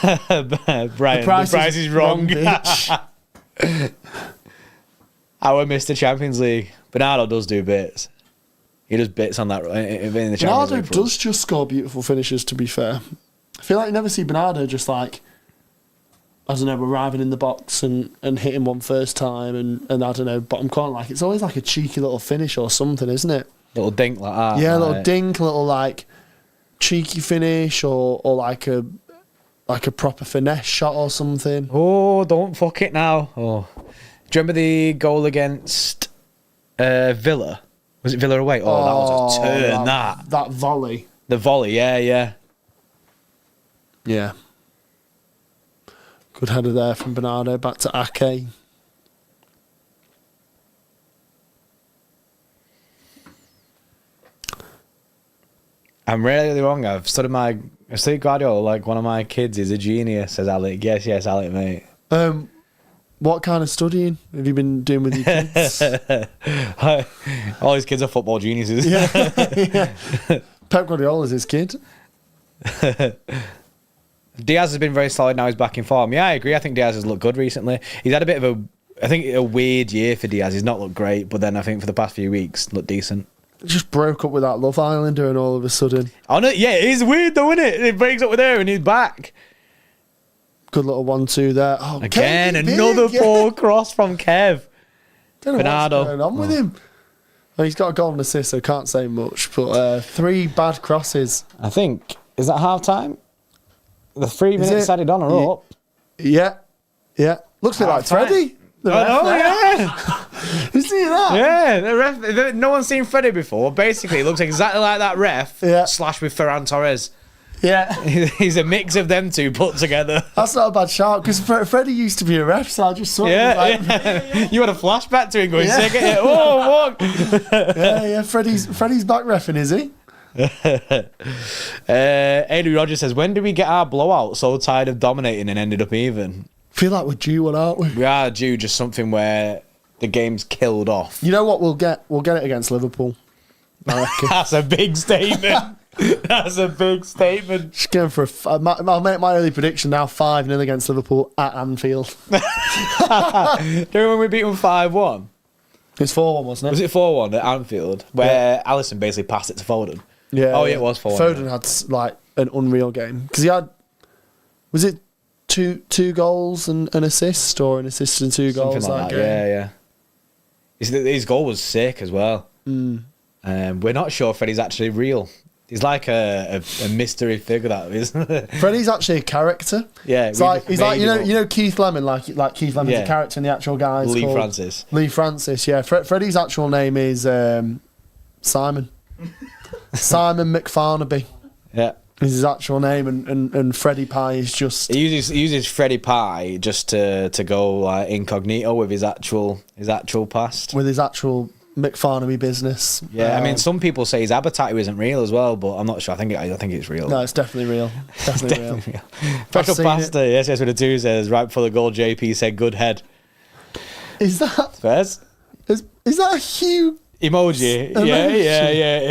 A: Brian, the price is wrong.
B: bitch.
A: Our Mr. Champions League. Bernardo does do bits. He does bits on that in the Champions
B: Bernardo
A: League.
B: does just score beautiful finishes, to be fair. I feel like you never see Bernardo just like, I don't know, arriving in the box and hitting one first time and I don't know, bottom corner. Like, it's always like a cheeky little finish or something, isn't it?
A: Little dink like that.
B: Yeah, a
A: like.
B: little dink, a little like cheeky finish or like a proper finesse shot or something.
A: Oh, don't fuck it now. Oh. Do you remember the goal against Villa? Was it Villa away? Oh, that was a turn, that.
B: That volley.
A: The volley, yeah.
B: Yeah. Good header there from Bernardo. Back to Ake.
A: I'm really wrong. I've studied Guardiola like one of my kids is a genius, says Alec. Yes, Alec, mate.
B: What kind of studying have you been doing with your kids?
A: All his kids are football geniuses.
B: yeah. Pep Guardiola's his kid.
A: Diaz has been very solid now. He's back in form. Yeah, I agree. I think Diaz has looked good recently. He's had a bit of a weird year for Diaz. He's not looked great, but then I think for the past few weeks, looked decent.
B: Just broke up with that Love Islander and all of a sudden.
A: Oh no, yeah, it is weird though, isn't it? It breaks up with her and he's back.
B: Good little 1-2 there. Oh,
A: Again,
B: KDB
A: another
B: again.
A: poor cross from Kev.
B: Don't know
A: Bernardo.
B: what's going on with him. Well, he's got a goal and assist, so can't say much. But 3 bad crosses.
A: I think, is that half time? The 3 minutes
B: it?
A: added on are up.
B: Yeah. Looks a bit like
A: Half-time.
B: Freddie. The
A: I
B: ref
A: know,
B: there.
A: yeah.
B: You see that?
A: Yeah, the ref. No one's seen Freddie before. Basically, it looks exactly like that ref.
B: Yeah.
A: Slash with Ferran Torres.
B: Yeah.
A: He's a mix of them two put together.
B: That's not a bad shout, because Freddie used to be a ref, so I just saw him.
A: Yeah. You had a flashback to him going,
B: Yeah.
A: sick at it. Oh, walk.
B: Yeah. Freddie's back reffing, is he?
A: Adrian Rogers says, when do we get our blowout? So tired of dominating and ended up even.
B: Feel like we're due one, aren't we?
A: We are due just something where the game's killed off.
B: You know what we'll get? We'll get it against Liverpool. I reckon.
A: That's a big statement. That's a big statement.
B: Just going for I'll make my early prediction now: 5-0 against Liverpool at Anfield.
A: Do you remember when we beat them 5-1?
B: It was 4-1, wasn't it?
A: Was it 4-1 at Anfield? Where Alisson basically passed it to Foden.
B: Yeah.
A: Oh, yeah, it was 4-1.
B: Foden had like an unreal game because he had. Was it two goals and an assist, or an assist and 2 goals?
A: Something like that.
B: game?
A: Yeah. His goal was sick as well. We're not sure Freddie's actually real. He's like a mystery figure, that isn't it?
B: Freddie's actually a character.
A: Yeah,
B: he's like you know Keith Lemon, like Keith Lemon's
A: Yeah.
B: a character in the actual guys.
A: Lee Francis.
B: Lee Francis, yeah. Freddie's actual name is Simon. Simon McFarnaby
A: Yeah.
B: is his actual name, and Freddie Pie is just.
A: He uses Freddie Pie just to go like incognito with his actual past.
B: With his actual McFarnaby business.
A: Yeah, I mean, some people say his appetite isn't real as well, but I'm not sure. I think it's real.
B: No, it's definitely real. Definitely real.
A: Special pasta, yes, with a 2 says, right before the goal, JP said, good head.
B: Is that...
A: Fairs?
B: Is that a Hugh...
A: Emoji. Yeah,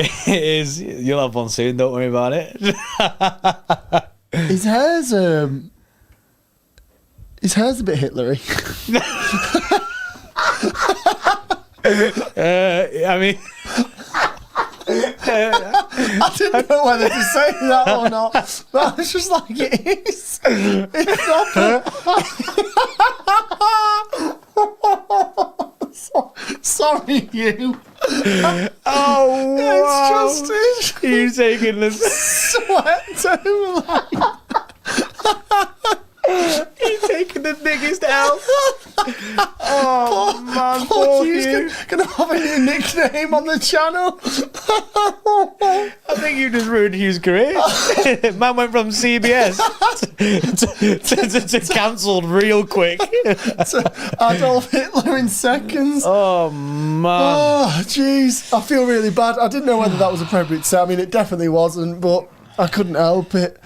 A: it is. You'll have one soon, don't worry about it.
B: His hair's a bit Hitlery.
A: I mean...
B: I didn't know whether to say that or not, but I was just like, it is. It's sorry, you.
A: Oh, wow.
B: It's just
A: you taking the
B: sweat to
A: He's taking the biggest L. Oh, man.
B: Poor Hugh's gonna have a new nickname on the channel.
A: I think you just ruined Hugh's career. Man went from CBS to cancelled real quick.
B: Adolf Hitler in seconds.
A: Oh, man.
B: Oh, jeez. I feel really bad. I didn't know whether that was appropriate to say. I mean, it definitely wasn't, but I couldn't help it.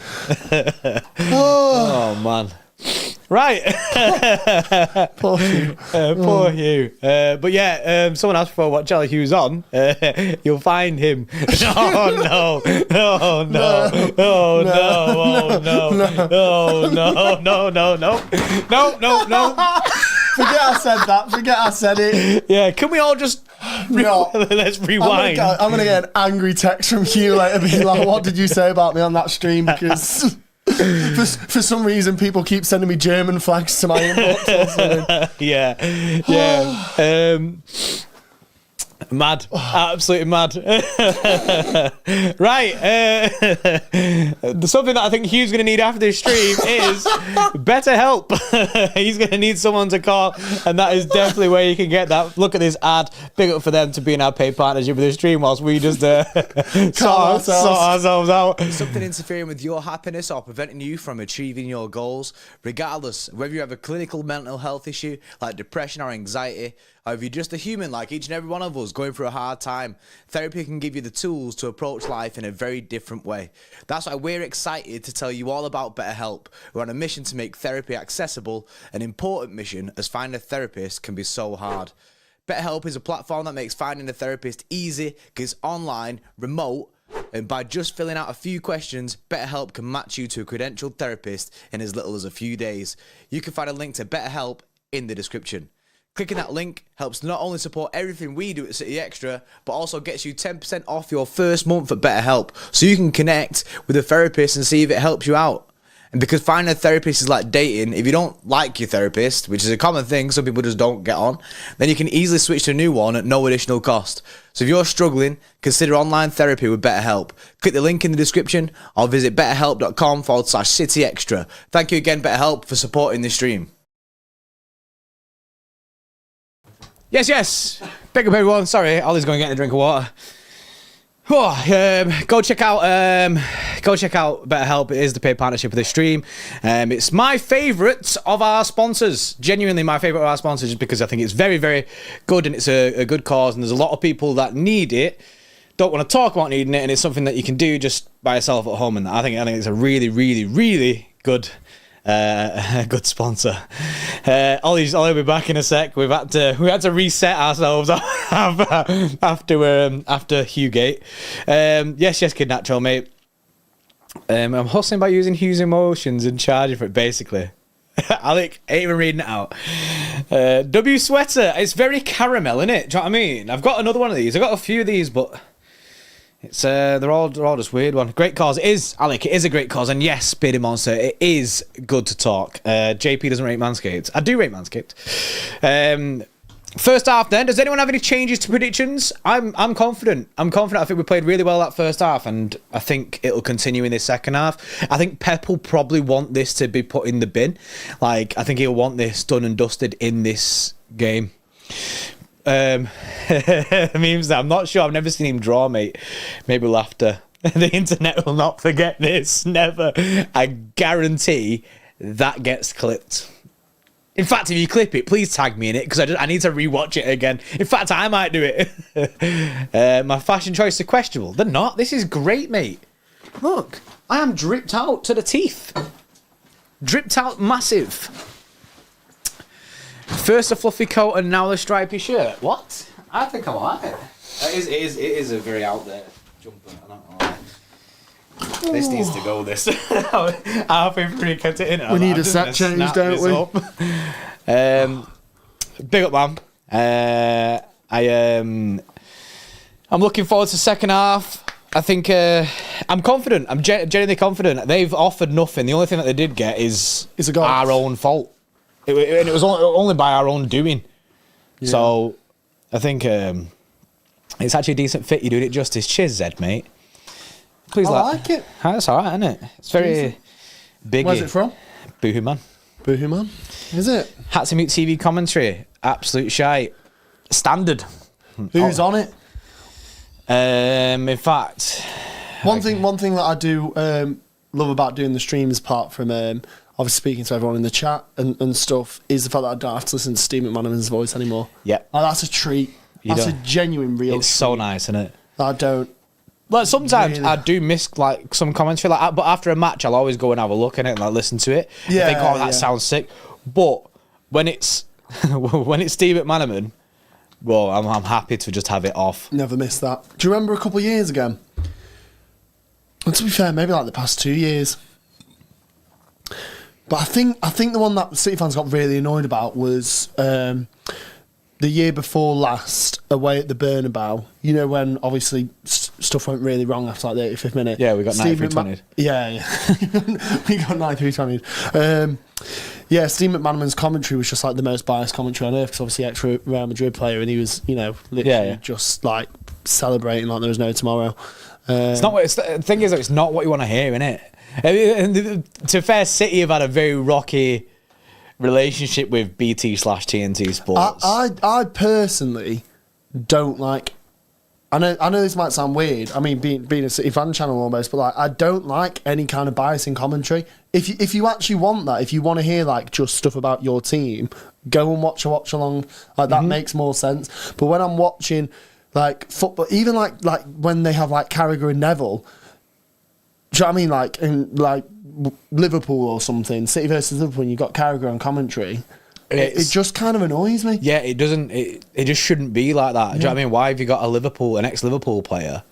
A: Oh, man. Right.
B: Poor Hugh.
A: Poor Hugh. But yeah, someone asked for what channel Hugh's on. You'll find him. Oh, no. Oh, no. Oh, no. Oh, no. No.
B: Forget I said it.
A: Yeah, can we all just...
B: No.
A: Let's rewind.
B: I'm going to get an angry text from Hugh later being like, what did you say about me on that stream? Because... For some reason, people keep sending me German flags to my inbox or something.
A: Yeah. Mad. Absolutely mad. Right. Something that I think Hugh's going to need after this stream is better help. He's going to need someone to call, and that is definitely where you can get that. Look at this ad. Big up for them to be in our paid partnership with the stream whilst we just sort ourselves out.
D: Something interfering with your happiness or preventing you from achieving your goals, regardless whether you have a clinical mental health issue like depression or anxiety, or if you're just a human like each and every one of us going through a hard time, therapy can give you the tools to approach life in a very different way. That's why we're excited to tell you all about BetterHelp. We're on a mission to make therapy accessible, an important mission as finding a therapist can be so hard. BetterHelp is a platform that makes finding a therapist easy because it's online, remote, and by just filling out a few questions, BetterHelp can match you to a credentialed therapist in as little as a few days. You can find a link to BetterHelp in the description. Clicking that link helps not only support everything we do at City Extra, but also gets you 10% off your first month at BetterHelp, so you can connect with a therapist and see if it helps you out. And because finding a therapist is like dating, if you don't like your therapist, which is a common thing, some people just don't get on, then you can easily switch to a new one at no additional cost. So if you're struggling, consider online therapy with BetterHelp. Click the link in the description or visit betterhelp.com/City Extra. Thank you again, BetterHelp, for supporting this stream.
A: Yes. Big up everyone. Sorry, Ollie's going to get a drink of water. Go check out BetterHelp. It is the paid partnership of this stream. It's my favourite of our sponsors. Genuinely my favourite of our sponsors, just because I think it's very, very good and it's a good cause, and there's a lot of people that need it, don't want to talk about needing it, and it's something that you can do just by yourself at home. And I think it's a really, really, really good good sponsor. I'll be back in a sec. We had to reset ourselves after Hughgate. Yes, Kid Natural, mate. I'm hustling by using Hugh's emotions and charging for it, basically. Alec, ain't even reading it out. W Sweater, it's very caramel, innit? Do you know what I mean? I've got another one of these. I've got a few of these, but it's they're all just weird one. Great cause. It is, Alec, it is a great cause, and yes, Bearded Monster, it is good to talk. JP doesn't rate Manscaped. I do rate Manscaped. First half then, does anyone have any changes to predictions? I'm confident. I think we played really well that first half, and I think it'll continue in this second half. I think Pep will probably want this to be put in the bin. Like, I think he'll want this done and dusted in this game. Memes that I'm not sure. I've never seen him draw, mate. Maybe we'll have to. The internet will not forget this. Never. I guarantee that gets clipped. In fact, if you clip it, please tag me in it because I need to rewatch it again. In fact, I might do it. My fashion choices are questionable. They're not. This is great, mate. Look, I am dripped out to the teeth. Dripped out massive. First a fluffy coat and now the stripy shirt. What? I think I like it. It is a very out there jumper. I don't know. This needs to go. This halfway through, kept it in.
B: We need a set change, don't we?
A: Big up, man. I'm looking forward to the second half. I think I'm confident. I'm genuinely confident. They've offered nothing. The only thing that they did get is
B: a goal.
A: our own fault. And it was only by our own doing. Yeah. So I think it's actually a decent fit. You're doing it justice. Cheers, Zed, mate. Please
B: like it.
A: That's all right, isn't it? It's very big.
B: Where's it from?
A: Boohoo Man.
B: Boohoo Man. Is it?
A: Hats and Mute TV commentary. Absolute shite. Standard.
B: Who's on it?
A: In fact,
B: one thing that I do love about doing the streams, apart from obviously speaking to everyone in the chat and stuff, is the fact that I don't have to listen to Steve McManaman's voice anymore.
A: Yeah,
B: that's a treat. That's a genuine real.
A: It's so nice, isn't it?
B: I don't.
A: Like sometimes I do miss like some commentary, like, but after a match, I'll always go and have a look at it and like listen to it.
B: Yeah,
A: I think, oh, that sounds sick. But when it's when it's Steve McManaman, well, I'm happy to just have it off.
B: Never miss that. Do you remember a couple of years ago? And to be fair, maybe like the past 2 years. But I think the one that City fans got really annoyed about was the year before last, away at the Bernabeu. You know, when obviously stuff went really wrong after like the 85th minute.
A: Yeah, we got 93-20.
B: Yeah. We got 93-20. Yeah, Steve McManaman's commentary was just like the most biased commentary on earth because obviously ex-Real Madrid player and he was, you know, literally just like celebrating like there was no tomorrow.
A: It's not what the thing is, though, it's not what you want to hear, innit? And to be fair, City have had a very rocky relationship with BT/TNT Sports.
B: I personally don't like. I know this might sound weird. I mean, being a City fan channel almost, but like I don't like any kind of bias in commentary. If you actually want that, if you want to hear like just stuff about your team, go and watch a watch along. Like that makes more sense. But when I'm watching like football, even like when they have like Carragher and Neville, do you know what I mean? Like in like Liverpool or something, City versus Liverpool, and you got Carragher on commentary. It just kind of annoys me.
A: Yeah, it doesn't. It just shouldn't be like that. Do you know what I mean? Why have you got an ex-Liverpool player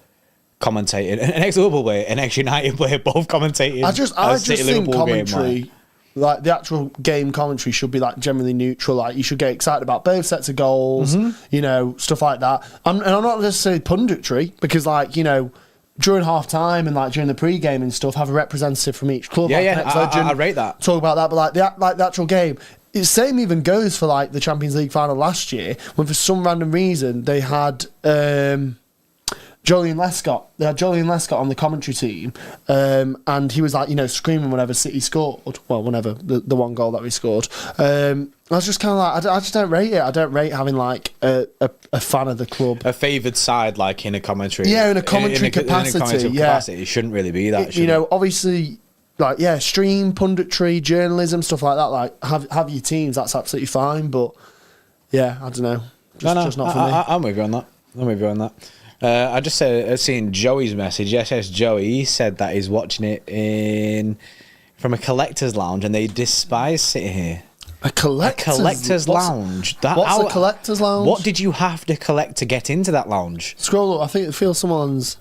A: commentating, an ex-Liverpool player, an ex-United player both commentating? I just
B: think commentary, like the actual game commentary, should be like generally neutral. Like you should get excited about both sets of goals, you know, stuff like that. And I'm not necessarily punditry because, like, you know, during half time and like during the pre-game and stuff, have a representative from each club.
A: Yeah, I rate that.
B: Talk about that, but like the actual game. The same even goes for like the Champions League final last year, when for some random reason they had Julian Lescott. They had Julian Lescott on the commentary team, and he was like, you know, screaming whenever City scored. Well, whenever the one goal that we scored. I was just kind of like, I just don't rate it. I don't rate having like a fan of the club,
A: a favoured side, like in a commentary.
B: Yeah, in a commentary capacity.
A: Capacity. It shouldn't really be that.
B: You know, obviously. Like, yeah, stream, punditry, journalism, stuff like that. Like, have your teams, that's absolutely fine. But, yeah, I don't know. Just not for me.
A: I'm with you on that. I just seen Joey's message. Yes, Joey. He said that he's watching it from a collector's lounge and they despise City here.
B: A collector's
A: lounge?
B: What's a collector's lounge?
A: What did you have to collect to get into that lounge?
B: Scroll up. I feel someone's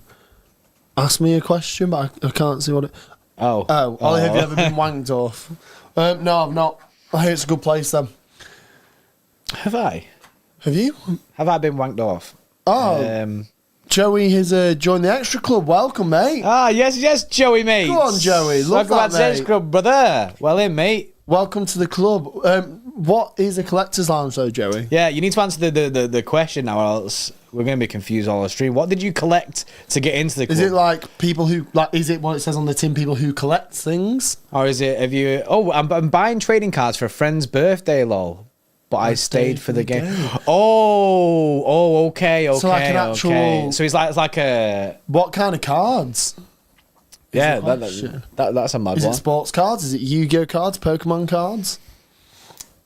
B: asked me a question, but I can't see what it... Ollie, have you ever been wanked off? No, I've not. I hear it's a good place then.
A: Have I?
B: Have you?
A: Have I been wanked off?
B: Oh. Joey has joined the Xtra Club. Welcome, mate.
A: Yes, Joey, mate.
B: Go on, Joey. Love
A: Welcome
B: that,
A: to Xtra Club, brother. Well in, mate.
B: Welcome to the club. What is a collector's lounge, though, Joey?
A: Yeah, you need to answer the question now, or else we're going to be confused all the stream. What did you collect to get into the club?
B: Is it like people who Is it what it says on the tin? People who collect things,
A: or is it? Have you? Oh, I'm buying trading cards for a friend's birthday, lol. But I stayed for the game. Oh, okay. So like an actual. Okay. So it's like a.
B: What kind of cards?
A: Yeah, that's a mad one.
B: Is it sports cards? Is it Yu-Gi-Oh cards? Pokemon cards?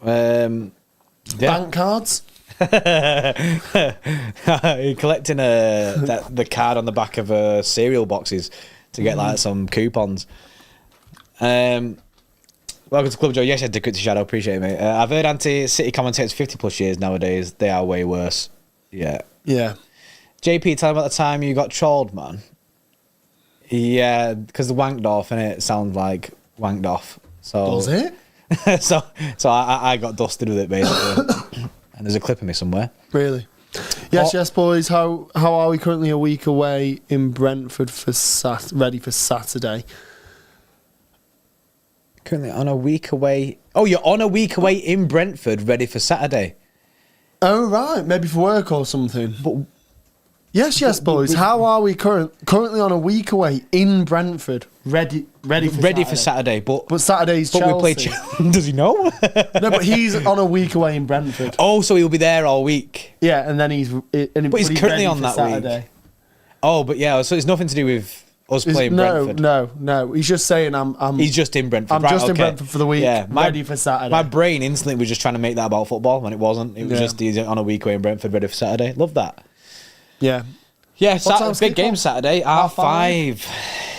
A: Yeah.
B: Bank cards.
A: You're collecting the card on the back of cereal boxes to get like some coupons. Welcome to Club Joe. Yes, I did good to Shadow. Appreciate it, mate. I've heard anti-City commentators 50+ years nowadays. They are way worse. Yeah.
B: Yeah.
A: JP, tell me about the time you got trolled, man. Yeah, because the wanked off, and it sounds like wanked off. So
B: Does it?
A: so I got dusted with it basically. And there's a clip of me somewhere.
B: Really? Yes, boys. How are we currently a week away in Brentford for ready for Saturday?
A: Currently on a week away. Oh, you're on a week away in Brentford, ready for Saturday.
B: Oh right, maybe for work or something. But yes, boys. How are we currently on a week away in Brentford, ready for Saturday?
A: But
B: Saturday's
A: but
B: Chelsea.
A: we play. Does he know?
B: No, but he's on a week away in Brentford.
A: Oh, so he'll be there all week.
B: Yeah, and then he's
A: currently on that
B: Saturday.
A: week. Oh, but yeah, so it's nothing to do with us playing Brentford.
B: No. He's just saying
A: He's just in Brentford.
B: I'm just in Brentford for the week. Yeah, ready for Saturday.
A: My brain instantly was just trying to make that about football when it wasn't. It was just he's on a week away in Brentford, ready for Saturday. Love that.
B: Yeah.
A: Yeah, big game Saturday. R5.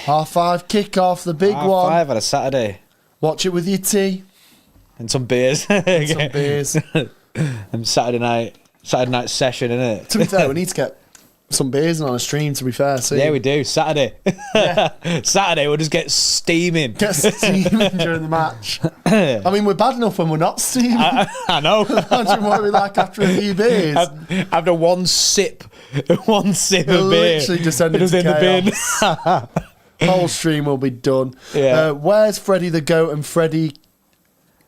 B: R5 kick off, the big one.
A: R5 on a Saturday.
B: Watch it with your tea
A: and some beers. And Saturday night session, innit?
B: To be fair, we need to get some beers on a stream, to be fair. So
A: yeah, we do. Saturday. Yeah. Saturday, we'll just get steaming.
B: Get steaming during the match. I mean, we're bad enough when we're not steaming.
A: I know.
B: Imagine what we're like after a few beers.
A: After one sip of beer.
B: Literally just end into
A: in
B: chaos.
A: the bin.
B: Whole stream will be done.
A: Yeah.
B: Where's Freddie the Goat and Freddie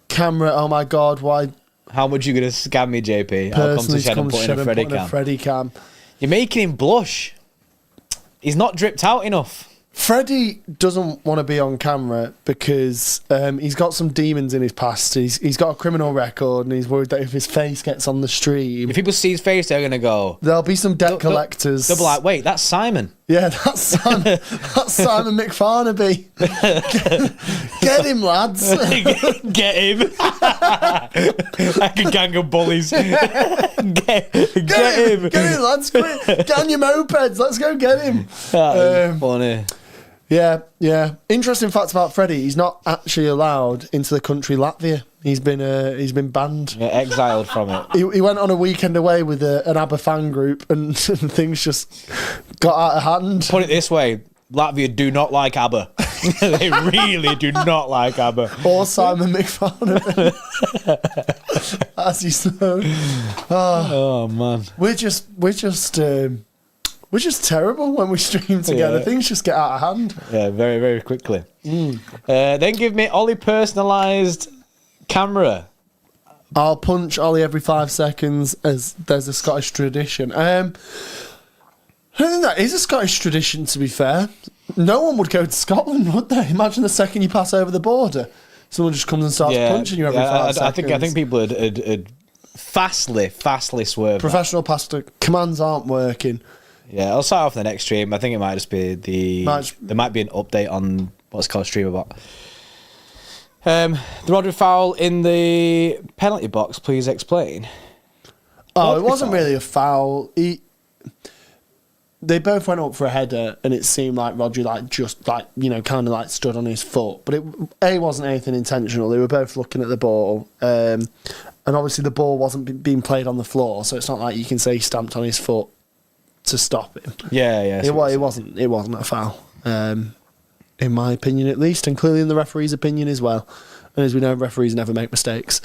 B: Camera? Oh my God, why?
A: How much are you going to scam me, JP? I'll come to Shed and put in a Freddie cam. You're making him blush. He's not dripped out enough.
B: Freddie doesn't want to be on camera because he's got some demons in his past. He's got a criminal record and he's worried that if his face gets on the stream...
A: If people see his face, they're going to go...
B: There'll be some debt collectors.
A: They'll be like, wait, that's Simon.
B: Yeah, that's Simon. That's Simon McFarnaby. Get him, lads.
A: Get him. Like a gang of bullies. Get him.
B: Get him, lads. Quick. Get on your mopeds. Let's go get him.
A: Funny.
B: Yeah. Interesting fact about Freddie: he's not actually allowed into the country Latvia. He's been banned.
A: Yeah, exiled from it.
B: He went on a weekend away with an ABBA fan group, and things just got out of hand.
A: Put it this way: Latvia do not like ABBA. They really do not like ABBA.
B: Or Simon McFarnaby, as you know.
A: Oh man,
B: we're just terrible when we stream together.
A: Yeah.
B: Things just get out of hand.
A: Yeah, very, very quickly. Then give me Ollie personalised camera.
B: I'll punch Ollie every 5 seconds, as there's a Scottish tradition. I don't think that is a Scottish tradition, to be fair. No one would go to Scotland, would they? Imagine the second you pass over the border, someone just comes and starts punching you every 5 seconds.
A: I think people would fastly swerve.
B: Professional pastor commands aren't working.
A: Yeah, I'll start off the next stream. I think it might just be there might be an update on what's called stream about. The Rodri foul in the penalty box. Please explain.
B: Oh, it wasn't really a foul. They both went up for a header, and it seemed like Rodri kind of stood on his foot. But it wasn't anything intentional. They were both looking at the ball, and obviously the ball wasn't being played on the floor, so it's not like you can say he stamped on his foot to stop him.
A: Yeah.
B: It wasn't a foul, in my opinion at least, and clearly in the referee's opinion as well. And as we know, referees never make mistakes.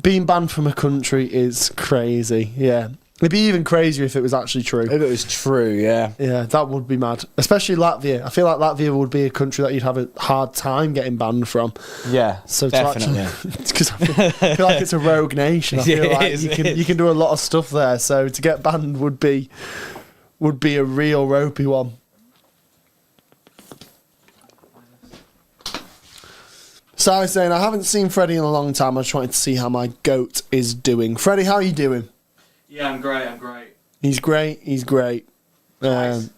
B: Being banned from a country is crazy. Yeah, it'd be even crazier if it was actually true.
A: If it was true, yeah.
B: Yeah, that would be mad. Especially Latvia. I feel like Latvia would be a country that you'd have a hard time getting banned from.
A: Yeah,
B: so
A: definitely.
B: Because I feel like it's a rogue nation. I feel like you can do a lot of stuff there. So to get banned would be a real ropey one. So I was saying, I haven't seen Freddie in a long time. I just wanted to see how my goat is doing. Freddie, how are you doing?
C: Yeah, I'm great.
B: He's great. Twice.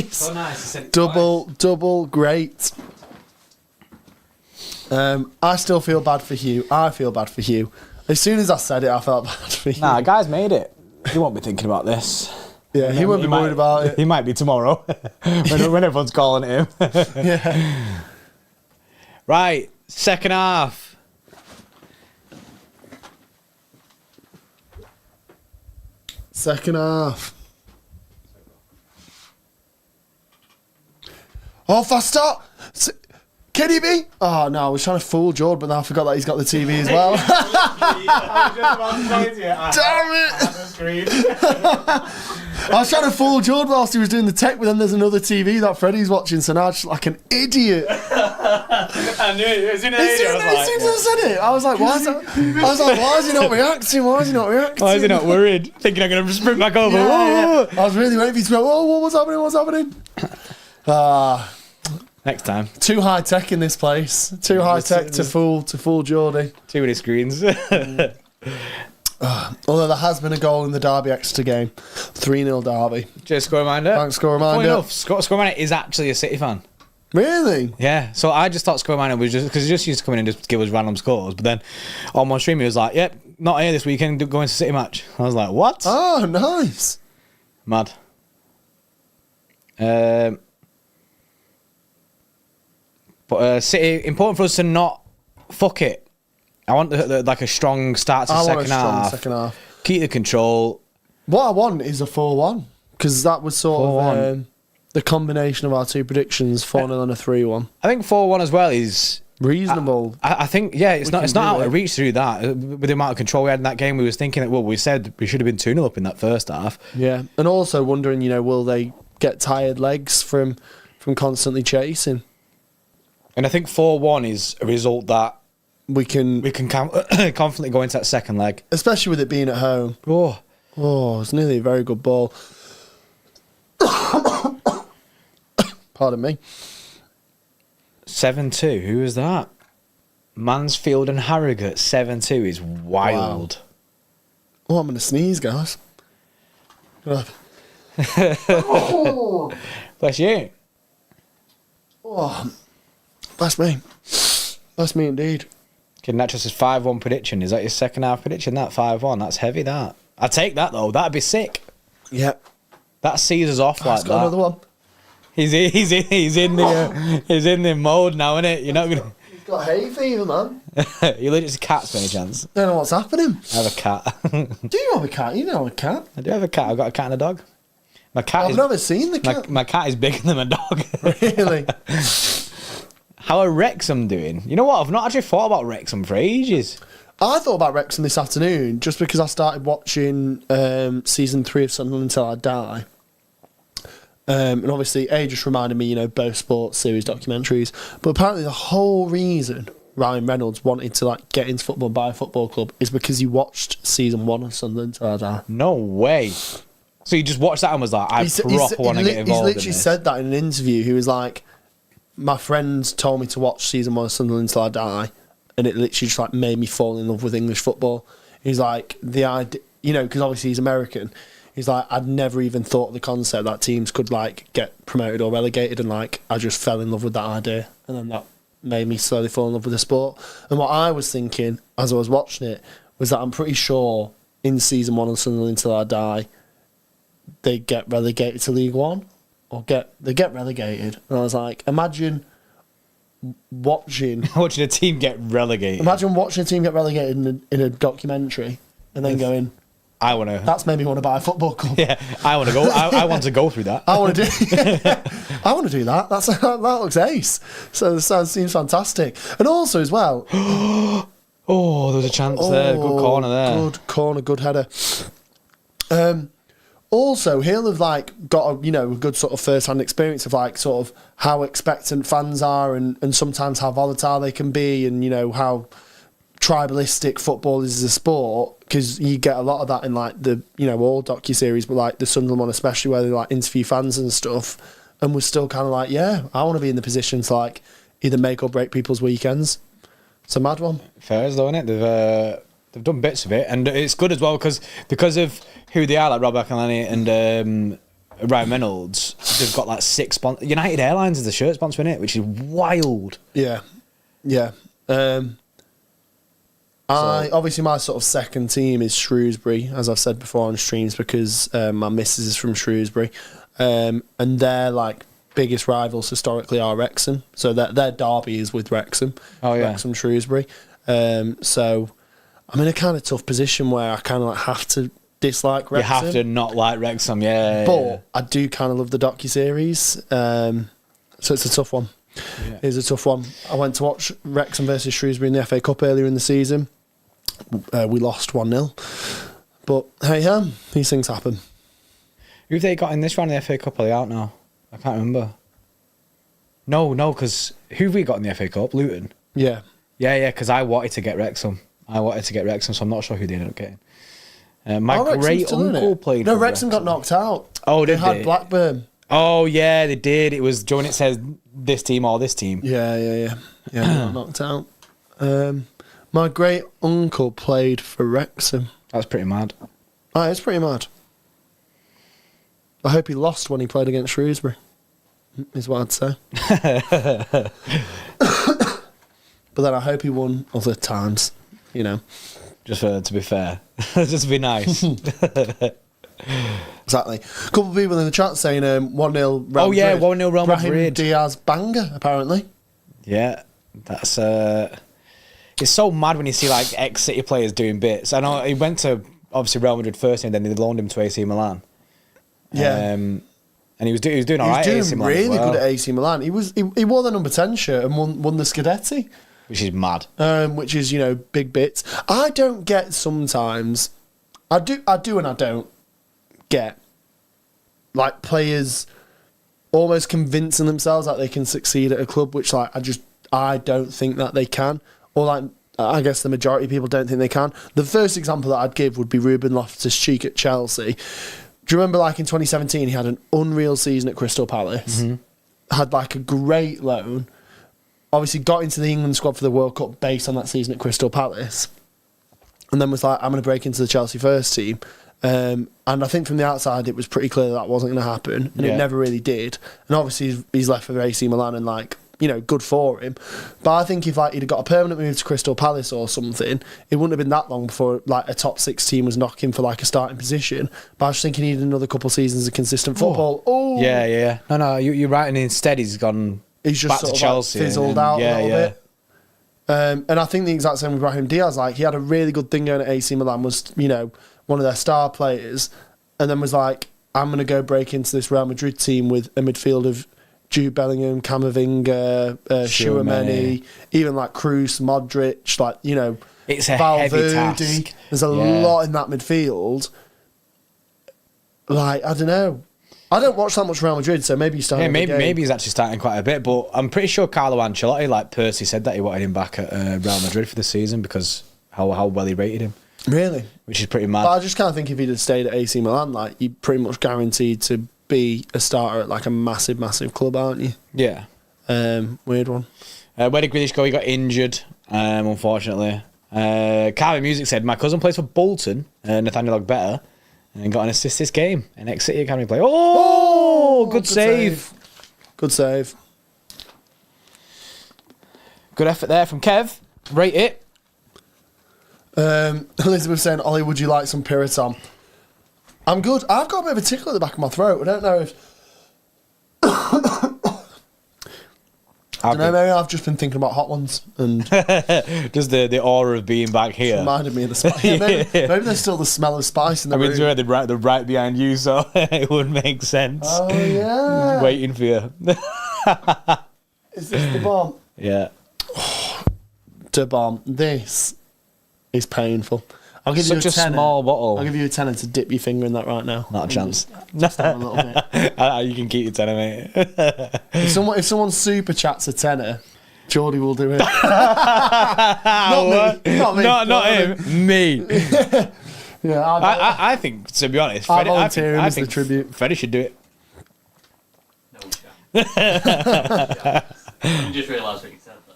C: So nice.
B: Double great. I still feel bad for Hugh. I feel bad for Hugh. As soon as I said it, I felt bad for Hugh.
A: Nah, guy's made it. He won't be thinking about this.
B: Yeah, he won't be worried about it.
A: He might be tomorrow when everyone's calling him.
B: Yeah.
A: Right, second half.
B: Second half. Oh, fast start. Can he be? Oh, no, I was trying to fool George, but then I forgot that he's got the TV as well. Damn it! I was trying to fool George whilst he was doing the tech, but then there's another TV that Freddie's watching, so now I'm just like an idiot.
A: I knew it. As soon as
B: As soon as I said it, I was like, why is he not reacting? Why is he not reacting?
A: Why is he not worried? Thinking I'm going to sprint back over.
B: Yeah. I was really waiting for you to go, oh, what's happening? What's happening?
A: Next time.
B: Too high tech in this place. Too high tech to fool Geordie.
A: Too many screens.
B: Although there has been a goal in the Derby extra game. 3-0 Derby.
A: Just score reminder.
B: Thanks, score reminder.
A: Funny enough, score reminder is actually a City fan.
B: Really?
A: Yeah. So I just thought score reminder was just because he just used to come in and just give us random scores. But then on my stream he was like, "Yep, not here this weekend. Going to City match." I was like, "What?"
B: Oh, nice.
A: Mad. But City, important for us to not fuck it. I want like a strong start to second half. Keep the control.
B: What I want is a 4-1 because that was sort of the combination of our two predictions: 4-0 and a 3-1.
A: I think 4-1 as well is
B: reasonable.
A: I think it's not out of reach to do that with the amount of control we had in that game. We was thinking that we said we should have been 2-0 up in that first half.
B: Yeah, and also wondering, will they get tired legs from constantly chasing?
A: And I think 4-1 is a result that
B: we can
A: confidently go into that second leg,
B: especially with it being at home. Oh, it's nearly a very good ball. Pardon me.
A: 7-2. Who was that? Mansfield and Harrogate. 7-2 is wild.
B: Wow. Oh, I'm gonna sneeze, guys.
A: Bless you.
B: Oh, bless me. Bless me indeed.
A: Kid Natchez' 5-1 prediction. Is that your second half prediction? That 5-1. That's heavy. That I'd take that though. That'd be sick.
B: Yep.
A: That sees us off like
B: that. Another one.
A: He's in the mode now, isn't it? You're not gonna.
B: He's got hay fever, man.
A: You allergic to cats by any chance?
B: I don't know what's happening.
A: I have a cat.
B: Do you have a cat? You know a cat.
A: I do have a cat. I've got a cat and a dog. My cat.
B: I've never seen the cat.
A: My cat is bigger than my dog.
B: Really?
A: How are Wrexham doing? You know what? I've not actually thought about Wrexham for ages.
B: I thought about Wrexham this afternoon just because I started watching season 3 of Sunderland Until I Die. And obviously, A just reminded me, both sports series documentaries. But apparently, the whole reason Ryan Reynolds wanted to get into football and buy a football club is because he watched season 1 of Sunderland Until I Die.
A: No way. So you just watched that and was like, I proper want to get involved in this.
B: He's literally said that in an interview. He was like, my friends told me to watch season 1 of Sunderland Until I Die, and it literally just made me fall in love with English football. He's like, the idea, because obviously he's American. He's like, I'd never even thought of the concept that teams could get promoted or relegated, and I just fell in love with that idea, and then that made me slowly fall in love with the sport. And what I was thinking as I was watching it was that I'm pretty sure in season 1 of Sunderland Until I Die, they get relegated to League One, or they get relegated. And I was like, imagine watching
A: a team get relegated.
B: Imagine watching a team get relegated in a documentary, and then going,
A: I want to.
B: That's made me want to buy a football club.
A: Yeah, I want to go. I want to go through that.
B: I want to do. I want to do that. That looks ace. So the sound seems fantastic, and also as well.
A: Oh, there was a chance there. Good corner there.
B: Good corner. Good header. Also, he'll have got a good sort of first-hand experience of sort of how expectant fans are, and sometimes how volatile they can be, and how tribalistic football is as a sport, because you get a lot of that in the all docu-series, but the Sunderland one especially, where they interview fans and stuff, and we're still kind of I want to be in the position to either make or break people's weekends. It's a mad one.
A: Fair as though, isn't it? They've done bits of it, and it's good as well because of who they are, like Rob McElhenney and Ryan Reynolds. They've got 6 sponsors. United Airlines is the shirt sponsor in it, which is wild.
B: Yeah. Obviously my sort of second team is Shrewsbury, as I've said before on streams, because my missus is from Shrewsbury, and their like biggest rivals historically are Wrexham. So their derby is with Wrexham.
A: Oh yeah,
B: Wrexham Shrewsbury. So I'm in a kind of tough position where I kind of like have to dislike Wrexham.
A: You have to not like Wrexham, yeah.
B: But I do kind of love the docu-series. So it's a tough one.
A: Yeah.
B: It's a tough one. I went to watch Wrexham versus Shrewsbury in the FA Cup earlier in the season. We lost 1-0. But hey, these things happen.
A: Who have they got in this round of the FA Cup? Are they out now? I can't remember. No, because who have we got in the FA Cup? Luton?
B: Yeah.
A: Yeah, because I wanted to get Wrexham. So I'm not sure who they ended up getting. My
B: Wrexham's
A: great
B: still in
A: uncle
B: it.
A: played
B: No,
A: for
B: Wrexham got knocked out.
A: Oh,
B: they
A: did
B: had
A: they?
B: Blackburn.
A: Oh, yeah, they did. It was, when it says this team or this team.
B: Yeah, they got knocked out. My great uncle played for Wrexham.
A: That's pretty mad.
B: Oh, it's pretty mad. I hope he lost when he played against Shrewsbury, is what I'd say. But then I hope he won other times, you know.
A: Just to be fair. Just to be nice.
B: Exactly. A couple of people in the chat saying 1-0 Real Madrid.
A: Oh, yeah, 1-0 Real
B: Brahim
A: Madrid.
B: Diaz banger, apparently.
A: Yeah, that's... It's so mad when you see like ex-City players doing bits. I know he went to, obviously, Real Madrid first and then they loaned him to AC Milan.
B: Yeah.
A: And he was doing all right at AC
B: He was doing
A: Milan as
B: really
A: well,
B: good at AC Milan. He wore the number 10 shirt and won the Scudetti.
A: which is mad.
B: Which is, you know, big bits. I don't get sometimes. I do and I don't get like players almost convincing themselves that they can succeed at a club, which like I don't think that they can. Or like I guess the majority of people don't think they can. The first example that I'd give would be Ruben Loftus-Cheek at Chelsea. Do you remember like in 2017 he had an unreal season at Crystal Palace? Mm-hmm. Had like a great loan. Obviously got into the England squad for the World Cup based on that season at Crystal Palace. And then was like, I'm going to break into the Chelsea first team. And I think from the outside it was pretty clear that wasn't going to happen. And it never really did. And obviously he's left for AC Milan and like, you know, good for him. But I think if like he'd have got a permanent move to Crystal Palace or something, it wouldn't have been that long before like a top 6 team was knocking for like a starting position. But I just think he needed another couple of seasons of consistent football. Oh,
A: Yeah. No, you're right. And instead he's gone
B: he's just
A: back
B: sort
A: to
B: of
A: Chelsea.
B: like fizzled out a little bit. And I think the exact same with Brahim Diaz. Like he had a really good thing going at AC Milan, was, you know, one of their star players, and then was like, I'm going to go break into this Real Madrid team with a midfield of Jude Bellingham, Camavinga, Tchouaméni, even like Kroos, Modric, like, you know,
A: it's a
B: Valverde.
A: heavy task.
B: There's a lot in that midfield. Like, I don't know. I don't watch that much Real Madrid, so maybe he's starting.
A: Yeah, maybe he's actually starting quite a bit, but I'm pretty sure Carlo Ancelotti, like Percy, said that he wanted him back at Real Madrid for the season because how well he rated him.
B: Really?
A: Which is pretty mad.
B: But I just kind of think if he'd have stayed at AC Milan, like, you're pretty much guaranteed to be a starter at like a massive, massive club, aren't you?
A: Yeah.
B: Weird one.
A: Where did Greish go? He got injured, unfortunately. Carvin Music said, my cousin plays for Bolton, Nathaniel Ogbetter, and got an assist this game. An ex-City Academy player. Oh, good save.
B: Good save.
A: Good effort there from Kev. Rate it.
B: Elizabeth saying, Ollie, would you like some Piriton? I'm good. I've got a bit of a tickle at the back of my throat. I don't know if... I don't know, maybe I've just been thinking about hot ones and
A: just the aura of being back here.
B: reminded me of the spice. Yeah, maybe there's still the smell of spice in the room.
A: They're right behind you, so it would make sense.
B: Oh, yeah.
A: Waiting for you.
B: Is this the bomb?
A: Yeah.
B: The bomb. This is painful. I'll give
A: Such
B: you
A: a small bottle.
B: I'll give you a tenner to dip your finger in that right now.
A: Not a chance.
B: Just have a little bit.
A: You can keep your tenner, mate.
B: If someone super chats a tenner, Geordie will do it. Not me.
A: Not him. Me.
B: Yeah,
A: I think, to be honest,
B: I
A: Freddie,
B: volunteer him
A: I
B: as the
A: think
B: tribute.
A: Freddie should do it.
C: No chance. You just realised what you said there.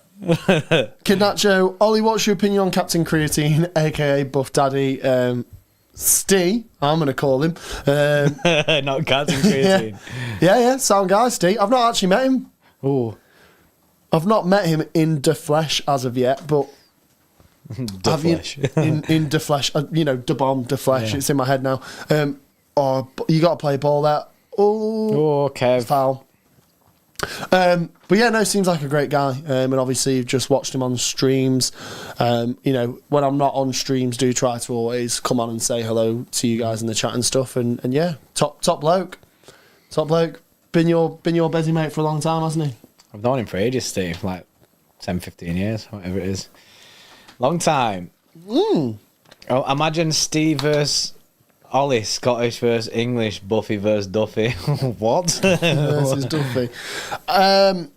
B: Kidnacho, Ollie, what's your opinion on Captain Creatine, aka Buff Daddy? Steve, I'm going to call him.
A: Not Captain Creatine.
B: Yeah, sound guy, Steve. I've not actually met him.
A: Oh.
B: I've not met him in the flesh as of yet, but
A: The
B: have
A: flesh.
B: you in the flesh? You know, the bomb, the flesh.
A: Yeah.
B: It's in my head now. Or you got to play ball there. Oh,
A: Kev.
B: foul. But yeah, no, seems like a great guy. And obviously, you've just watched him on streams. You know, when I'm not on streams, do try to always come on and say hello to you guys in the chat and stuff. And yeah, top bloke, top bloke. Been your busy mate for a long time, hasn't he?
A: I've known him for ages, Steve. Like 10, 15 years, whatever it is. Long time. Oh, imagine Steve versus Ollie, Scottish versus English, Buffy versus Duffy. What?
B: This is Duffy. I'm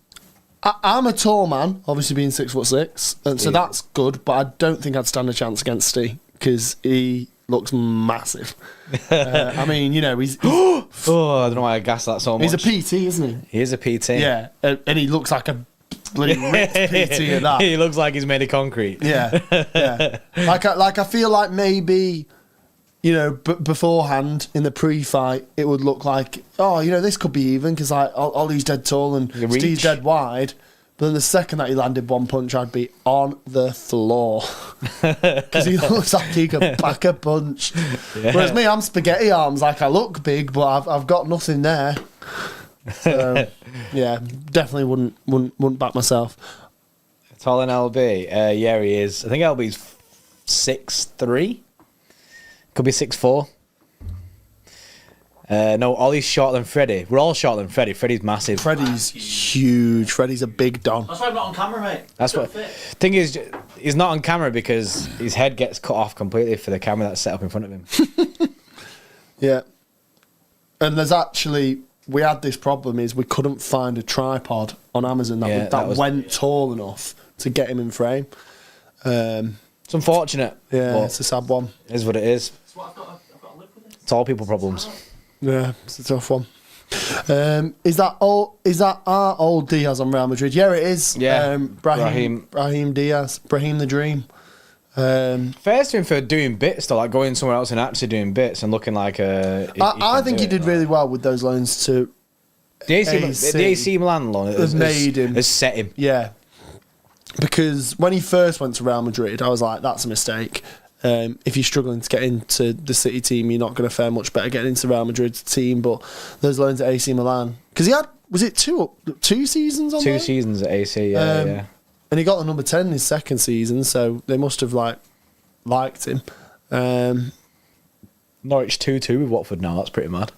B: a tall man, obviously being 6'6", and so that's good. But I don't think I'd stand a chance against Steve because he looks massive. I mean, you know, he's
A: Oh, I don't know why I gassed that so much.
B: he's a PT, isn't he?
A: He is a PT.
B: Yeah, and he looks like a bloody ripped PT at that.
A: He looks like he's made of concrete.
B: Yeah, yeah. Like I feel like maybe, you know, beforehand in the pre-fight, it would look like, oh, you know, this could be even because like Ollie's dead tall and
A: The reach.
B: Steve's dead wide. But then the second that he landed one punch, I'd be on the floor because he looks like he could pack a punch.
A: Yeah.
B: Whereas me, I'm spaghetti arms. Like I look big, but I've got nothing there. So yeah, definitely wouldn't back myself.
A: Tall in LB. Yeah, he is. I think LB's 6'3". Could be 6'4". No, Ollie's shorter than Freddie. We're all shorter than Freddie. Freddie's massive.
B: Freddie's huge. Freddie's a big don.
C: That's why I'm not on camera, mate.
A: That's
C: Don't
A: what.
C: fit.
A: Thing is, he's not on camera because his head gets cut off completely for the camera that's set up in front of him.
B: Yeah. And there's actually, we had this problem is we couldn't find a tripod on Amazon that went tall enough to get him in frame.
A: It's unfortunate.
B: Yeah,
A: but
B: it's a sad one.
A: it is what it is.
C: That's what I've got to live with it.
A: It's all people problems.
B: Yeah, it's a tough one. Is that our old Diaz on Real Madrid? Yeah, it is.
A: Yeah,
B: Brahim Diaz, Brahim the Dream.
A: Fair to him for doing bits though, like going somewhere else and actually doing bits and looking like a.
B: I think he did really well with those loans to
A: The AC Milan loan
B: has made him.
A: has set him.
B: Yeah. Because when he first went to Real Madrid, I was like, that's a mistake. If you're struggling to get into the City team, you're not going to fare much better getting into Real Madrid's team. But those loans at AC Milan, because he had, was it two seasons on there?
A: 2 seasons at AC, yeah, yeah.
B: And he got the number 10 in his second season, so they must have liked him.
A: Norwich 2-2 with Watford now. That's pretty mad.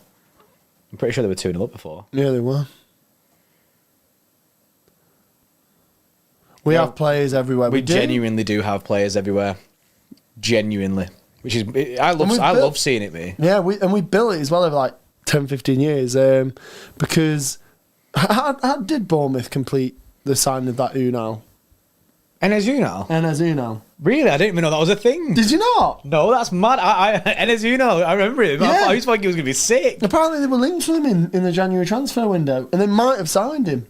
A: I'm pretty sure they were 2-0 up before.
B: Yeah, they were. We have players everywhere.
A: We
B: do.
A: genuinely do have players everywhere. Genuinely. Which is, I love seeing it, mate.
B: Yeah, we built it as well over like 10, 15 years. Because how did Bournemouth complete the signing of that Unal?
A: Enes Unal? Really? I didn't even know that was a thing.
B: Did you not?
A: No, that's mad. Enes Unal, I remember it.
B: Yeah.
A: I used to think he was going to be sick.
B: Apparently they were linked with him in the January transfer window, and they might have signed him.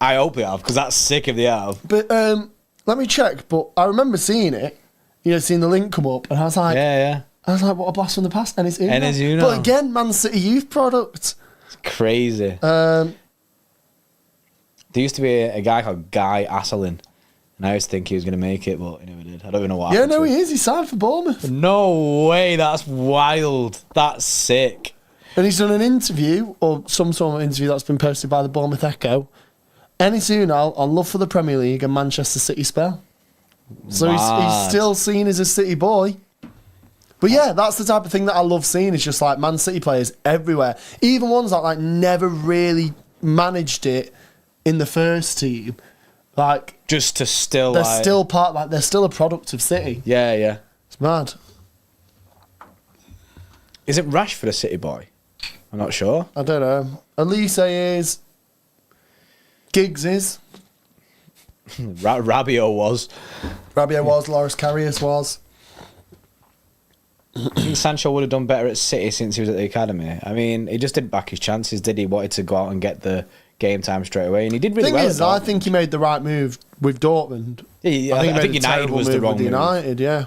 A: I hope they have, because that's sick if they have.
B: But let me check. But I remember seeing it, seeing the link come up, and I was like,
A: Yeah.
B: I was like, what a blast from the past. And it's
A: Enes Unal.
B: But again, Man City youth product.
A: It's crazy. There used to be a guy called Guy Asselin, and I used to think he was going to make it, but he never did. I don't even know why.
B: Yeah, no, he is. He signed for Bournemouth.
A: No way. That's wild. That's sick.
B: And he's done an interview, or some sort of interview that's been posted by the Bournemouth Echo. Enes Unal on love for the Premier League and Manchester City spell. So he's still seen as a City boy. But yeah, that's the type of thing that I love seeing. It's just like Man City players everywhere. Even ones that like never really managed it in the first team. Like
A: Just to still
B: they're still part, like they're still a product of City.
A: Yeah.
B: It's mad.
A: Is it Rashford a City boy? I'm not sure.
B: I don't know. Elise is. Giggs is.
A: Rabiot was.
B: Rabiot was. Loris Karius was.
A: I think Sancho would have done better at City since he was at the academy. I mean, he just didn't back his chances, did he? Wanted to go out and get the game time straight away, and he did really well.
B: Thing is, I think he made the right move with Dortmund.
A: Yeah, I think United was the wrong move.
B: United, yeah.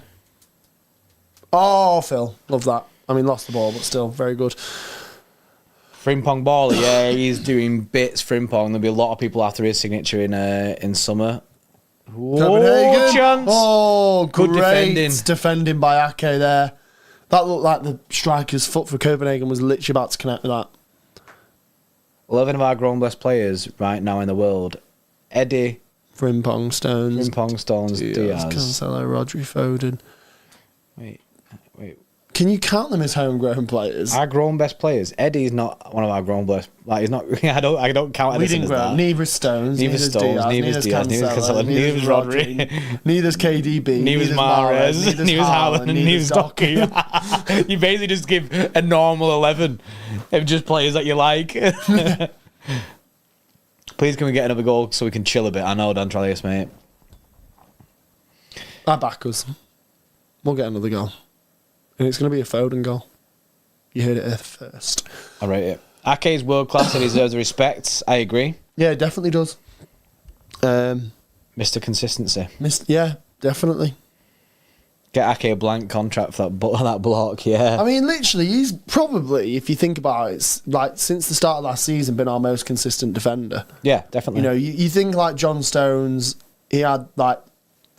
B: Oh, Phil, love that. I mean, lost the ball, but still very good.
A: Frimpong Baller, yeah, he's doing bits. Frimpong, there'll be a lot of people after his signature in summer.
B: Copenhagen.
A: Oh, chance!
B: Oh,
A: Good
B: great
A: defending.
B: defending by Ake there. That looked like the striker's foot for Copenhagen was literally about to connect with that.
A: 11 of our grown best players right now in the world: Eddie,
B: Frimpong, Stones,
A: Diaz.
B: Cancelo, Rodri, Foden.
A: Wait.
B: Can you count them as homegrown players?
A: Our grown best players. Eddie's not one of our grown best. Like he's not. I don't count
B: We
A: Edison
B: didn't
A: as
B: grow.
A: that.
B: Neither Stones,
A: Neither Stones, neither Diaz, neither Cancelo, neither
B: Rodri, neither's KDB,
A: Neither's Mahrez, neither's Haaland, neither's Doku. You basically just give a normal 11 of just players that you like. Please can we get another goal so we can chill a bit? I know, Dan Trellis, mate.
B: I back us. We'll get another goal. And it's going to be a Foden goal. You heard it here first.
A: I rate it. Ake's world class and deserves the respect. I agree.
B: Yeah, it definitely does.
A: Mr. Consistency.
B: Yeah, definitely.
A: Get Ake a blank contract for that block, yeah.
B: I mean, literally, he's probably, if you think about it, like since the start of last season, been our most consistent defender.
A: Yeah, definitely.
B: You know, you think like John Stones, he had like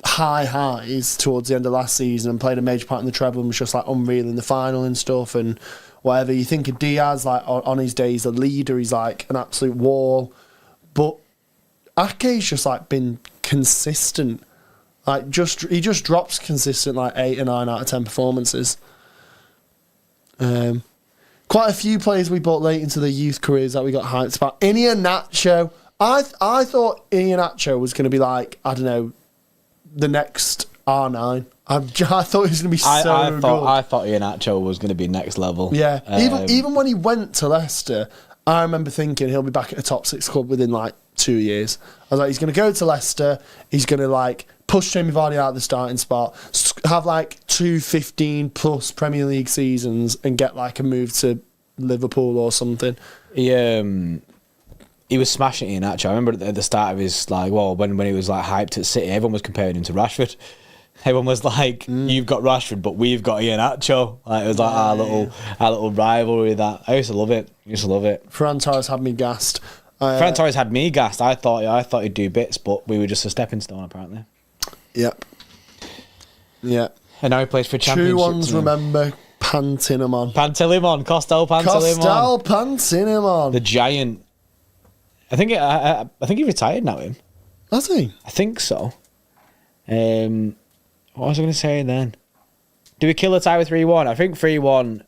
B: high highs towards the end of last season and played a major part in the treble and was just like unreal in the final and stuff and whatever. You think of Diaz, like on his day, he's a leader, he's like an absolute wall. But Ake's just like been consistent. Like he just drops consistent like 8 or 9 out of 10 performances. Quite a few players we bought late into their youth careers that we got hyped about. Iheanacho. I thought Iheanacho was going to be like, I don't know, the next R9. I thought he was going to be so good.
A: I thought Iheanacho was going to be next level.
B: Yeah. Even when he went to Leicester, I remember thinking he'll be back at a top 6 club within like 2 years. I was like, he's going to go to Leicester. He's going to like push Jamie Vardy out of the starting spot, have like 2 15+ Premier League seasons and get like a move to Liverpool or something.
A: He was smashing Iheanacho. I remember at the start of his when he was like hyped at City, everyone was comparing him to Rashford. Everyone was like, "You've got Rashford, but we've got Iheanacho." Like it was like our little rivalry. That I used to love it.
B: Ferran Torres had me gassed.
A: Ferran Torres had me gassed. I thought he'd do bits, but we were just a stepping stone apparently.
B: Yep. Yeah.
A: And now he plays for Championship.
B: True ones remember Pantilimon.
A: Costel
B: Pantilimon.
A: The giant. I think he retired now. Him.
B: Has he?
A: I think so. What was I going to say then? Do we kill a tie with 3-1? I think 3-1.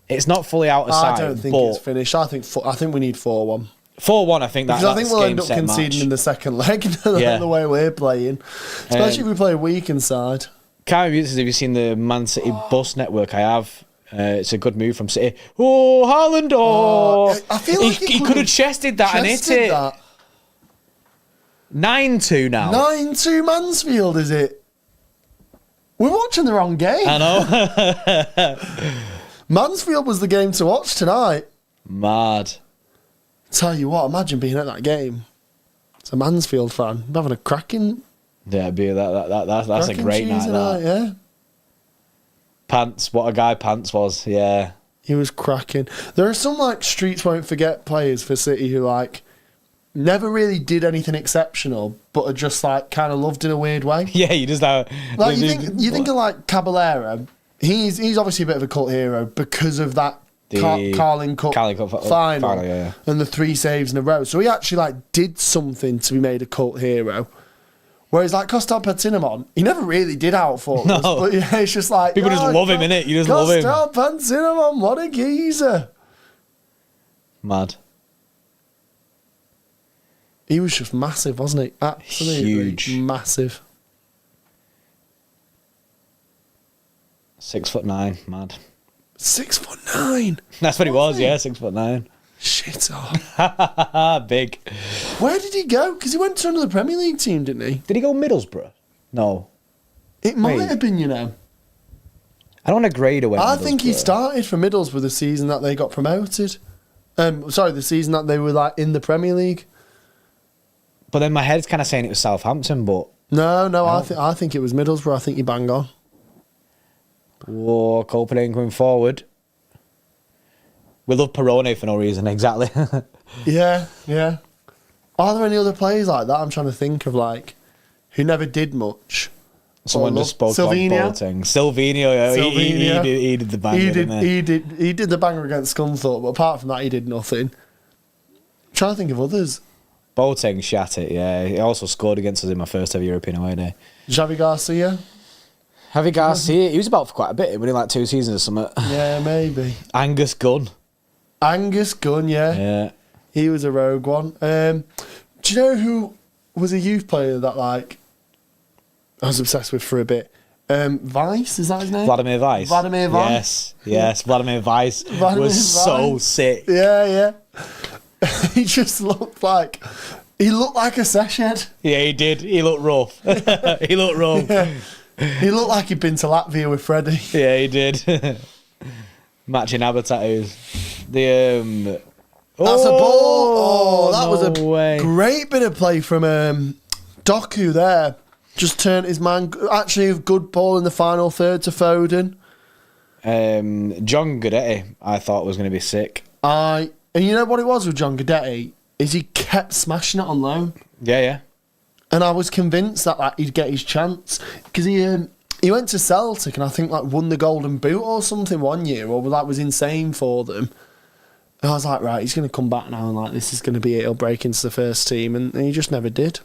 A: It's not fully out of sight.
B: I don't think it's finished. I think we need 4-1.
A: 4-1. I think
B: I think we'll end up conceding in the second leg. The way we're playing, especially if we play a weak inside.
A: Can't be if you've seen the Man City bus network. I have. It's a good move from City. Oh, Haaland! Oh,
B: I feel like
A: he could have chested that and hit it. 9-2 now.
B: 9-2 Mansfield, is it? We're watching the wrong game.
A: I know.
B: Mansfield was the game to watch tonight.
A: Mad.
B: Tell you what, imagine being at that game. It's a Mansfield fan. I'm having a cracking.
A: Yeah, that's a great night. That.
B: Yeah.
A: Pants, what a guy Pants was. Yeah.
B: He was cracking. There are some like streets won't forget players for City who like never really did anything exceptional, but are just like kind of loved in a weird way.
A: Yeah, you just have
B: like you think of like Caballero. He's obviously a bit of a cult hero because of that Carling Cup final and the 3 saves in a row. So he actually like did something to be made a cult hero. Whereas like Costel Pantilimon, he never really did out for us. But yeah, it's just like
A: people just love him, innit? You just love him.
B: Costel Pantilimon, what a geezer.
A: Mad.
B: He was just massive, wasn't he? Absolutely
A: huge.
B: Massive.
A: 6'9", mad.
B: 6'9".
A: That's what he was, yeah, 6'9".
B: Shit off.
A: Big.
B: Where did he go? Because he went to another Premier League team, didn't he?
A: Did he go Middlesbrough? No.
B: It might have been, you know.
A: I don't want to grade away.
B: I think he started for Middlesbrough the season that they got promoted. The season that they were like in the Premier League.
A: But then my head's kind of saying it was Southampton, but
B: no. I think it was Middlesbrough. I think you bang on.
A: Whoa, Copenhagen going forward. We love Perone for no reason, exactly.
B: Yeah, yeah. Are there any other players like that? I'm trying to think of like who never did much.
A: Someone just spoke about Boateng. Silvino, yeah,
B: Silvino.
A: He did the banger, didn't he?
B: He did the banger against Scunthorpe, but apart from that, he did nothing. I'm trying to think of others.
A: Boateng shat it, yeah. He also scored against us in my first ever European away day.
B: Xavi Garcia.
A: Javi Garcia, he was about for quite a bit. He was in like 2 seasons or something.
B: Yeah, maybe.
A: Angus Gunn.
B: Angus Gunn, yeah.
A: Yeah.
B: He was a rogue one. Do you know who was a youth player that like I was obsessed with for a bit? Weiss, is that his name?
A: Vladimir Weiss.
B: Vladimir Weiss.
A: Yes. Vladimir Weiss was so sick.
B: Yeah. He just looked like a seshed.
A: Yeah, he did. He looked rough. He looked rough.
B: Yeah. He looked like he'd been to Latvia with Freddie.
A: Yeah, he did. Matching ABBA tattoos. The
B: That's a ball. Oh, that was a
A: way.
B: great bit of play from Doku there. Just turned his man. Actually, a good ball in the final third to Foden.
A: John Guidetti, I thought was going to be sick.
B: And you know what it was with John Guidetti is he kept smashing it on loan.
A: Yeah.
B: And I was convinced that like, he'd get his chance because he went to Celtic and I think like won the Golden Boot or something one year, or like was insane for them. And I was like, right, he's going to come back now and like this is going to be it. He'll break into the first team, and he just never did.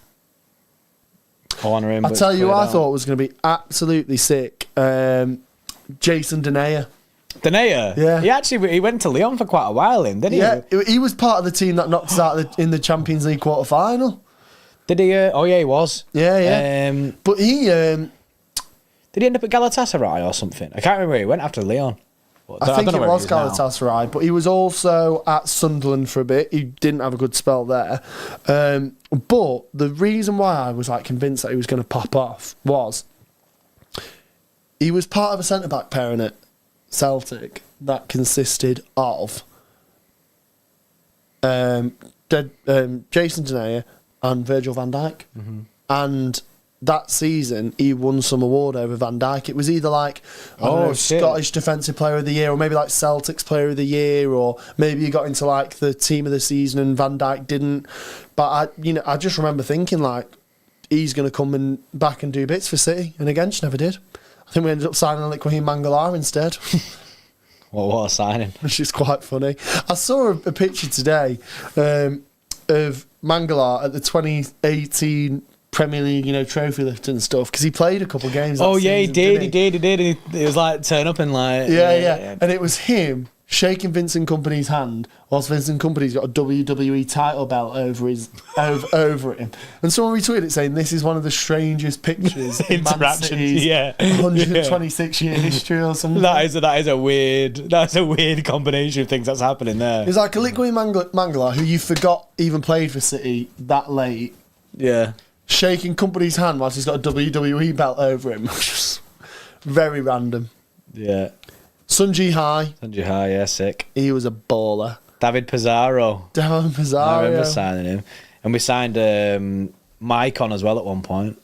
A: Honour him.
B: I tell you, I thought was going to be absolutely sick. Jason Denayer.
A: Denayer?
B: Yeah.
A: He went to Lyon for quite a while, didn't he?
B: Yeah, he was part of the team that knocked us out in the Champions League quarter final.
A: Did he? Oh yeah, he was.
B: Yeah. But he.
A: Did he end up at Galatasaray or something? I can't remember where he went after Lyon.
B: I think
A: don't know
B: it
A: where
B: was
A: he is now.
B: Galatasaray, but he was also at Sunderland for a bit. He didn't have a good spell there. But the reason why I was like convinced that he was going to pop off was he was part of a centre-back pairing at Celtic that consisted of Jason Denayer and Virgil van Dijk.
A: Mm-hmm.
B: And that season, he won some award over Van Dijk. It was either like Scottish Defensive Player of the Year, or maybe like Celtic's Player of the Year, or maybe he got into like the Team of the Season and Van Dijk didn't. But I just remember thinking like he's going to come back and do bits for City, and again, just never did. I think we ended up signing like Raheem Mangala instead.
A: Well, what a signing!
B: Which is quite funny. I saw a picture today of Mangala at the 2018 Premier League, trophy lift and stuff, because he played a couple of games.
A: Oh yeah,
B: season,
A: he did. And he was like turn up and like
B: yeah. And it was him shaking Vincent Kompany's hand whilst Vincent Kompany's got a WWE title belt over him. And someone retweeted it saying this is one of the strangest pictures in Man City's 126 year history or something.
A: That's a weird combination of things that's happening there.
B: It's like a liquid Mangala who you forgot even played for City that late.
A: Yeah.
B: Shaking Kompany's hand whilst he's got a WWE belt over him. Just very random.
A: Yeah.
B: Sunji Hai.
A: Yeah, sick.
B: He was a baller.
A: David Pizarro. I remember signing him. And we signed Maicon as well at one point.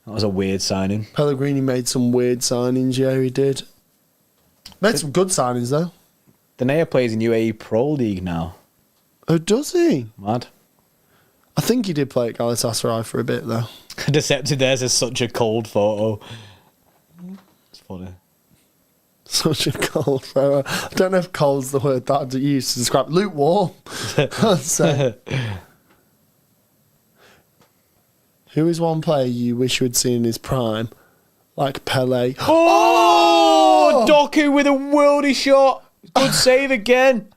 A: That was a weird signing.
B: Pellegrini made some weird signings, yeah, he did. Made some good signings, though.
A: Denayer plays in UAE Pro League now.
B: Oh, does he?
A: Mad.
B: I think he did play at Galatasaray for a bit, though.
A: Deceptive theirs is such a cold photo. It's funny.
B: Such a cold photo. I don't know if cold's the word that I'd use to describe. Lukewarm. So, who is one player you wish you had seen in his prime? Like Pele.
A: Oh! Doku with a worldy shot. Good save again.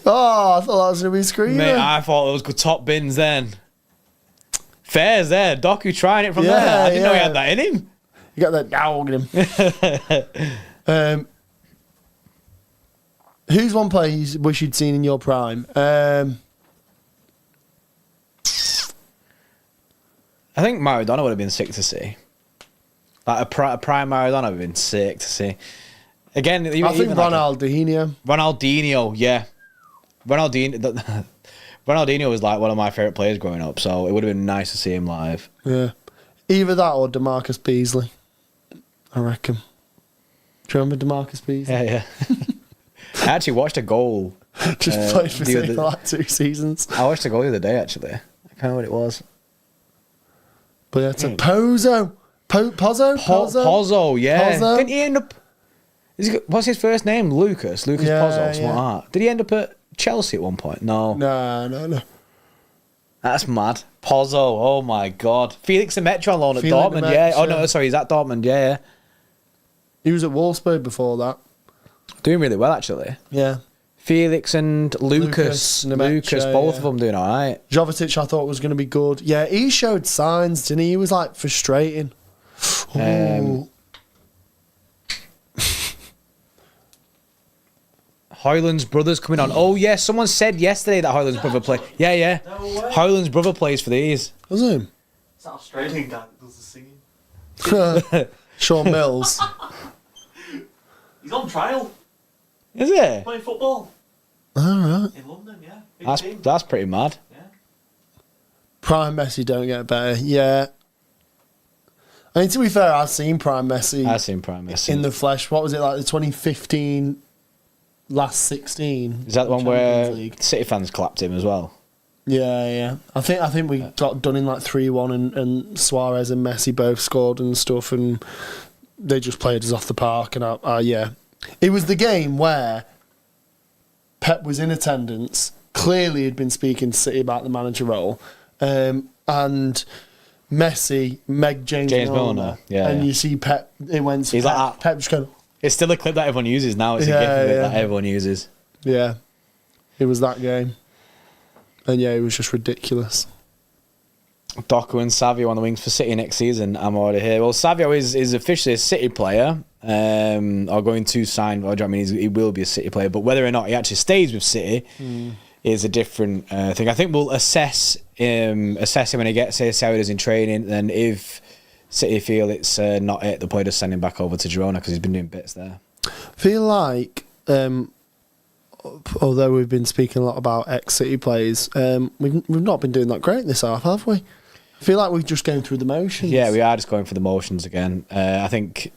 B: Oh, I thought that was going to be screaming.
A: Mate, I thought it was good top bins then. Fair's there. Doku trying it from there. I didn't know he had that in him.
B: You got that dog in him. Who's one player you wish you'd seen in your prime?
A: I think Maradona would have been sick to see. Like a prime Maradona would have been sick to see. Again,
B: I think Ronaldinho.
A: Ronaldinho, yeah. Ronaldinho was like one of my favourite players growing up, so it would have been nice to see him live.
B: Yeah. Either that or DeMarcus Beasley, I reckon. Do you remember DeMarcus Beasley?
A: Yeah. I actually watched a goal.
B: Just played for
A: the
B: City
A: other-
B: for like 2 seasons.
A: I watched a goal the other day, actually. I can't remember what it was.
B: But yeah, it's a Pozzo. Pozzo?
A: Pozzo, yeah.
B: Pozzo?
A: Didn't he end up... What's his first name? Lucas
B: Yeah,
A: Pozzo, something
B: yeah.
A: like that. Did he end up at Chelsea at one point? No.
B: No.
A: That's mad. Pozzo, oh my God. Felix Lemaitre on loan at
B: Felix
A: Dortmund,
B: Lemaitre,
A: yeah. Oh no,
B: yeah.
A: sorry, he's at Dortmund, yeah.
B: He was at Wolfsburg before that.
A: Doing really well, actually.
B: Yeah.
A: Felix and Lucas.
B: Lemaitre,
A: Lucas, both
B: yeah.
A: of them doing all right.
B: Jovetic, I thought was going to be good. Yeah, he showed signs, didn't he? He was like frustrating. Ooh.
A: Hoyland's brother's coming on. Oh, yeah, someone said yesterday that Hoyland's brother plays. Yeah.
C: No way.
A: Hoyland's brother plays for these.
B: Was him?
C: It's that Australian guy that does the singing.
B: Sean Mills.
C: He's on trial,
A: Is it?
C: playing football
B: All right.
C: in London, yeah. Big team.
A: That's pretty mad.
C: Yeah.
B: Prime Messi don't get better. Yeah. I mean, to be fair, I've seen Prime Messi
A: I've seen Prime Messi.
B: in the flesh. What was it like? The 2015 last 16.
A: Is that the one
B: Champions
A: where
B: League?
A: City fans clapped him as well?
B: Yeah. I think we got done in like 3-1, and Suarez and Messi both scored and stuff, and they just played us off the park. And yeah, it was the game where Pep was in attendance. Clearly, had been speaking to City about the manager role, and Messi, James Milner,
A: yeah,
B: and
A: yeah.
B: you see Pep. It went. To
A: He's
B: Pep,
A: like that.
B: Pep just going,
A: It's still a clip that everyone uses now. It's a
B: Yeah,
A: gif of it
B: yeah.
A: that everyone uses.
B: yeah. It was that game, and yeah, it was just ridiculous.
A: Doku and Savio on the wings for City next season. I'm already here. Well, Savio is officially a City player. Are going to sign. Well, I mean, he will be a City player, but whether or not he actually stays with City is a different thing. I think we'll assess him when he gets here, see how he does in training. Then if City feel it's not it, they'll probably just send him back over to Girona because he's been doing bits there.
B: Feel like, although we've been speaking a lot about ex-City players, we've not been doing that great this half, have we? I feel like we're just going through the motions.
A: Yeah, we are just going for the motions again. I think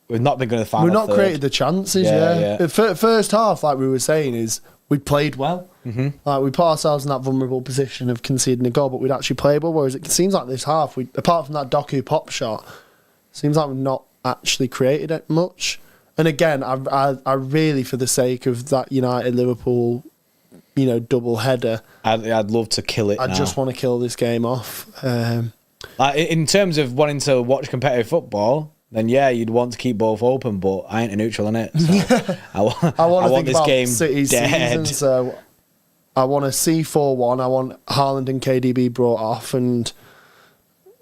A: we've not been going to the final
B: We've not
A: third.
B: created the chances,
A: Yeah,
B: yeah.
A: yeah.
B: First half, like we were saying, is we played well.
A: Mm-hmm.
B: Like we put ourselves in that vulnerable position of conceding a goal, but we'd actually played well. Whereas it seems like this half, apart from that Doku pop shot, seems like we've not actually created it much. And again, I really, for the sake of that United Liverpool, double header,
A: I'd love to kill it.
B: I
A: now.
B: just want to kill this game off.
A: Like, in terms of wanting to watch competitive football, then yeah, you'd want to keep both open, but I ain't a neutral in it. So I
B: want to think
A: this
B: about
A: game
B: City's
A: dead.
B: season, so I want to see 4-1. I want Haaland and KDB brought off, and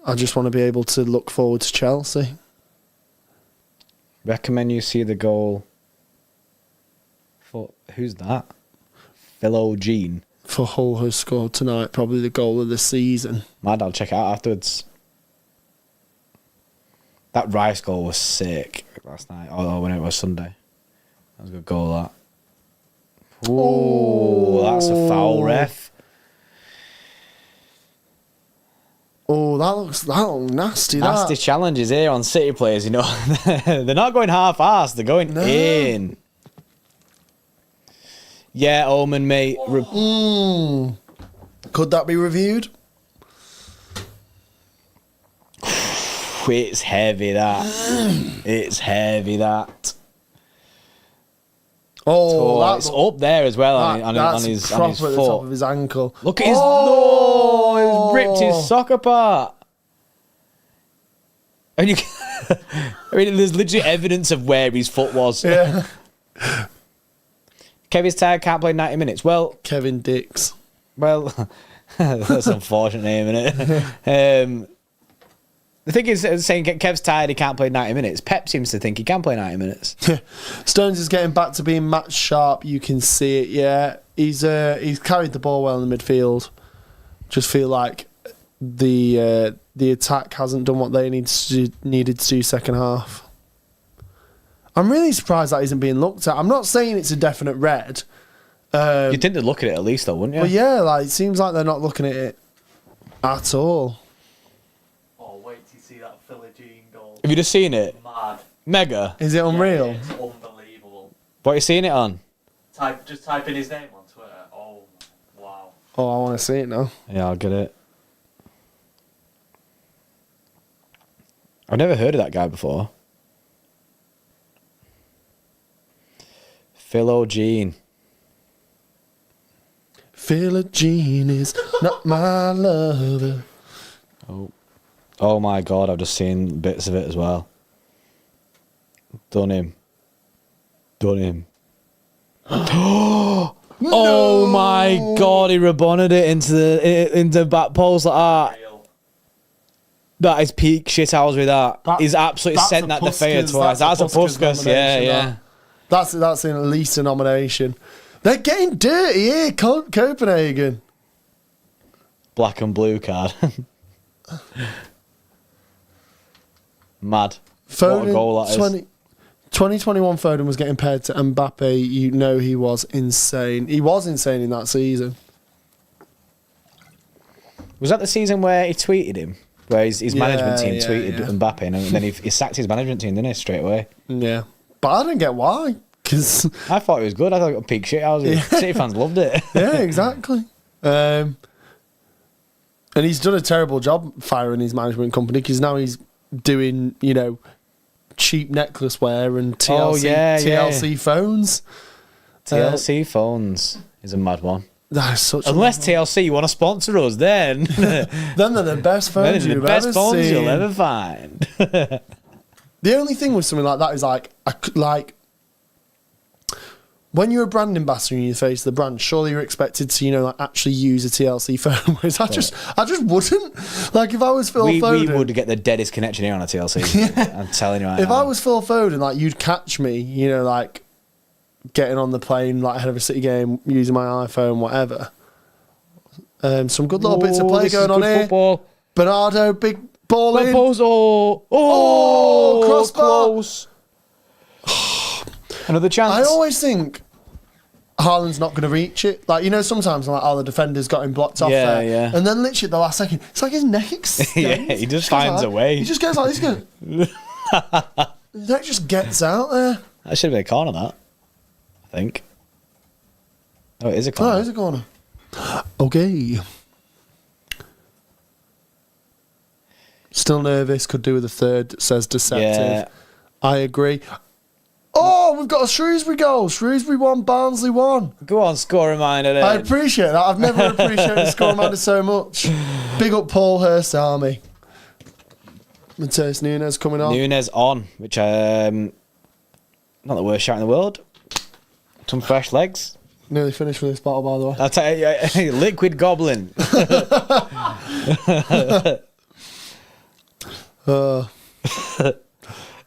B: I just want to be able to look forward to Chelsea.
A: Recommend you see the goal for who's that? Philo Jean.
B: For Hull has scored tonight, probably the goal of the season.
A: Mad, I'll check it out afterwards. That Rice goal was sick last night. Oh, when it was Sunday. That was a good goal, that. Ooh, that's a foul, ref.
B: Oh, that looks nasty.
A: Nasty
B: That.
A: challenges here on City players, They're not going half-assed, they're going in. Yeah, Omen, mate.
B: Could that be reviewed?
A: It's heavy, that. It's heavy, that.
B: Oh,
A: It's up there as well on his
B: proper at the top
A: foot.
B: of his ankle.
A: Look at his... No! He's ripped his sock apart. And you... I mean, there's literally evidence of where his foot was.
B: Yeah.
A: Kevin's tired, can't play 90 minutes. Well...
B: Kevin Dix.
A: Well, that's an unfortunate name, isn't it? The thing is, saying Kev's tired, he can't play 90 minutes. Pep seems to think he can play 90 minutes.
B: Stones is getting back to being match sharp. You can see it. Yeah, he's carried the ball well in the midfield. Just feel like the attack hasn't done what they needed to do second half. I'm really surprised that isn't being looked at. I'm not saying it's a definite red.
A: You'd think they'd look at it at least, though, wouldn't you?
B: But yeah, like it seems like they're not looking at it at all.
C: Oh, wait till you see that Philogene goal.
A: Have you just seen it?
C: Mad.
A: Mega.
B: Is it unreal?
C: Yeah, it's unbelievable.
A: What are you seeing it on?
C: Just type in his name on Twitter. Oh, wow.
B: Oh, I want to see it now.
A: Yeah, I'll get it. I've never heard of that guy before. Philo Jean.
B: Philo Jean is not my lover.
A: Oh my god, I've just seen bits of it as well. Done him. Oh my god, he rebonded it into back post like that. That is peak shit hours with that. He's absolutely
B: that's
A: sent
B: a
A: that to Fair
B: Puskas,
A: twice. That's a Puskas, yeah,
B: nomination,
A: yeah.
B: That's at least a nomination. They're getting dirty here, Copenhagen.
A: Black and blue card. Mad.
B: Foden,
A: what a goal that is.
B: 2021 Foden was getting paired to Mbappe. You know he was insane. He was insane in that season.
A: Was that the season where he tweeted him? Where his management team tweeted Mbappe and then he sacked his management team, didn't he, straight away?
B: Yeah. But I didn't get why. Cause
A: I thought it was good. I thought it got peak shit. City fans loved it.
B: yeah, exactly. And he's done a terrible job firing his management company because now he's doing, cheap necklace wear and TLC phones.
A: TLC phones is a mad one.
B: That is such
A: Unless TLC want to sponsor us, then
B: then they're the best phones
A: the
B: you've
A: best
B: ever
A: phones
B: seen.
A: you'll ever find.
B: The only thing with something like that is like when you're a brand ambassador and you face the brand, surely you're expected to actually use a TLC phone. Whereas I just wouldn't. Like if I was Phil Foden,
A: we would get the deadest connection here on a TLC. I'm telling you right
B: if
A: now.
B: I was Phil Foden, like you'd catch me, getting on the plane like ahead of a City game using my iPhone, whatever. Some good little bits of play going on here.
A: Football.
B: Bernardo, big ball in. Crossbar.
A: Close. Another chance.
B: I always think Haaland's not going to reach it. Like, sometimes I'm like, the defender's got him blocked off there.
A: Yeah.
B: And then literally at the last second, it's like his neck extends.
A: Yeah, he just finds a way.
B: He just goes like this, his neck just gets out there.
A: That should be a corner, that. I think. Oh, it is a corner.
B: Oh, it is a corner. Okay. Still nervous, could do with a third, says Deceptive.
A: Yeah.
B: I agree. Oh, we've got a Shrewsbury goal. Shrewsbury 1, Barnsley 1.
A: Go on, score reminder then.
B: I appreciate that. I've never appreciated the score reminder so much. Big up Paul Hurst Army. Mateus Nunes coming on.
A: Nunes on, which not the worst shot in the world. Some fresh legs.
B: Nearly finished with this bottle, by the way.
A: I'll tell you, liquid goblin.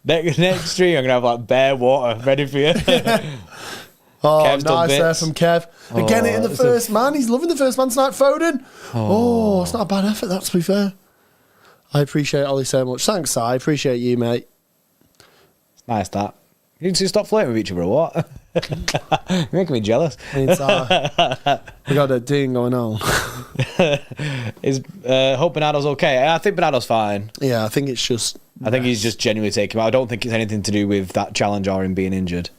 A: Next stream, I'm gonna have like bare water ready for you.
B: Oh,
A: Kev's done
B: nice there
A: bits.
B: from Kev. Again, it in the
A: it's a-
B: first man. He's loving the first man tonight. Foden. Oh, it's not a bad effort, that, to be fair. I appreciate Ollie so much. Thanks, Si. I appreciate you, mate.
A: It's nice that. You need to stop flirting with each other or what? You're making me jealous.
B: It's, we got a ding going on.
A: Hope Bernardo's okay. I think Bernardo's fine.
B: Yeah, I think it's just...
A: I think he's just genuinely taking him out. I don't think it's anything to do with that challenge or him being injured.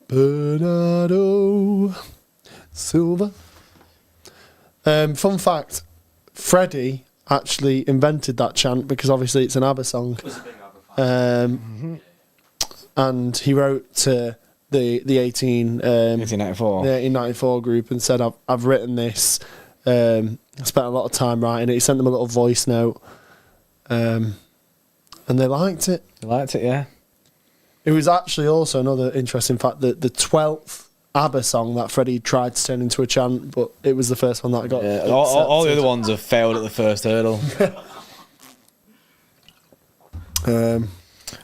B: Bernardo Silva. Fun fact, Freddie actually invented that chant because obviously it's an ABBA song.
C: Was a big ABBA fan.
B: And he wrote to the
A: 1894.
B: 1894 group and said, I've written this. I spent a lot of time writing it. He sent them a little voice note. And they liked it.
A: You liked it, yeah?
B: It was actually also another interesting fact that the 12th ABBA song that Freddie tried to turn into a chant, but it was the first one that got
A: Yeah, all the other ones have failed at the first hurdle.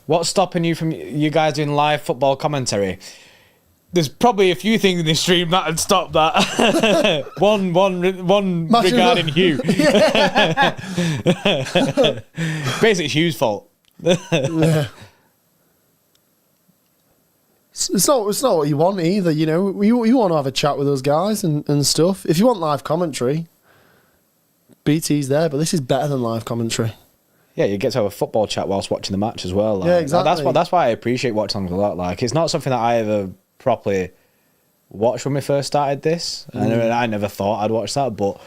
A: What's stopping you from you guys doing live football commentary? There's probably a few things in this stream that would stop that. one regarding Hugh. Basically, it's Hugh's fault.
B: Yeah. It's not what you want either, you know. You want to have a chat with those guys and stuff. If you want live commentary, BT's there, but this is better than live commentary.
A: Yeah, you get to have a football chat whilst watching the match as well. Like,
B: Yeah, exactly.
A: That's why I appreciate Watchalongs a lot. Like, it's not something that I ever properly watched when we first started this. I never thought I'd watch that, but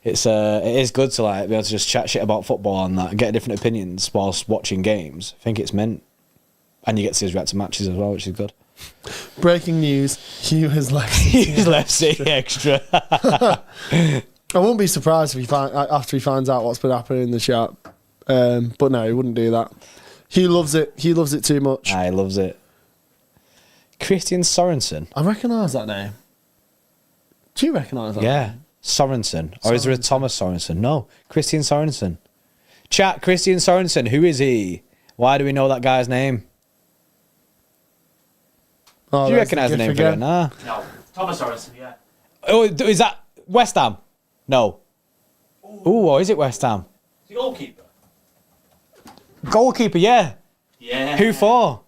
A: it is good to like be able to just chat shit about football and that, and get different opinions whilst watching games. I think it's meant, and you get to see us react to matches as well, which is good.
B: Breaking news: Hugh has left.
A: He's left City extra.
B: I won't be surprised if after he finds out what's been happening in the chat. But no, he wouldn't do that. He loves it. He loves it too much.
A: He loves it. Christian Sorensen.
B: I recognise that name. Do you recognise that?
A: Yeah, Sorensen. Or is there a Thomas Sorensen? No, Christian Sorensen. Chat, Christian Sorensen. Who is he? Why do we know that guy's name?
B: Oh,
A: Do you
B: there's
A: recognise the name for it? Nah.
C: No, Thomas Harrison, yeah.
A: Oh, is that West Ham? No. Ooh, or is it West Ham?
C: The goalkeeper.
A: Goalkeeper, yeah.
C: Yeah.
A: Who for?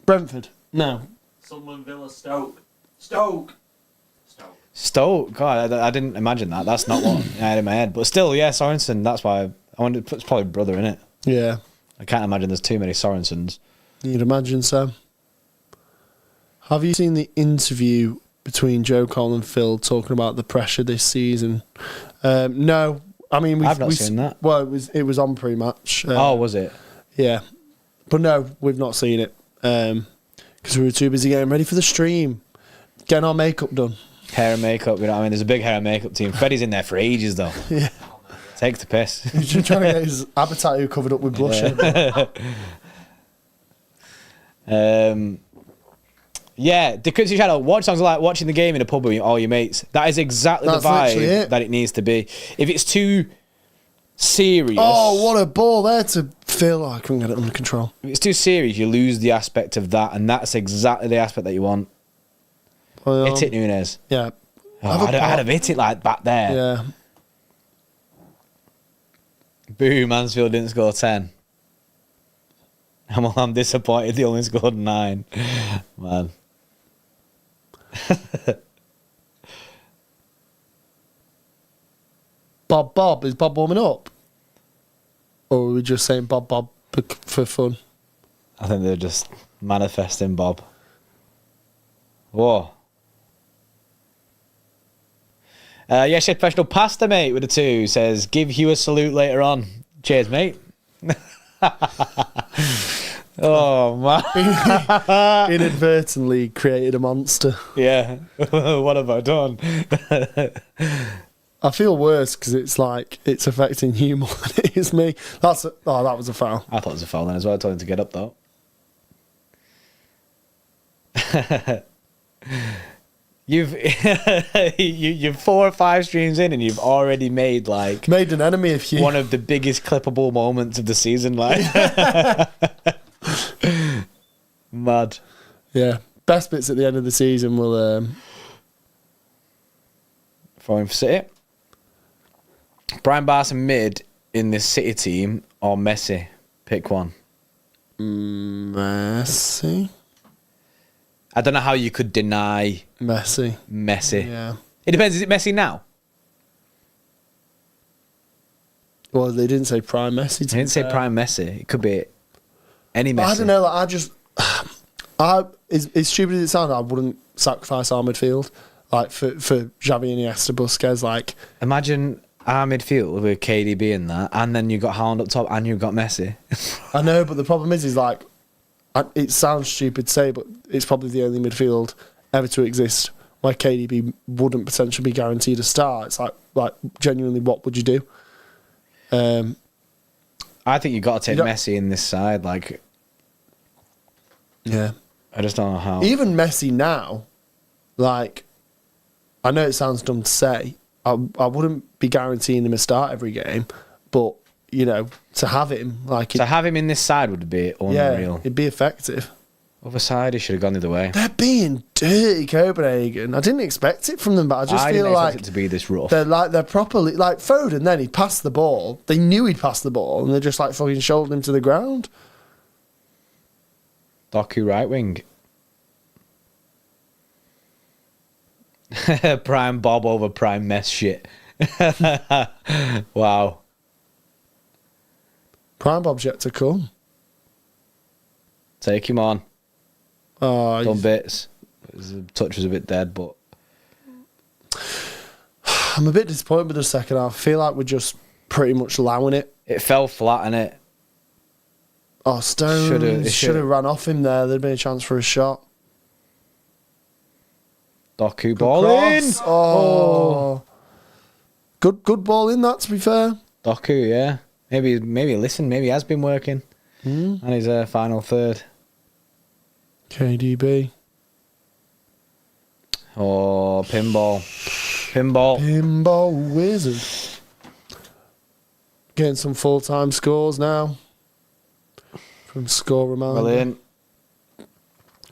B: Brentford. No.
C: Sunderland, Villa, Stoke. Stoke.
A: Stoke. God, I didn't imagine that. That's not what I had in my head. But still, yeah, Sorensen. That's why I wanted. It's probably brother in it.
B: Yeah.
A: I can't imagine there's too many Sorensens.
B: You'd imagine so. Have you seen the interview between Joe Cole and Phil talking about the pressure this season? No. I mean,
A: I've not seen that.
B: Well, it was on pre-match.
A: Was it?
B: Yeah. But no, we've not seen it. Because we were too busy getting ready for the stream. Getting our makeup done.
A: Hair and makeup, you know what I mean? There's a big hair and makeup team. Freddie's in there for ages, though.
B: Yeah.
A: Take the piss.
B: He's just trying to get his appetite covered up with blush.
A: Yeah, the Quincy Shadow, watch songs like watching the game in a pub with all your mates. That is exactly the vibe that it needs to be. If it's too serious...
B: Oh, what a ball there to Phil. I couldn't get it under control.
A: If it's too serious, you lose the aspect of that, and that's exactly the aspect that you want.
B: Well,
A: Hit it, Nunes.
B: Yeah.
A: I'd have hit it like back there.
B: Yeah.
A: Boo, Mansfield didn't score 10. I'm disappointed they only scored 9. Man.
B: Bob, is Bob warming up? Or are we just saying Bob for fun?
A: I think they're just manifesting Bob. Whoa. Yeah, Chef Professional Pasta, mate, with a 2, says, give Hugh a salute later on. Cheers, mate. Oh, man.
B: Inadvertently created a monster.
A: Yeah. What have I done?
B: I feel worse because it's like it's affecting you more than it is me. That was a foul.
A: I thought it was a foul then as well. I told him to get up, though. You've 4 or 5 streams in and you've already made
B: an enemy of you.
A: One of the biggest clippable moments of the season, mad.
B: Yeah, best bits at the end of the season will
A: Throwing for City. Brian Barson mid in this City team or Messi? Pick one.
B: Messi.
A: I don't know how you could deny
B: Messi.
A: Yeah. It depends. Is it Messi now?
B: Well, they didn't say prime Messi.
A: They didn't say prime Messi. It could be any Messi.
B: I don't know. Like, as stupid as it sounds, I wouldn't sacrifice our midfield for Xavi, Iniesta, Busquets.
A: Imagine our midfield with KDB in that, and then you got Haaland up top, and you've got Messi.
B: I know, but the problem is it sounds stupid to say, but it's probably the only midfield ever to exist where KDB wouldn't potentially be guaranteed a start. It's like genuinely, what would you do?
A: I think you've got to take Messi in this side.
B: Yeah.
A: I just don't know how.
B: Even Messi now, I know it sounds dumb to say, I wouldn't be guaranteeing him a start every game, but, to have him...
A: to have him in this side would be unreal.
B: Yeah, it'd be effective.
A: Other side, he should have gone the other way.
B: They're being dirty, Copenhagen. I didn't expect it from them, but I just feel
A: didn't
B: like
A: expect it to be this rough.
B: they're properly Foden. Then he passed the ball. They knew he'd passed the ball, and they're just fucking shouldered him to the ground.
A: Doku right wing. Prime Bob over prime mess shit. Wow.
B: Prime Bob's yet to come.
A: Take him on.
B: Oh,
A: Done bits. The touch was a bit dead, but
B: I'm a bit disappointed with the second half. I feel like we're just pretty much allowing it.
A: it fell flat, innit?
B: Oh, Stones should have ran off him there. There'd been a chance for a shot.
A: Doku ball in.
B: Cross. Oh. Good ball in that, to be fair.
A: Doku, yeah. Maybe listen, maybe he has been working. And he's final third.
B: KDB.
A: Oh, pinball.
B: Pinball wizard. Getting some full-time scores now. From Score Reminder.
A: Brilliant.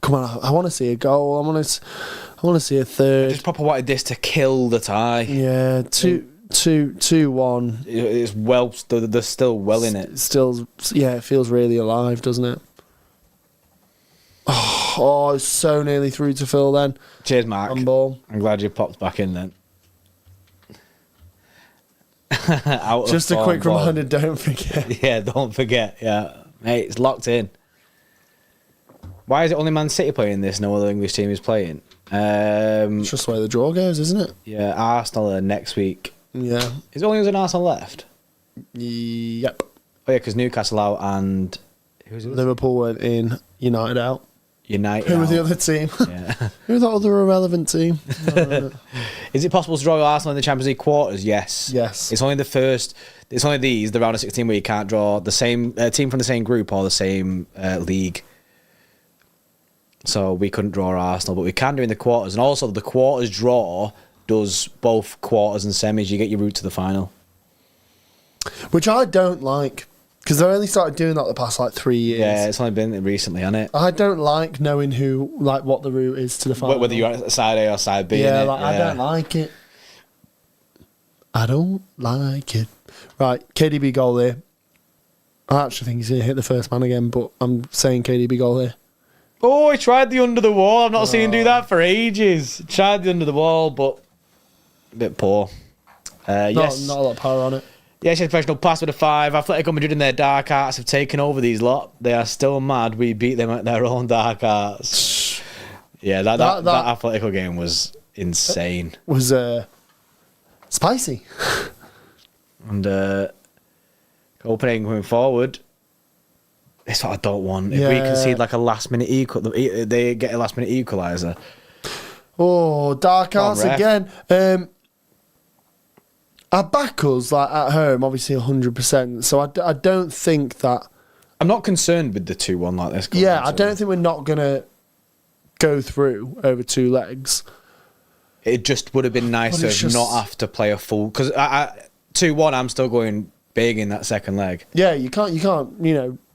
B: Come on, I want to see a goal. I want to see a third.
A: I just proper wanted this to kill the tie.
B: Yeah, 2-1.
A: It's well, they're still well in it.
B: Still, yeah, it feels really alive, doesn't it? Oh, it's so nearly through to Phil then.
A: Cheers, Mark.
B: Handball.
A: I'm glad you popped back in then.
B: Just a quick reminder, don't forget.
A: Yeah, don't forget. Yeah, mate, it's locked in. Why is it only Man City playing this? No other English team is playing.
B: It's just the way the draw goes, isn't it?
A: Yeah, Arsenal are next week.
B: Yeah.
A: Is it only us and Arsenal left?
B: Yep.
A: Oh yeah, because Newcastle out and who's it?
B: Liverpool went in, United out.
A: United.
B: Who was the
A: out.
B: other team?
A: Yeah.
B: Who was that other irrelevant team?
A: Is it possible to draw Arsenal in the Champions League quarters? Yes.
B: Yes.
A: It's only the first. It's only the round of 16 where you can't draw the same team from the same group or the same league. So we couldn't draw Arsenal, but we can do in the quarters. And also the quarters draw does both quarters and semis. You get your route to the final.
B: Which I don't like, because they only started doing that the past 3 years.
A: Yeah, it's only been recently, hasn't it?
B: I don't like knowing what the route is to the final.
A: Whether you're at side A or side B.
B: Yeah,
A: innit?
B: I don't like it. I don't like it. Right, KDB goal here. I actually think he's going to hit the first man again, but I'm saying KDB goal here.
A: Oh, he tried the under the wall. I've not seen him do that for ages. Tried the under the wall, but a bit poor. Yes.
B: Not a lot of power on it.
A: Yes, professional pass with a 5. Atletico Madrid and their dark arts have taken over these lot. They are still mad. We beat them at their own dark arts. Yeah, that Atletico game was insane.
B: Was spicy.
A: And Copenhagen going forward. It's what I don't want. If we concede a last minute they get a last minute equaliser.
B: Oh, dark arts
A: ref.
B: again. I back us at home, obviously 100%. So I don't think that.
A: I'm not concerned with the 2-1 like this.
B: Yeah, I don't think we're not gonna go through over 2 legs.
A: It just would have been nicer to not have to play a full, because 2-1. I'm still going big in that second leg.
B: Yeah, you can't.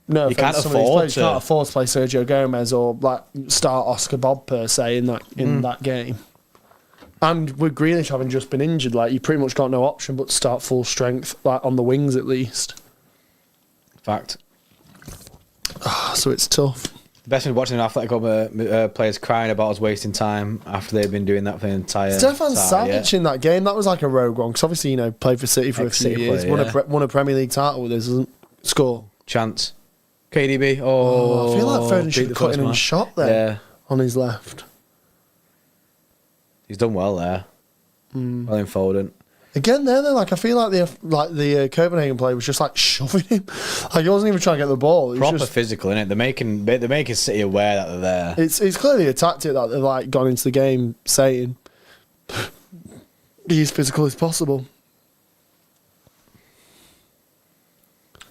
B: No,
A: you can't
B: afford to play Sergio Gomez or start Oscar Bob per se in that game. And with Grealish having just been injured, you pretty much got no option but to start full strength, on the wings at least.
A: Fact.
B: So it's tough.
A: The best thing watching Atletico players crying about us wasting time after they've been doing that for the entire.
B: Stefan Savic in that game, that was like a rogue one because obviously played for City for a few years, won a Premier League title with us, doesn't score
A: chance. KDB.
B: I feel like Foden should have cut in and shot there on his left.
A: He's done well there. Well in Foden.
B: Again, I feel like the Copenhagen player was just shoving him. He wasn't even trying to get the ball.
A: Proper physical, innit? They're making City aware that they're there.
B: It's clearly a tactic that they've gone into the game saying, be as physical as possible.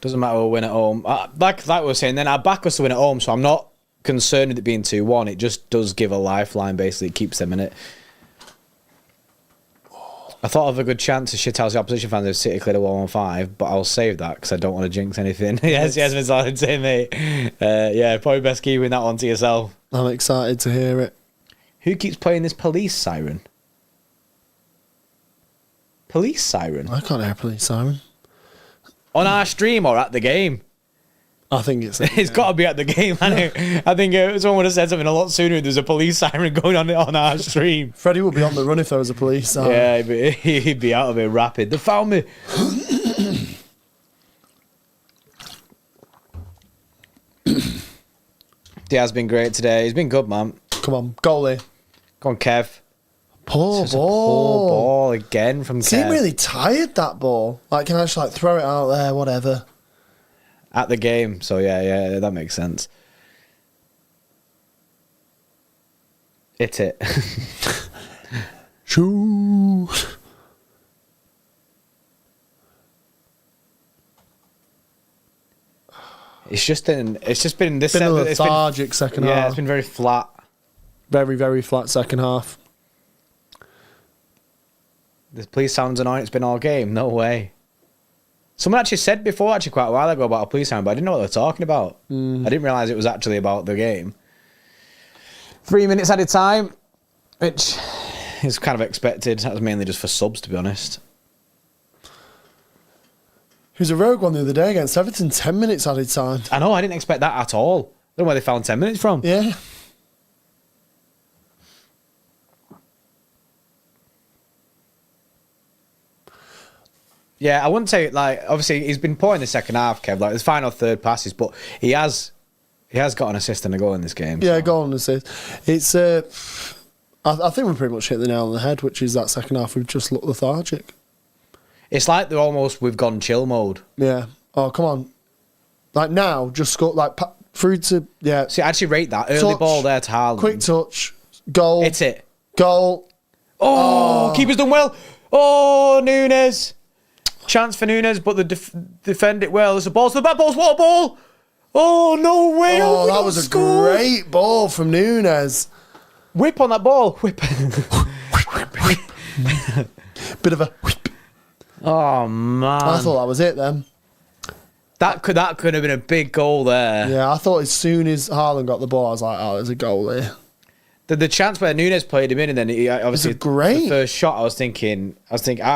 A: Doesn't matter we'll win at home. Like we were saying, then I back us to win at home, so I'm not concerned with it being 2-1. It just does give a lifeline, basically. It keeps them in it. I thought of a good chance to shithouse the opposition fans if City cleared a 1-1-5, but I'll save that because I don't want to jinx anything. yes, Vince Allen saying, mate. Probably best keeping that one to yourself.
B: I'm excited to hear it.
A: Who keeps playing this police siren? Police siren?
B: I can't hear a police siren.
A: On our stream or at the game?
B: I think it's...
A: It's got to be at the game, hasn't it? I think someone would have said something a lot sooner if there's a police siren going on our stream.
B: Freddie would be on the run if there was a police siren.
A: Yeah, he'd be out of it rapid. They found me. Diaz been great today. He's been good, man.
B: Come on, goalie.
A: Come on, Kev.
B: Poor
A: It's a poor ball again from Kev.
B: Seemed really tired, that ball. Like, can I just like throw it out there, whatever?
A: At the game. So, yeah, that makes sense. Hit it.
B: Shoot.
A: It's just been this.
B: Been a lethargic second half.
A: Yeah, it's been very flat.
B: Very, very flat second half.
A: This police sounds annoying. It's been all game. No way. Someone actually said before, quite a while ago, about a police sound, but I didn't know what they were talking about. I didn't realise it was actually about the game. 3 minutes at a time, which is kind of expected. That was mainly just for subs, to be honest.
B: He was a rogue one the other day against Everton. 10 minutes added time.
A: I know, I didn't expect that at all. I don't know where they found 10 minutes from.
B: Yeah.
A: Yeah, I wouldn't say, like, obviously he's been poor in the second half, Kev. Like, his final third passes, but he has got an assist and a goal in this game.
B: Yeah,
A: so.
B: goal and assist. It's, I think we pretty much hit the nail on the head, which is that second half we've just looked lethargic.
A: It's like we've gone chill mode.
B: Yeah. Oh, come on. Like now, just score, like, through to, yeah.
A: See, I actually rate that. Early ball there to Haaland.
B: Quick touch. Goal.
A: Hit it.
B: Goal.
A: Oh, keeper's done well. Oh, Nunes. Chance for Nunes, but they defend it well. There's a ball to the back post. What a ball! Oh, no way.
B: Oh, that was a great ball from Nunes.
A: Whip on that ball. Whip.
B: Bit of a whip.
A: Oh, man.
B: I thought that was it then.
A: That could have been a big goal there.
B: Yeah, I thought as soon as Haaland got the ball, I was like, oh, there's a goal here.
A: The chance where Nunes played him in, and then he obviously
B: great.
A: the first shot. I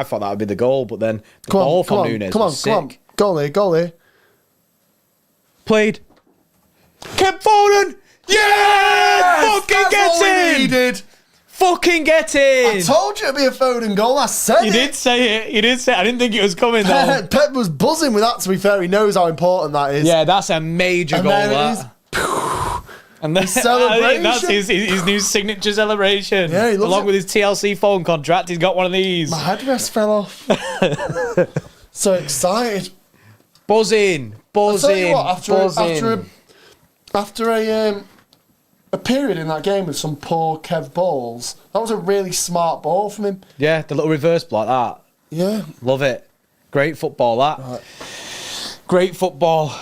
A: thought that would be the goal, but then the ball from Nunes was sick.
B: Goalie.
A: Played. Kept Foden. Yeah! Fucking get in!
B: Needed.
A: Fucking get in!
B: I told you it'd be a Foden goal. I said it.
A: You did say it. I didn't think it was coming though.
B: Pep was buzzing with that. To be fair, he knows how important that is.
A: Yeah, that's a major goal.
B: There it
A: That.
B: is.
A: And then,
B: celebration.
A: I think that's his new signature celebration.
B: Yeah, he loves
A: along
B: it.
A: with his TLC phone contract, he's got one of these.
B: My headrest fell off. So excited.
A: Buzzing.
B: I'll tell you what, after a period in that game with some poor Kev balls, that was a really smart ball from him.
A: Yeah, the little reverse block, that.
B: Yeah.
A: Love it. Great football, that.
B: Right.
A: Great football.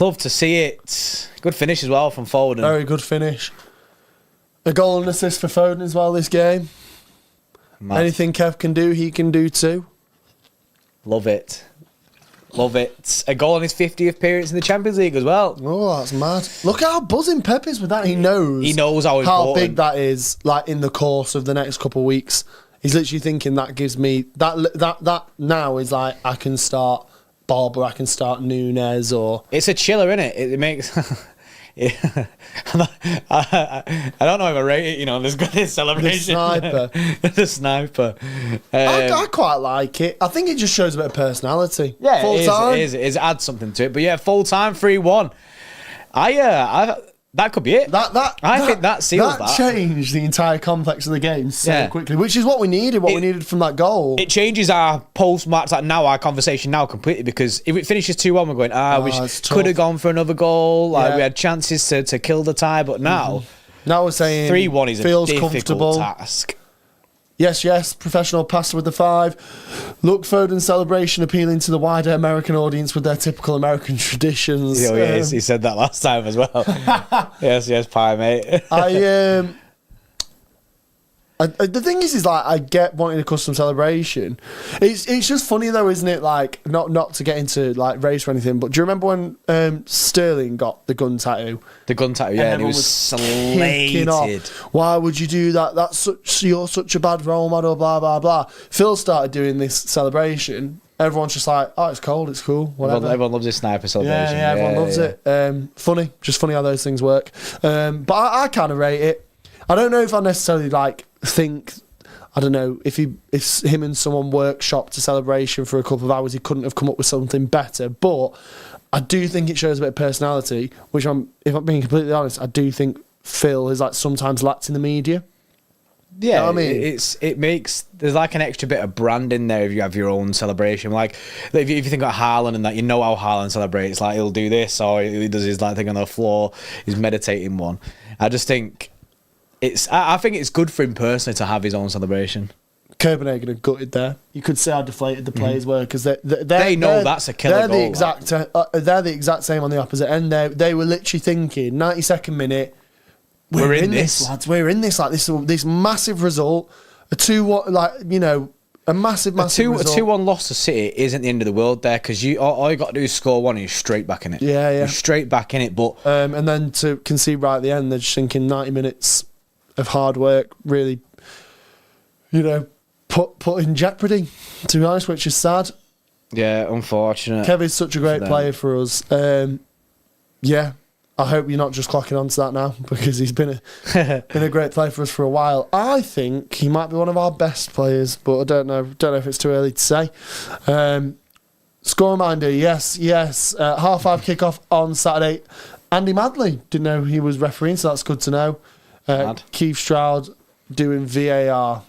A: Love to see it. Good finish as well from Foden.
B: Very good finish. A goal and assist for Foden as well this game.
A: Mad.
B: Anything Kev can do, he can do too.
A: Love it. Love it. A goal in his 50th appearance in the Champions League as well.
B: Oh, that's mad. Look how buzzing Pep is with that. He knows
A: how important.
B: big that is, like, in the course of the next couple of weeks. He's literally thinking that gives me... That now is like, I can start Bob or I can start Nunes or...
A: It's a chiller, isn't it? It makes... I don't know if I rate it, there's got this celebration. The sniper.
B: I quite like it. I think it just shows a bit of personality.
A: Yeah,
B: full time.
A: It is. It adds something to it. But yeah, full time, 3-1. That could be it. I think that seals that.
B: That changed the entire complex of the game so quickly, which is what we needed. We needed from that goal.
A: It changes our post-match, our conversation now completely, because if it finishes 2-1, we're going, we could have gone for another goal. We had chances to kill the tie, but now,
B: now we're saying
A: 3-1 is
B: feels
A: a difficult
B: comfortable
A: task.
B: Yes, professional passer with the 5. Look, Foden's celebration appealing to the wider American audience with their typical American traditions.
A: Oh, yes, he said that last time as well. yes, pie, mate.
B: The thing is like, I get wanting a custom celebration. It's just funny though, isn't it? Like, not to get into like race or anything, but do you remember when Sterling got the gun tattoo?
A: The gun tattoo, yeah, and he was slated.
B: Why would you do that? You're such a bad role model, blah, blah, blah. Phil started doing this celebration. Everyone's just like, oh, it's cold, it's cool, whatever.
A: Everyone loves this sniper celebration.
B: Yeah, everyone loves it. Funny, just funny how those things work. But I kind of rate it. I don't know if I necessarily think I don't know, if him and someone workshopped a celebration for a couple of hours, he couldn't have come up with something better. But I do think it shows a bit of personality, which if I'm being completely honest, I do think Phil is like sometimes lacked in the media.
A: Yeah,
B: you know what I mean?
A: it makes there's like an extra bit of brand in there if you have your own celebration. Like if you think about Haaland and that, you know how Haaland celebrates. Like he'll do this or he does his like thing on the floor. He's meditating one. I just think I think it's good for him personally to have his own celebration.
B: Copenhagen are gutted there. You could see how deflated the players were because
A: they know that's a killer goal.
B: They're the exact same on the opposite end. They were literally thinking 92nd minute. We're in this, lads. We're in this. Like this massive result. A 2-1, like a massive result.
A: A 2-1 loss to City isn't the end of the world there because all you got to do is score one and you're straight back in it.
B: Yeah.
A: You're straight back in it. But
B: and then to concede right at the end, they're just thinking 90 minutes of hard work really, put in jeopardy. To be honest, which is sad.
A: Yeah, unfortunate.
B: Kevin's such a great player for us. Yeah. I hope you're not just clocking onto that now because he's been a great player for us for a while. I think he might be one of our best players, but I don't know. Don't know if it's too early to say. Score reminder, yes. 5:30 kickoff on Saturday. Andy Madley didn't know he was refereeing, so that's good to know. Keith Stroud doing VAR.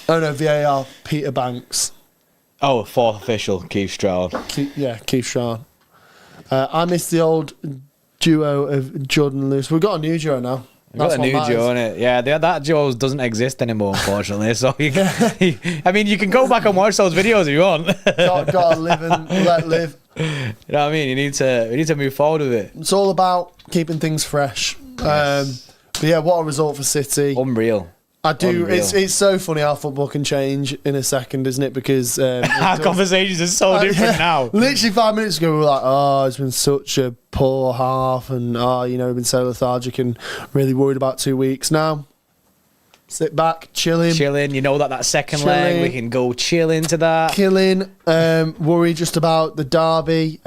B: Oh no, VAR. Peter Banks.
A: Oh, fourth official, Keith Stroud.
B: Keith Stroud. I missed the old duo of Jordan and Lewis. We've got a new duo now.
A: We've got a new duo, innit? Yeah, that duo doesn't exist anymore, unfortunately. So, you can go back and watch those videos if you want.
B: Got to live and let live.
A: You know what I mean? We need to move forward with it.
B: It's all about keeping things fresh.
A: Yes.
B: But yeah, what a result for City.
A: Unreal.
B: I do. It's so funny how football can change in a second, isn't it? Because
A: our conversations are so different now.
B: Literally 5 minutes ago, we were like, "Oh, it's been such a poor half," and we've been so lethargic and really worried about 2 weeks. Now, sit back, chilling.
A: You know that second leg, we can go chill into that.
B: Killing. Worry just about the derby.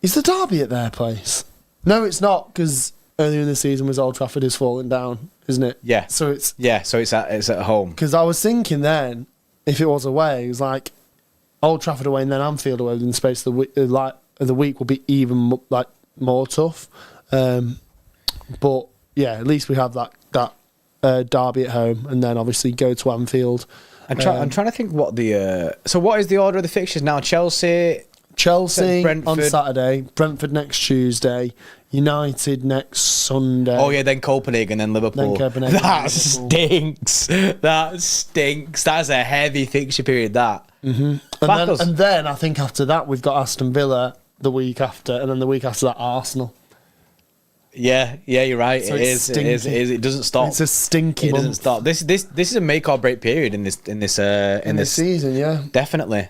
B: Is the derby at their place? No, it's not because earlier in the season was Old Trafford is falling down, isn't it?
A: Yeah.
B: So it's
A: at home.
B: Because I was thinking then, if it was away, it was like Old Trafford away and then Anfield away in the space of the week will be even more tough. But yeah, at least we have that derby at home and then obviously go to Anfield.
A: I'm trying to think what the so what is the order of the fixtures now? Chelsea
B: Brentford on Saturday, Brentford next Tuesday, United next Sunday.
A: Oh yeah, then Copenhagen, then Liverpool. That stinks. That stinks. That's a heavy fixture period. That.
B: Mm-hmm. And then I think after that we've got Aston Villa the week after, and then the week after that Arsenal.
A: Yeah, you're right.
B: So
A: it is. It doesn't stop.
B: It's a stinky.
A: It doesn't stop. This is a make or break period in this
B: season. Yeah,
A: definitely.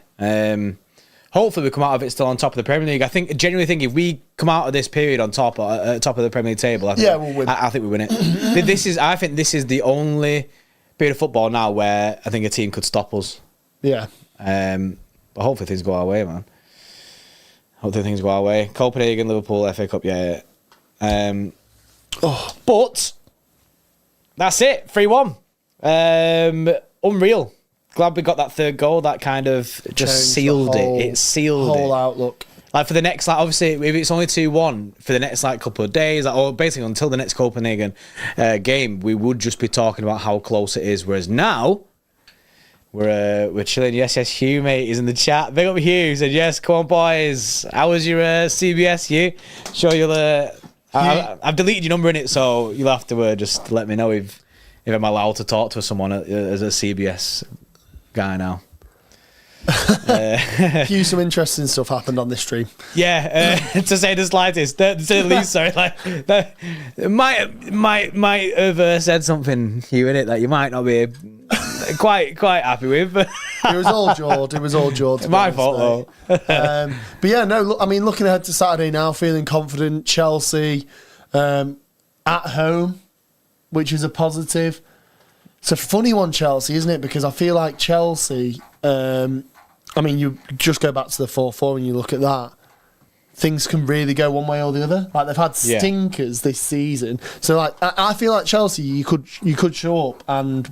A: Hopefully we come out of it still on top of the Premier League. I genuinely think if we come out of this period on top of the Premier League table,
B: we'll win.
A: I think we win it. I think this is the only period of football now where I think a team could stop us.
B: Yeah.
A: But hopefully things go our way, man. Hopefully things go our way. Copenhagen, Liverpool, FA Cup, yeah. But that's it. 3-1. Unreal. Glad we got that third goal. That kind of just sealed it. It sealed
B: whole outlook.
A: Like for the next, obviously, if it's only 2-1 for the next couple of days, or basically until the next Copenhagen game, we would just be talking about how close it is. Whereas now, we're chilling. Yes, Hugh, mate, is in the chat. Big up Hugh. He said, yes, come on, boys. How was your CBS, Hugh? Sure, you'll. I've deleted your number in it, so you'll have to just let me know if I'm allowed to talk to someone as a CBS guy now.
B: Some interesting stuff happened on this stream.
A: Yeah, to say the slightest. To say the least, sorry. Might have said something, Hugh, in it that you might not be quite happy with. It
B: was all jawed.
A: It's my fault, though.
B: But yeah, no. Looking ahead to Saturday now, feeling confident. Chelsea at home, which is a positive. It's a funny one, Chelsea, isn't it? Because I feel like Chelsea. You just go back to the 4-4 and you look at that. things can really go one way or the other. Like they've had stinkers this season, so like I feel like Chelsea, you could show up and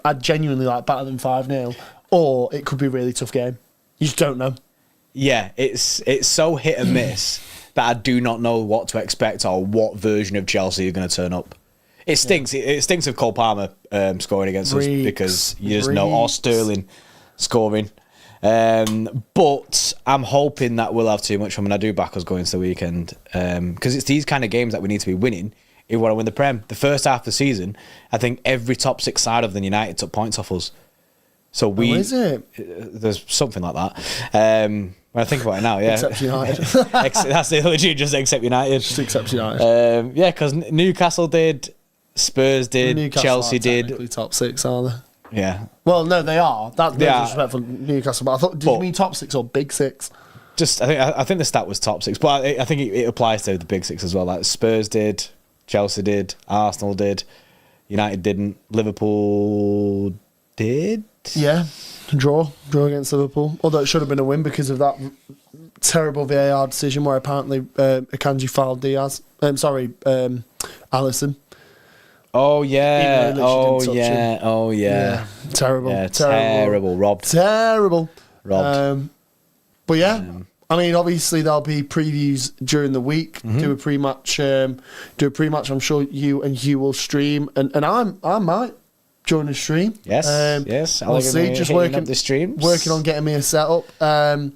B: I'd genuinely like batter them 5-0, or it could be a really tough game. You just don't know.
A: Yeah, it's so hit and miss that I do not know what to expect or what version of Chelsea are going to turn up. It stinks. It stinks of Cole Palmer scoring against us because you just know, or Sterling scoring. But I'm hoping that we'll have too much from, and I do back us going into the weekend because it's these kind of games that we need to be winning if we want to win the Prem. The first half of the season, I think every top 6 side of the United took points off us. So we,
B: is it?
A: There's something like that. When I think about it now, yeah.
B: Except United.
A: That's it, literally just except United.
B: Just except United.
A: Yeah, because Newcastle did, Spurs did,
B: Newcastle
A: Chelsea
B: aren't
A: did.
B: top 6, are they?
A: Yeah.
B: Well, no, they are. That's no
A: are.
B: disrespectful Newcastle. But I thought, did you mean top 6 or big 6?
A: Just, I think the stat was top 6, but I think it applies to the big 6 as well. Like Spurs did, Chelsea did, Arsenal did, United didn't, Liverpool did.
B: Yeah, draw against Liverpool. Although it should have been a win because of that terrible VAR decision where apparently Akanji fouled Diaz. Alisson.
A: Oh yeah.
B: Oh yeah.
A: Oh yeah.
B: Terrible.
A: Yeah, terrible. Robbed.
B: Terrible.
A: Robbed.
B: But yeah, I mean, obviously there'll be previews during the week. Do a pre-match. I'm sure you and Hugh will stream, and I might join the stream.
A: Yes. Yes.
B: We'll see. Just working
A: the streams.
B: Working on getting me a setup, and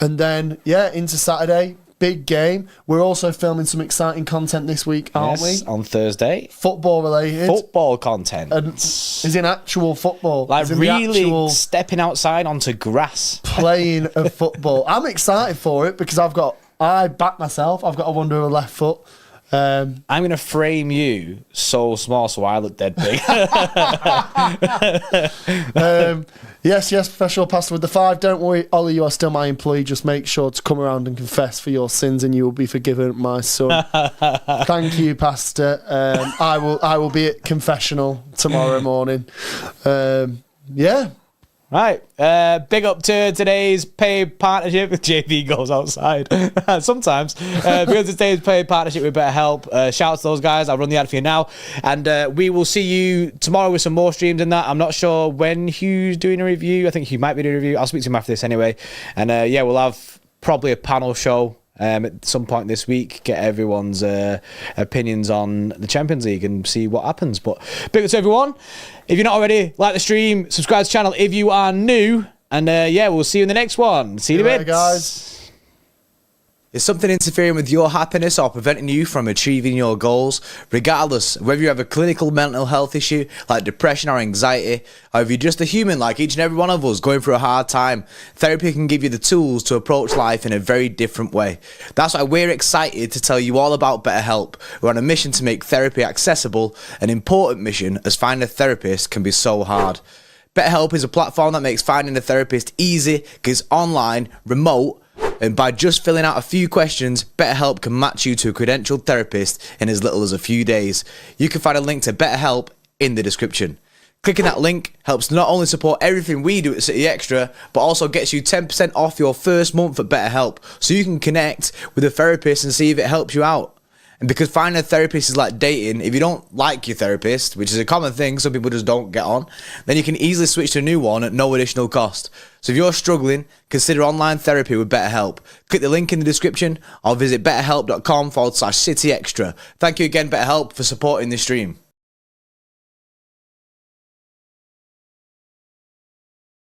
B: then into Saturday. Big game. We're also filming some exciting content this week, aren't we?
A: On Thursday.
B: Football related.
A: Football content.
B: And is in actual football.
A: Like really stepping outside onto grass.
B: Playing of football. I'm excited for it because I back myself. I've got a wonder of a left foot.
A: I'm going to frame you so small so I look dead big.
B: Yes, professional pastor with the 5. Don't worry, Ollie, you are still my employee. Just make sure to come around and confess for your sins and you will be forgiven, my son. Thank you, pastor. I will be at confessional tomorrow morning. Yeah.
A: Right, big up to today's paid partnership with JV Goes Outside. Sometimes, because of today's paid partnership with BetterHelp. Shout out to those guys. I'll run the ad for you now. And we will see you tomorrow with some more streams in that. I'm not sure when Hugh's doing a review. I think Hugh might be doing a review. I'll speak to him after this anyway. And we'll have probably a panel show at some point this week, get everyone's opinions on the Champions League and see what happens. But big up to everyone. If you're not already, like the stream, subscribe to the channel if you are new. And we'll see you in the next one. See you in a bit,
B: guys.
D: Is something interfering with your happiness or preventing you from achieving your goals? Regardless, whether you have a clinical mental health issue like depression or anxiety, or if you're just a human like each and every one of us going through a hard time, therapy can give you the tools to approach life in a very different way. That's why we're excited to tell you all about BetterHelp. We're on a mission to make therapy accessible, an important mission as finding a therapist can be so hard. BetterHelp is a platform that makes finding a therapist easy because it's online, remote, and by just filling out a few questions, BetterHelp can match you to a credentialed therapist in as little as a few days. You can find a link to BetterHelp in the description. Clicking that link helps not only support everything we do at City Extra, but also gets you 10% off your first month at BetterHelp, so you can connect with a therapist and see if it helps you out. And because finding a therapist is like dating, if you don't like your therapist, which is a common thing, some people just don't get on, then you can easily switch to a new one at no additional cost. So if you're struggling, consider online therapy with BetterHelp. Click the link in the description or visit betterhelp.com/cityextra. Thank you again, BetterHelp, for supporting this stream.